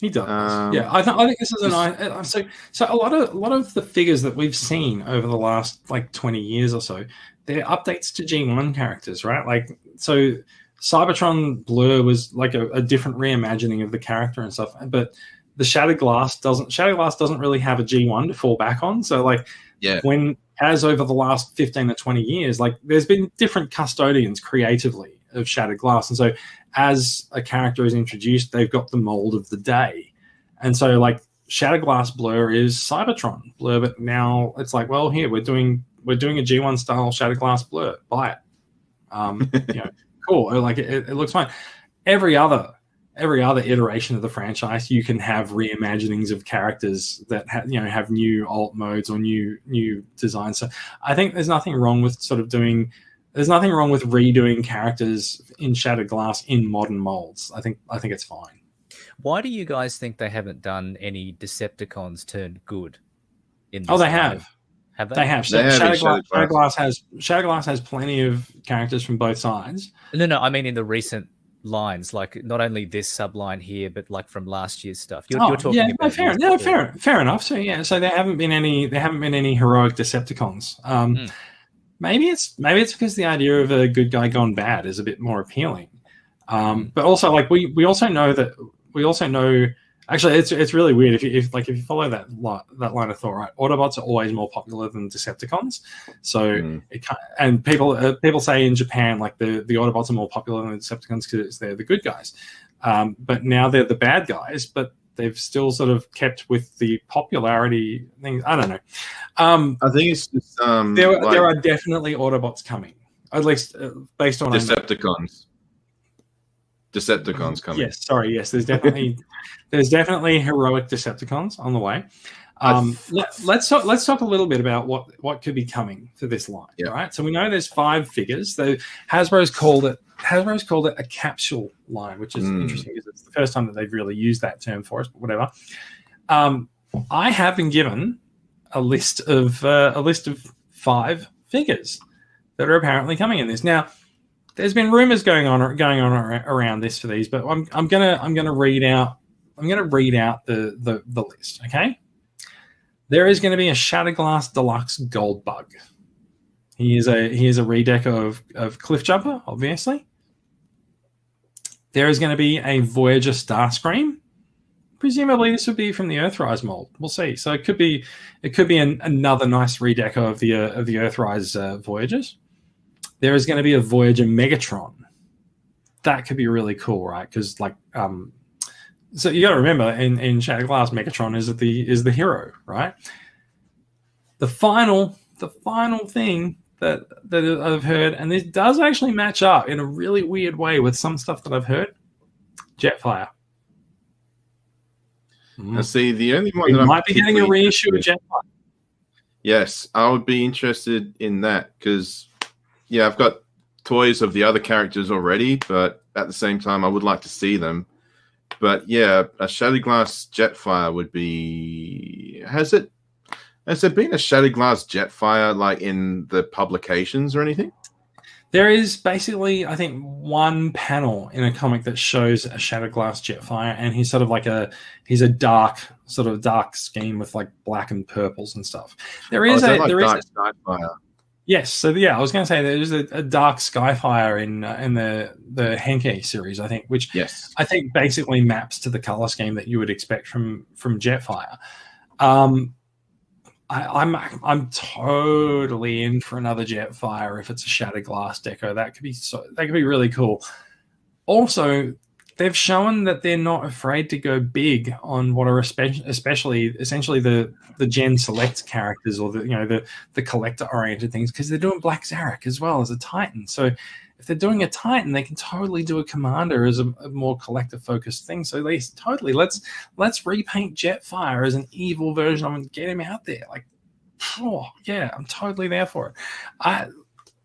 He does. I think this is a nice. So a lot of the figures that we've seen over the last 20 years or so, they're updates to G1 characters, right? So Cybertron Blur was like a different reimagining of the character and stuff, but the Shattered Glass doesn't really have a G1 to fall back on. So as over the last 15 to 20 years, there's been different custodians creatively of Shattered Glass, and so as a character is introduced, they've got the mold of the day. And so Shattered Glass Blur is Cybertron Blur, but now it's here we're doing a G1 style Shattered Glass Blur. Buy it. Cool. It looks fine. Every other iteration of the franchise, you can have reimaginings of characters that have new alt modes or new designs. So I think there's nothing wrong with redoing characters in Shattered Glass in modern molds. I think it's fine. Why do you guys think they haven't done any Decepticons turned good? They have. Have they? They have. Shattered Glass has plenty of characters from both sides. No. I mean in the recent lines, not only this subline here, but from last year's stuff. You're talking about fair enough. So there haven't been any heroic Decepticons. Maybe it's because the idea of a good guy gone bad is a bit more appealing. But also we also know actually it's really weird if you follow that line of thought, right? Autobots are always more popular than Decepticons. So and people say in Japan the Autobots are more popular than the Decepticons because they're the good guys. But now they're the bad guys, but they've still sort of kept with the popularity things. I don't know. I think it's just there are definitely Autobots coming, at least based on Decepticons. Decepticons coming. Yes, sorry. Yes, there's definitely heroic Decepticons on the way. Let's talk a little bit about what could be coming for this line. Yeah. Right. So we know there's 5 figures. Hasbro's called it a capsule line, which is interesting because it's the first time that they've really used that term for us. But whatever. I have been given a list of 5 figures that are apparently coming in this. Now, there's been rumors going on around this for these, but I'm gonna read out the list. Okay. There is going to be a Shattered Glass Deluxe Gold Bug. He is a redeco of Cliff Jumper, obviously. There is going to be a Voyager Starscream. Presumably, this would be from the Earthrise mold. We'll see. So it could be another nice redeco of the Earthrise Voyagers. There is going to be a Voyager Megatron. That could be really cool, right? Because so you got to remember, in Shattered Glass, Megatron is the hero, right? The final thing that I've heard, and this does actually match up in a really weird way with some stuff that I've heard. Jetfire. Now, see, the only one that might be getting a reissue of Jetfire. Yes, I would be interested in that because, yeah, I've got toys of the other characters already, but at the same time, I would like to see them. But yeah, a Shattered Glass Jetfire would be. Has there been a Shattered Glass Jetfire in the publications or anything? There is basically, I think, one panel in a comic that shows a Shattered Glass Jetfire, and he's sort of he's a dark scheme with black and purples and stuff. There is Dark Skyfire. Yes, so yeah, I was going to say there's a Dark Skyfire in the Henke series, I think, which I think basically maps to the color scheme that you would expect from Jetfire. I'm totally in for another Jetfire if it's a Shattered Glass deco. That could be really cool. Also, they've shown that they're not afraid to go big on what are essentially the Gen Select characters or the collector oriented things, because they're doing Black Zarek as well as a Titan. So if they're doing a Titan, they can totally do a Commander as a more collector focused thing. So let's repaint Jetfire as an evil version of him and get him out there. I'm totally there for it.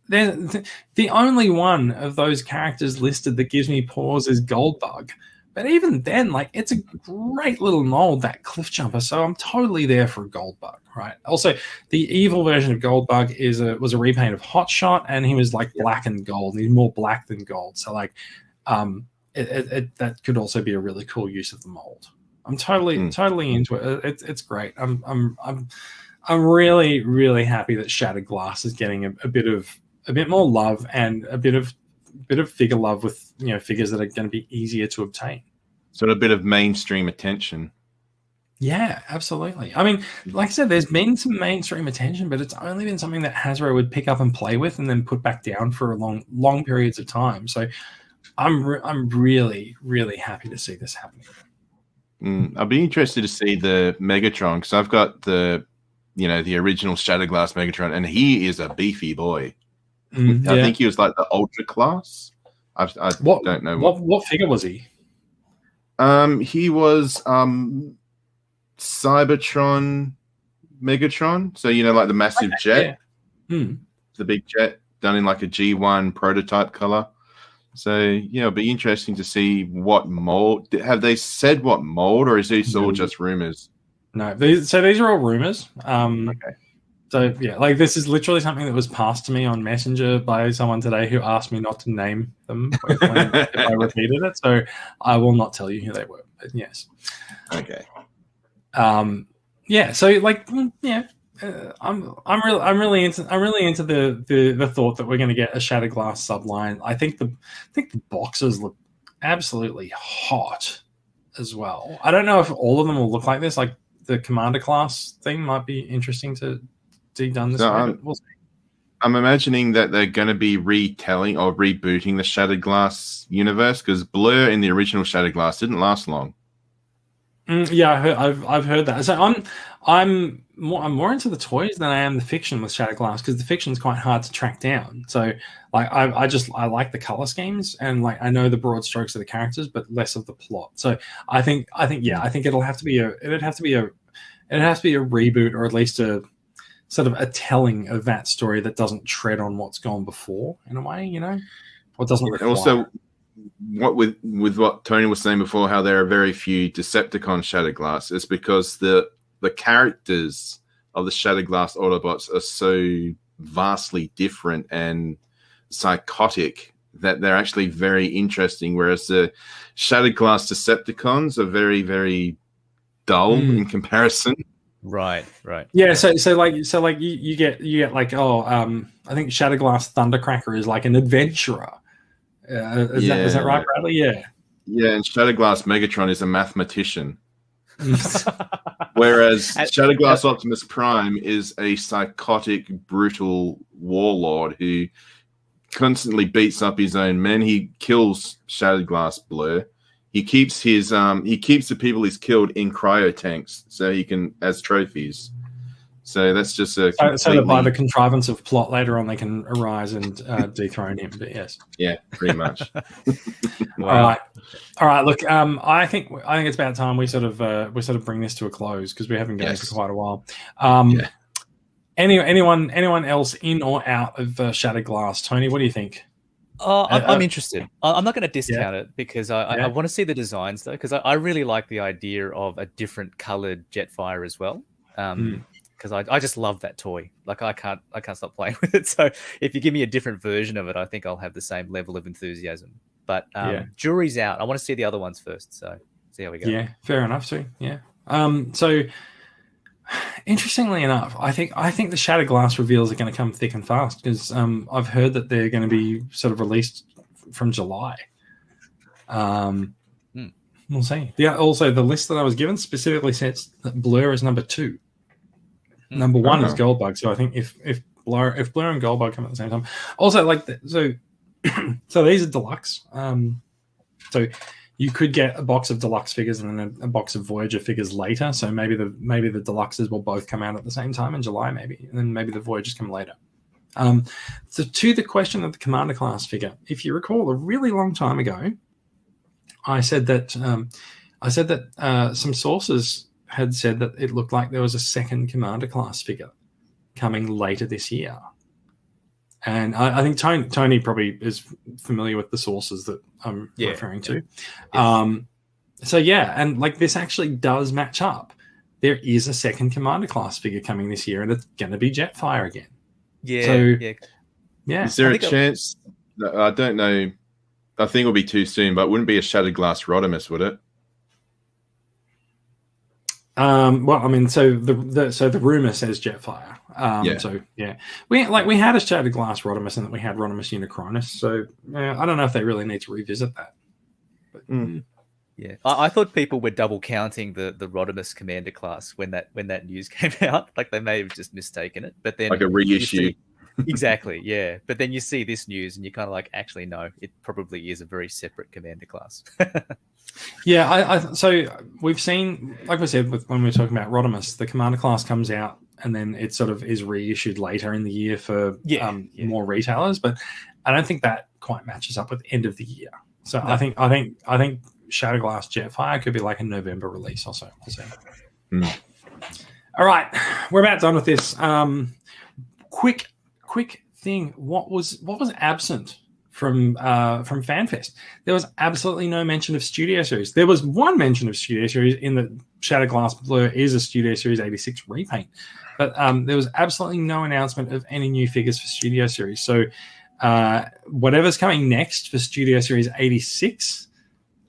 The only one of those characters listed that gives me pause is Goldbug, But even then, like, it's a great little mold, that Cliff Jumper. So I'm totally there for a Goldbug, right? Also, the evil version of Goldbug was a repaint of Hotshot, and he was like black and gold. He's more black than gold. So like, that could also be a really cool use of the mold. I'm totally into it. It's great. I'm really, really happy that Shattered Glass is getting a bit more love and a bit of figure love with figures that are going to be easier to obtain. Sort of a bit of mainstream attention. Yeah, absolutely. I mean, like I said, there's been some mainstream attention, but it's only been something that Hasbro would pick up and play with and then put back down for long periods of time. So I'm really, really happy to see this happening. I'll be interested to see the Megatron, because I've got the original Shattered Glass Megatron, and he is a beefy boy. I think he was like the Ultra Class. I don't know. What figure was he? He was Cybertron Megatron. So, like the massive jet. Yeah. The big jet done in like a G1 prototype color. So, it'll be interesting to see what mold. Have they said what mold, or is these all just rumors? No, these are all rumors. Okay. So, yeah, like this is literally something that was passed to me on Messenger by someone today who asked me not to name them if I repeated it. So I will not tell you who they were. But yes. Okay. Yeah. So, like, yeah. I'm really into the thought that we're going to get a Shattered Glass subline. I think the boxes look absolutely hot as well. I don't know if all of them will look like this. Like the Commander class thing might be interesting to see done this way. But we'll see. I'm imagining that they're going to be retelling or rebooting the Shattered Glass universe, because Blur in the original Shattered Glass didn't last long. Yeah, I've heard that. So I'm more into the toys than I am the fiction with Shattered Glass, because the fiction is quite hard to track down. So like I like the color schemes, and like I know the broad strokes of the characters, but less of the plot. So I think it'll have to be a reboot, or at least a sort of a telling of that story that doesn't tread on what's gone before in a way, or doesn't require. Also, what with what Tony was saying before, how there are very few Decepticon Shattered Glass, is because the characters of the Shattered Glass Autobots are so vastly different and psychotic that they're actually very interesting, whereas the Shattered Glass Decepticons are very, very dull in comparison. Right. Yeah, so you get like I think Shattered Glass Thundercracker is like an adventurer. Is that right, Bradley? Yeah. Yeah, and Shattered Glass Megatron is a mathematician. Whereas Shattered Glass Optimus Prime is a psychotic, brutal warlord who constantly beats up his own men. He kills Shattered Glass Blur. He keeps the people he's killed in cryo tanks so he can as trophies. So that's just so that by the contrivance of plot later on they can arise and dethrone him. But yes, yeah, pretty much. Wow. All right. Look, I think it's about time we sort of bring this to a close, because we haven't gone for quite a while. Anyone else in or out of Shattered Glass? Tony, what do you think? I'm interested. I'm not going to discount it, because I want to see the designs though, because I really like the idea of a different colored Jetfire as well. Because I just love that toy. Like I can't stop playing with it. So if you give me a different version of it, I think I'll have the same level of enthusiasm. But jury's out. I want to see the other ones first. So see how we go. Yeah, fair enough too. Yeah. So interestingly enough, I think the Shattered Glass reveals are going to come thick and fast, because I've heard that they're going to be sort of released from July. We'll see. Yeah. Also, the list that I was given specifically says that Blur is number 2. Number 1 is Goldbug. So I think if Blur and Goldbug come at the same time. Also, so these are deluxe. So you could get a box of deluxe figures and then a box of Voyager figures later. So maybe the deluxes will both come out at the same time in July, maybe, and then maybe the Voyagers come later. So to the question of the Commander class figure, if you recall, a really long time ago, I said that some sources had said that it looked like there was a second Commander class figure coming later this year. And I think Tony probably is familiar with the sources that I'm referring to. Yes. So yeah, and like this actually does match up. There is a second Commander class figure coming this year, and it's going to be Jetfire again. Yeah, So, yeah. Yeah. Is there a chance? I don't know. I think it'll be too soon, but it wouldn't be a Shattered Glass Rodimus, would it? Well, I mean, so the rumor says Jetfire. So yeah, we had a Shattered Glass Rodimus, and that we had Rodimus Unicronus. So I don't know if they really need to revisit that. But, Yeah, I thought people were double counting the Rodimus Commander class when that news came out. Like they may have just mistaken it, but then like a reissue. Exactly, yeah. But then you see this news, and you're kind of like, actually, no, it probably is a very separate Commander class. Yeah, so we've seen, like I said, when we were talking about Rodimus, the Commander class comes out, and then it sort of is reissued later in the year for more retailers. But I don't think that quite matches up with end of the year. So no. I think Shattered Glass Jetfire could be like a November release or so. All right, we're about done with this. Quick thing. What was absent from FanFest? There was absolutely no mention of Studio Series. There was one mention of Studio Series in the Shattered Glass Blur is a Studio Series 86 repaint, but there was absolutely no announcement of any new figures for Studio Series. So whatever's coming next for Studio Series 86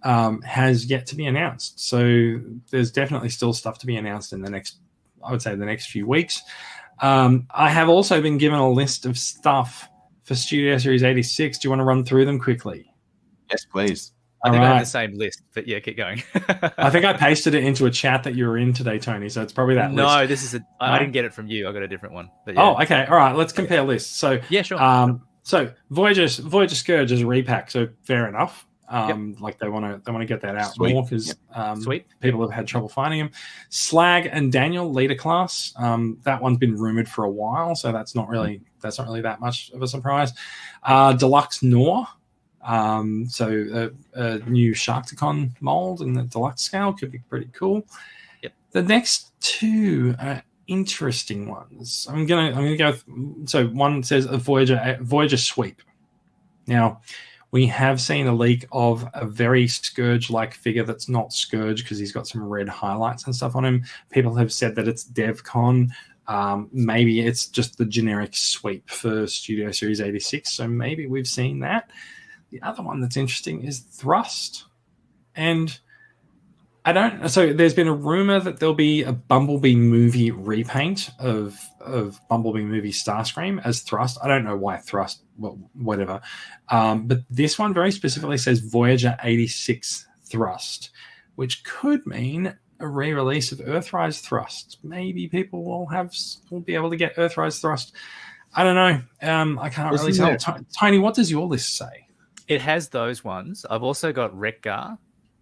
has yet to be announced. So there's definitely still stuff to be announced in the next few weeks. I have also been given a list of stuff for Studio Series 86. Do you want to run through them quickly? Yes, please. I think I have the same list, but yeah, keep going. I think I pasted it into a chat that you were in today, Tony, so it's probably that list. No, this is I didn't get it from you. I got a different one. But yeah. Oh, okay. All right, let's compare lists. So yeah, sure. So Voyager Scourge is a repack, so fair enough. Like they want to get that out more because people have had trouble finding him. Slag and Daniel leader class. That one's been rumored for a while, so that's not really that much of a surprise. Deluxe Nor. So a new Sharkticon mold in the deluxe scale could be pretty cool. Yep. The next two are interesting ones. I'm gonna go. So one says a Voyager sweep. Now, we have seen a leak of a very Scourge-like figure that's not Scourge because he's got some red highlights and stuff on him. People have said that it's DevCon. Maybe it's just the generic sweep for Studio Series 86. So maybe we've seen that. The other one that's interesting is Thrust. And so there's been a rumor that there'll be a Bumblebee movie repaint of Bumblebee movie Starscream as Thrust. I don't know why Thrust, whatever. But this one very specifically says Voyager 86 Thrust, which could mean a re-release of Earthrise Thrust. Maybe people will be able to get Earthrise Thrust. I don't know. I can't really tell. Tiny, what does your list say? It has those ones. I've also got Wreck-Gar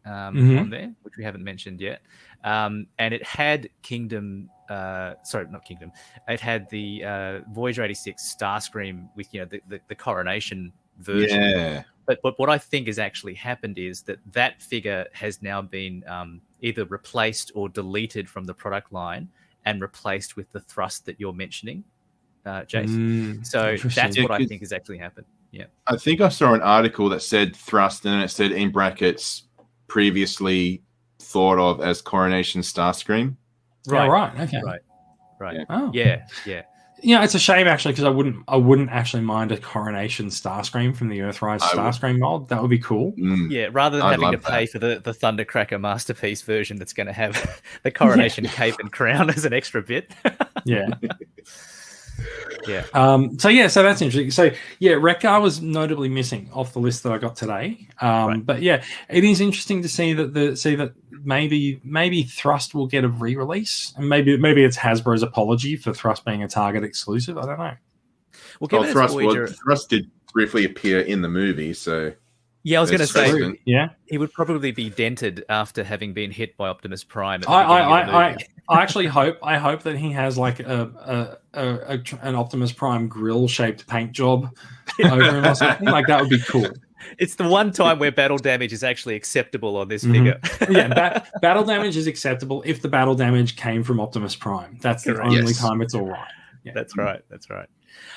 on there, which we haven't mentioned yet. And it had Kingdom. Sorry, not Kingdom. It had the Voyager 86 Starscream with the coronation version. Yeah. But what I think has actually happened is that figure has now been either replaced or deleted from the product line and replaced with the Thrust that you're mentioning, Jace. So that's what I think has actually happened. Yeah. I think I saw an article that said Thrust, and it said in brackets previously thought of as Coronation Starscream. Right. Oh, right. Okay. Right. Yeah. Oh. Yeah. Yeah, it's a shame actually because I wouldn't actually mind a Coronation Starscream from the Earthrise Starscream mold. That would be cool. Yeah, rather than having to pay for the Thundercracker Masterpiece version that's going to have the Coronation cape and crown as an extra bit. Yeah. Yeah. So that's interesting. So yeah, Wreck-Gar was notably missing off the list that I got today. But yeah, it is interesting to see that maybe Thrust will get a re-release, and maybe it's Hasbro's apology for Thrust being a Target exclusive. I don't know. Well, Thrust did briefly appear in the movie, so yeah, I was going to say, yeah, he would probably be dented after having been hit by Optimus Prime. I actually hope that he has like an Optimus Prime grill shaped paint job over him or something. Like that would be cool. It's the one time where battle damage is actually acceptable on this figure. Yeah, battle damage is acceptable if the battle damage came from Optimus Prime. That's the only time it's all right. Yeah. That's right.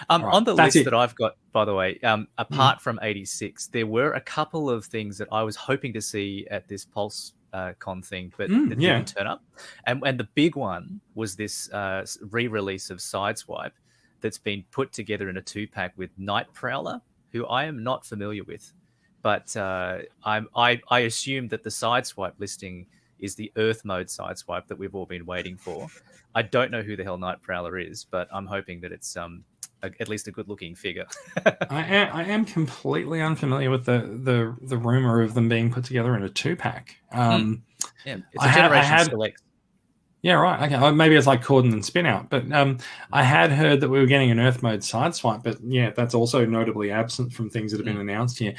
On the list that I've got, by the way, apart from 86, there were a couple of things that I was hoping to see at this Pulse con thing, but it yeah. didn't turn up. And the big one was this re-release of Sideswipe that's been put together in a 2-pack with Night Prowler, who I am not familiar with, but I assume that the Sideswipe listing is the Earth mode Sideswipe that we've all been waiting for. I don't know who the hell Night Prowler is, but I'm hoping that it's at least a good-looking figure. I am completely unfamiliar with the rumor of them being put together in a 2-pack. Yeah, it's a Generation Select. Yeah, right. Okay, well, maybe it's like Cordon and Spin Out, but I had heard that we were getting an Earth mode Sideswipe, but yeah, that's also notably absent from things that have been announced here.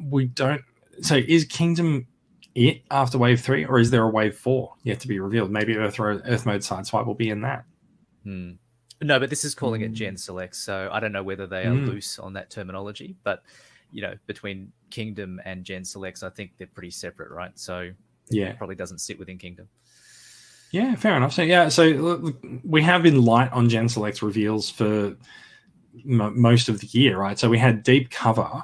We don't. So, is Kingdom it after Wave 3, or is there a Wave 4 yet to be revealed? Maybe Earth mode Sideswipe will be in that. No, but this is calling it Gen Select, so I don't know whether they are loose on that terminology. But between Kingdom and Gen Selects, I think they're pretty separate, right? So yeah, it probably doesn't sit within Kingdom. Yeah, fair enough. So we have been light on Gen Selects reveals for most of the year, right? So we had Deep Cover,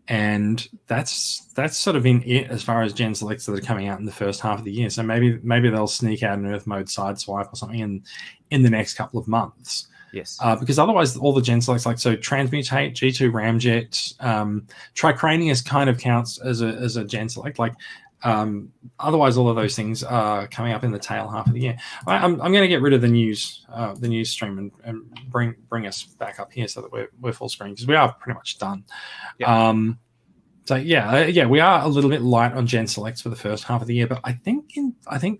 and that's sort of been it as far as Gen Selects that are coming out in the first half of the year. So maybe they'll sneak out an Earth mode Sideswipe or something in the next couple of months. Yes. Because otherwise all the Gen Selects, like Transmutate, G2 Ramjet, Tricranius kind of counts as a Gen Select. Otherwise, all of those things are coming up in the tail half of the year. I'm going to get rid of the news stream and bring us back up here so that we're full screen, because we are pretty much done. Yeah. We are a little bit light on Gen Selects for the first half of the year, but I think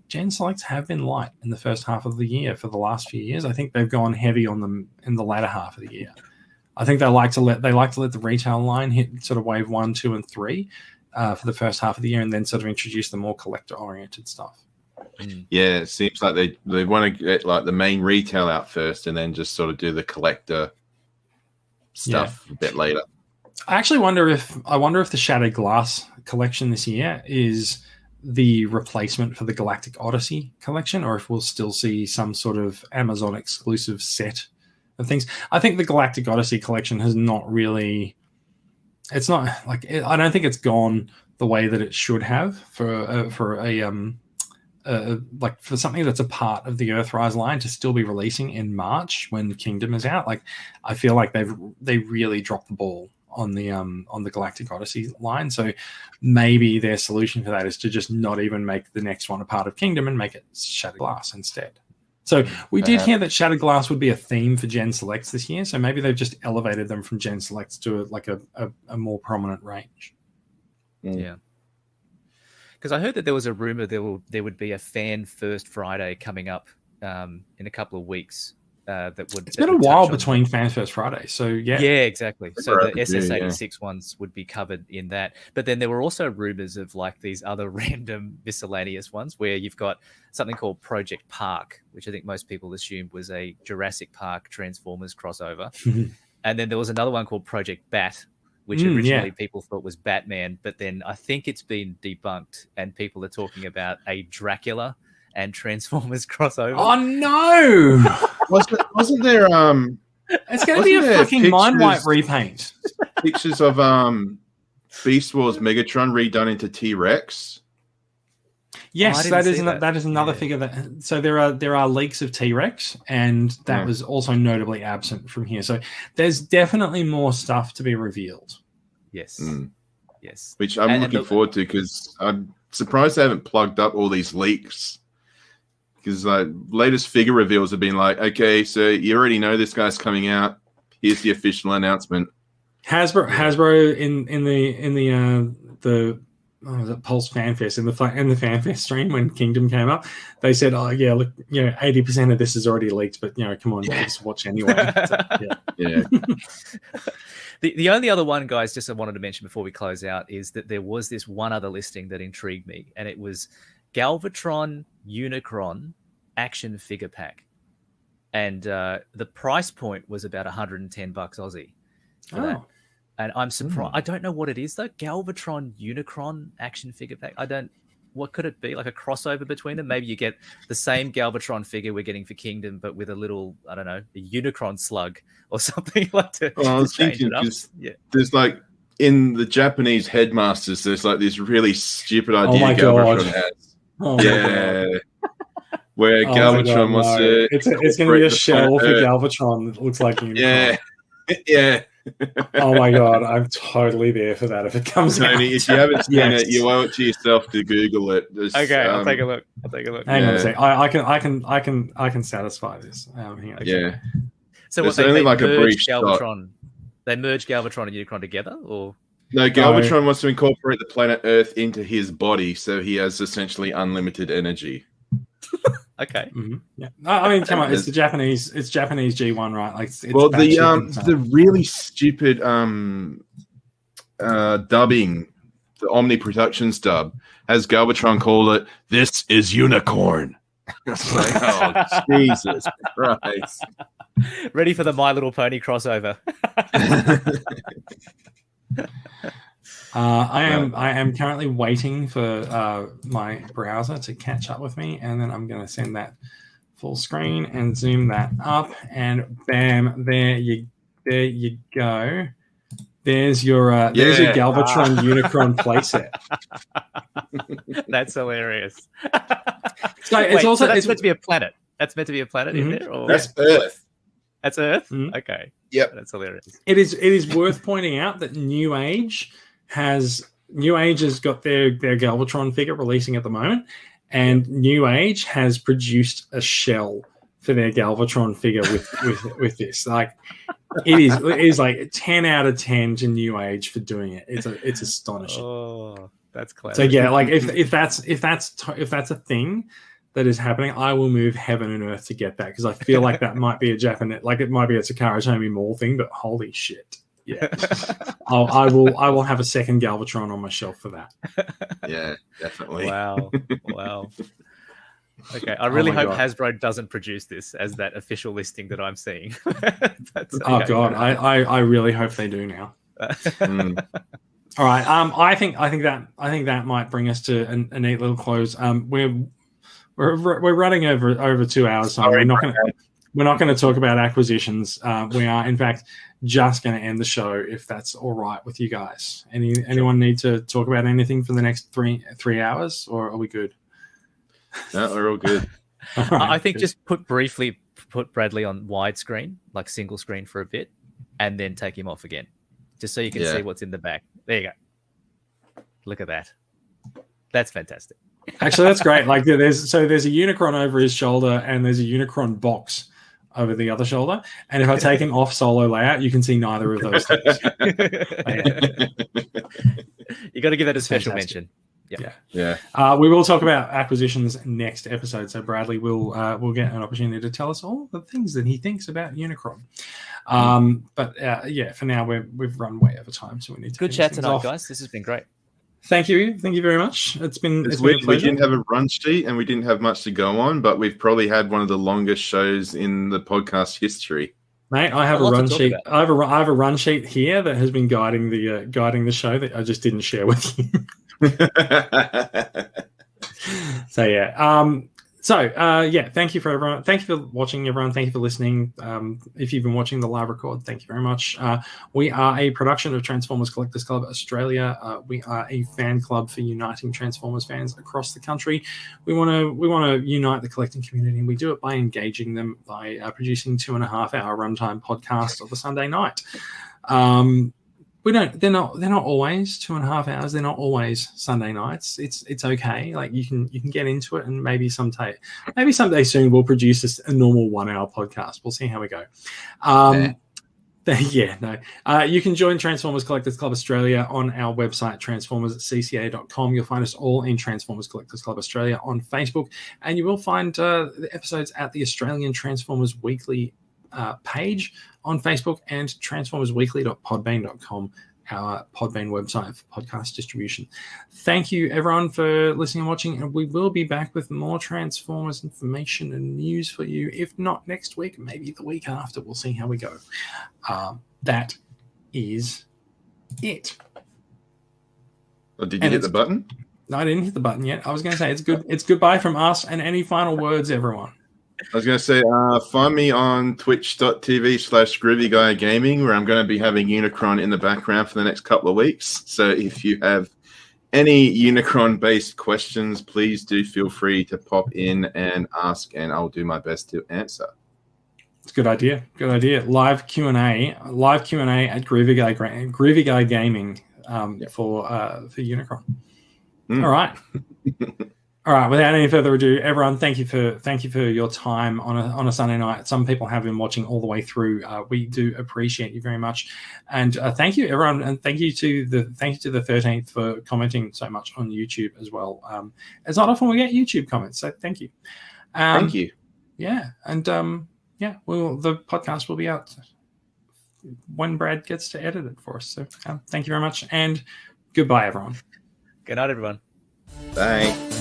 Gen Selects have been light in the first half of the year for the last few years. I think they've gone heavy on them in the latter half of the year. I think they like to let the retail line hit sort of wave 1, 2, and 3. For the first half of the year, and then sort of introduce the more collector-oriented stuff. Yeah, it seems like they want to get like the main retail out first, and then just sort of do the collector stuff a bit later. I actually wonder if the Shattered Glass collection this year is the replacement for the Galactic Odyssey collection, or if we'll still see some sort of Amazon exclusive set of things. I think the Galactic Odyssey collection has not really. It's not I don't think it's gone the way that it should have for something that's a part of the Earthrise line to still be releasing in March when Kingdom is out. I feel like they really dropped the ball on the Galactic Odyssey line. So maybe their solution for that is to just not even make the next one a part of Kingdom and make it Shattered Glass instead. So we did hear that Shattered Glass would be a theme for Gen Selects this year. So maybe they've just elevated them from Gen Selects to a more prominent range. Yeah. Because I heard that there was a rumor there would be a Fan First Friday coming up in a couple of weeks. It's been a while between Fan First Friday, so yeah. Yeah, exactly. So the SS86 ones would be covered in that. But then there were also rumors of like these other random miscellaneous ones where you've got something called Project Park, which I think most people assumed was a Jurassic Park Transformers crossover. And then there was another one called Project Bat, which originally people thought was Batman, but then I think it's been debunked and people are talking about a Dracula and Transformers crossover. Oh no! wasn't there it's going to be a fucking mind wipe repaint. Pictures of Beast Wars Megatron redone into T-Rex? Yes, that is another figure that. So there are leaks of T-Rex, and that was also notably absent from here. So there's definitely more stuff to be revealed. Yes, yes. Which I'm looking forward to, because I'm surprised they haven't plugged up all these leaks. Because latest figure reveals have been like, okay, so you already know this guy's coming out. Here's the official announcement. Hasbro in the was it Pulse FanFest in the FanFest stream when Kingdom came up, they said, "Oh yeah, look, 80% of this is already leaked, but come on, just watch anyway." So, yeah. The only other one, guys, just I wanted to mention before we close out is that there was this one other listing that intrigued me, and it was Galvatron Unicron action figure pack, and the price point was about $110 Aussie for that. And I'm surprised. I don't know what it is though. Galvatron Unicron action figure pack. What could it be? Like a crossover between them? Maybe you get the same Galvatron figure we're getting for Kingdom, but with a little, I don't know, a Unicron slug or something like that. Well, I was thinking, there's like in the Japanese headmasters, there's like this really stupid idea my Galvatron God. has. Oh, Yeah. Where oh Galvatron wants to. It's going to be a shell for Earth. Galvatron that looks like Unicron. Yeah. Yeah. Oh my God, I'm totally there for that if it comes out. Tony, if you haven't seen Yes. it, you owe it to yourself to Google it. Okay, I'll take a look. Hang on a Yeah. sec. I can satisfy this. Hang on. Yeah. So There's what they only like a merge brief shot. Galvatron? They merge Galvatron and Unicron together, or No, Galvatron wants to incorporate the planet Earth into his body, so he has essentially unlimited energy. okay? Mm-hmm. Yeah. I mean, come on, it's Japanese G1, right? Like, it's Well, batshit the really stupid dubbing, the Omni Productions dub, has Galvatron call it "This is Unicorn." It's like, oh Jesus Christ! Ready for the My Little Pony crossover? I am currently waiting for my browser to catch up with me, and then I'm going to send that full screen and zoom that up, and bam, there you go. There's your Galvatron Unicron playset. That's hilarious. So it's that's meant to be a planet. That's meant to be a planet in there, or That's Earth. that's Earth. Mhm. Okay. Yep. That's hilarious. It is worth pointing out that New Age has got their Galvatron figure releasing at the moment, and New Age has produced a shell for their Galvatron figure with this. Like it is like 10 out of 10 to New Age for doing it. It's astonishing. Oh, that's clever. So yeah, like if that's a thing that is happening, I will move heaven and earth to get that, because I feel like that might be a Japanese, like it might be a Takara Tomy Mall thing, but holy shit. Yeah. I will have a second Galvatron on my shelf for that. Yeah, definitely. Wow. Okay, I really my hope God. Hasbro doesn't produce this as that official listing that I'm seeing. Oh God, I really hope they do now. Mm. All right. I think that might bring us to a neat little close. We're running over 2 hours, so we're not going to talk about acquisitions. We are, in fact, just going to end the show if that's all right with you guys. Anyone need to talk about anything for the next three hours, or are we good? No, we're all good. All right, I think good. just put Bradley on widescreen, like single screen for a bit, and then take him off again, just so you can see what's in the back. There you go. Look at that. That's fantastic. Actually, that's great. Like there's a Unicron over his shoulder, and there's a Unicron box over the other shoulder. And if I take him off solo layout, you can see neither of those things. You got to give that a special Fantastic. mention. Yeah. We will talk about acquisitions next episode. So Bradley will get an opportunity to tell us all the things that he thinks about Unicron. But for now we've run way over time, so we need to Good finish chat things tonight, off. It's this has been great. Thank you very much. It's been a We pleasure. didn't have a run sheet and we didn't have much to go on, but we've probably had one of the longest shows in the podcast history. Mate, I have A a lot to run talk sheet. about. I have a run sheet here that has been guiding the show that I just didn't share with you. So yeah. Thank you for everyone. Thank you for watching, everyone. Thank you for listening. If you've been watching the live record, thank you very much. We are a production of Transformers Collectors Club Australia. We are a fan club for uniting Transformers fans across the country. We want to unite the collecting community, and we do it by engaging them by producing 2.5 hour runtime podcasts on the Sunday night. They're not always 2.5 hours. They're not always Sunday nights. It's okay. Like you can get into it, and maybe someday soon we'll produce a normal 1 hour podcast. We'll see how we go. You can join Transformers Collectors Club Australia on our website, transformerscca.com. You'll find us all in Transformers Collectors Club Australia on Facebook, and you will find the episodes at the Australian Transformers Weekly page on Facebook, and transformersweekly.podbean.com, our Podbean website for podcast distribution. Thank you, everyone, for listening and watching, and we will be back with more Transformers information and news for you. If not next week, maybe the week after. We'll see how we go. That is it. Well, did you hit the button? No, I didn't hit the button yet. I was going to say it's good. It's goodbye from us, and any final words, everyone? I was going to say, find me on twitch.tv/GroovyGuyGaming, where I'm going to be having Unicron in the background for the next couple of weeks. So if you have any Unicron-based questions, please do feel free to pop in and ask, and I'll do my best to answer. It's a good idea. Good idea. Live Q&A at Groovy Guy Gaming for Unicron. All right. All right. Without any further ado, everyone, thank you for your time on a Sunday night. Some people have been watching all the way through. We do appreciate you very much, and thank you, everyone, and thank you to the 13th for commenting so much on YouTube as well. It's not often we get YouTube comments, so thank you. Thank you. Yeah, and the podcast will be out when Brad gets to edit it for us. So thank you very much, and goodbye, everyone. Good night, everyone. Bye.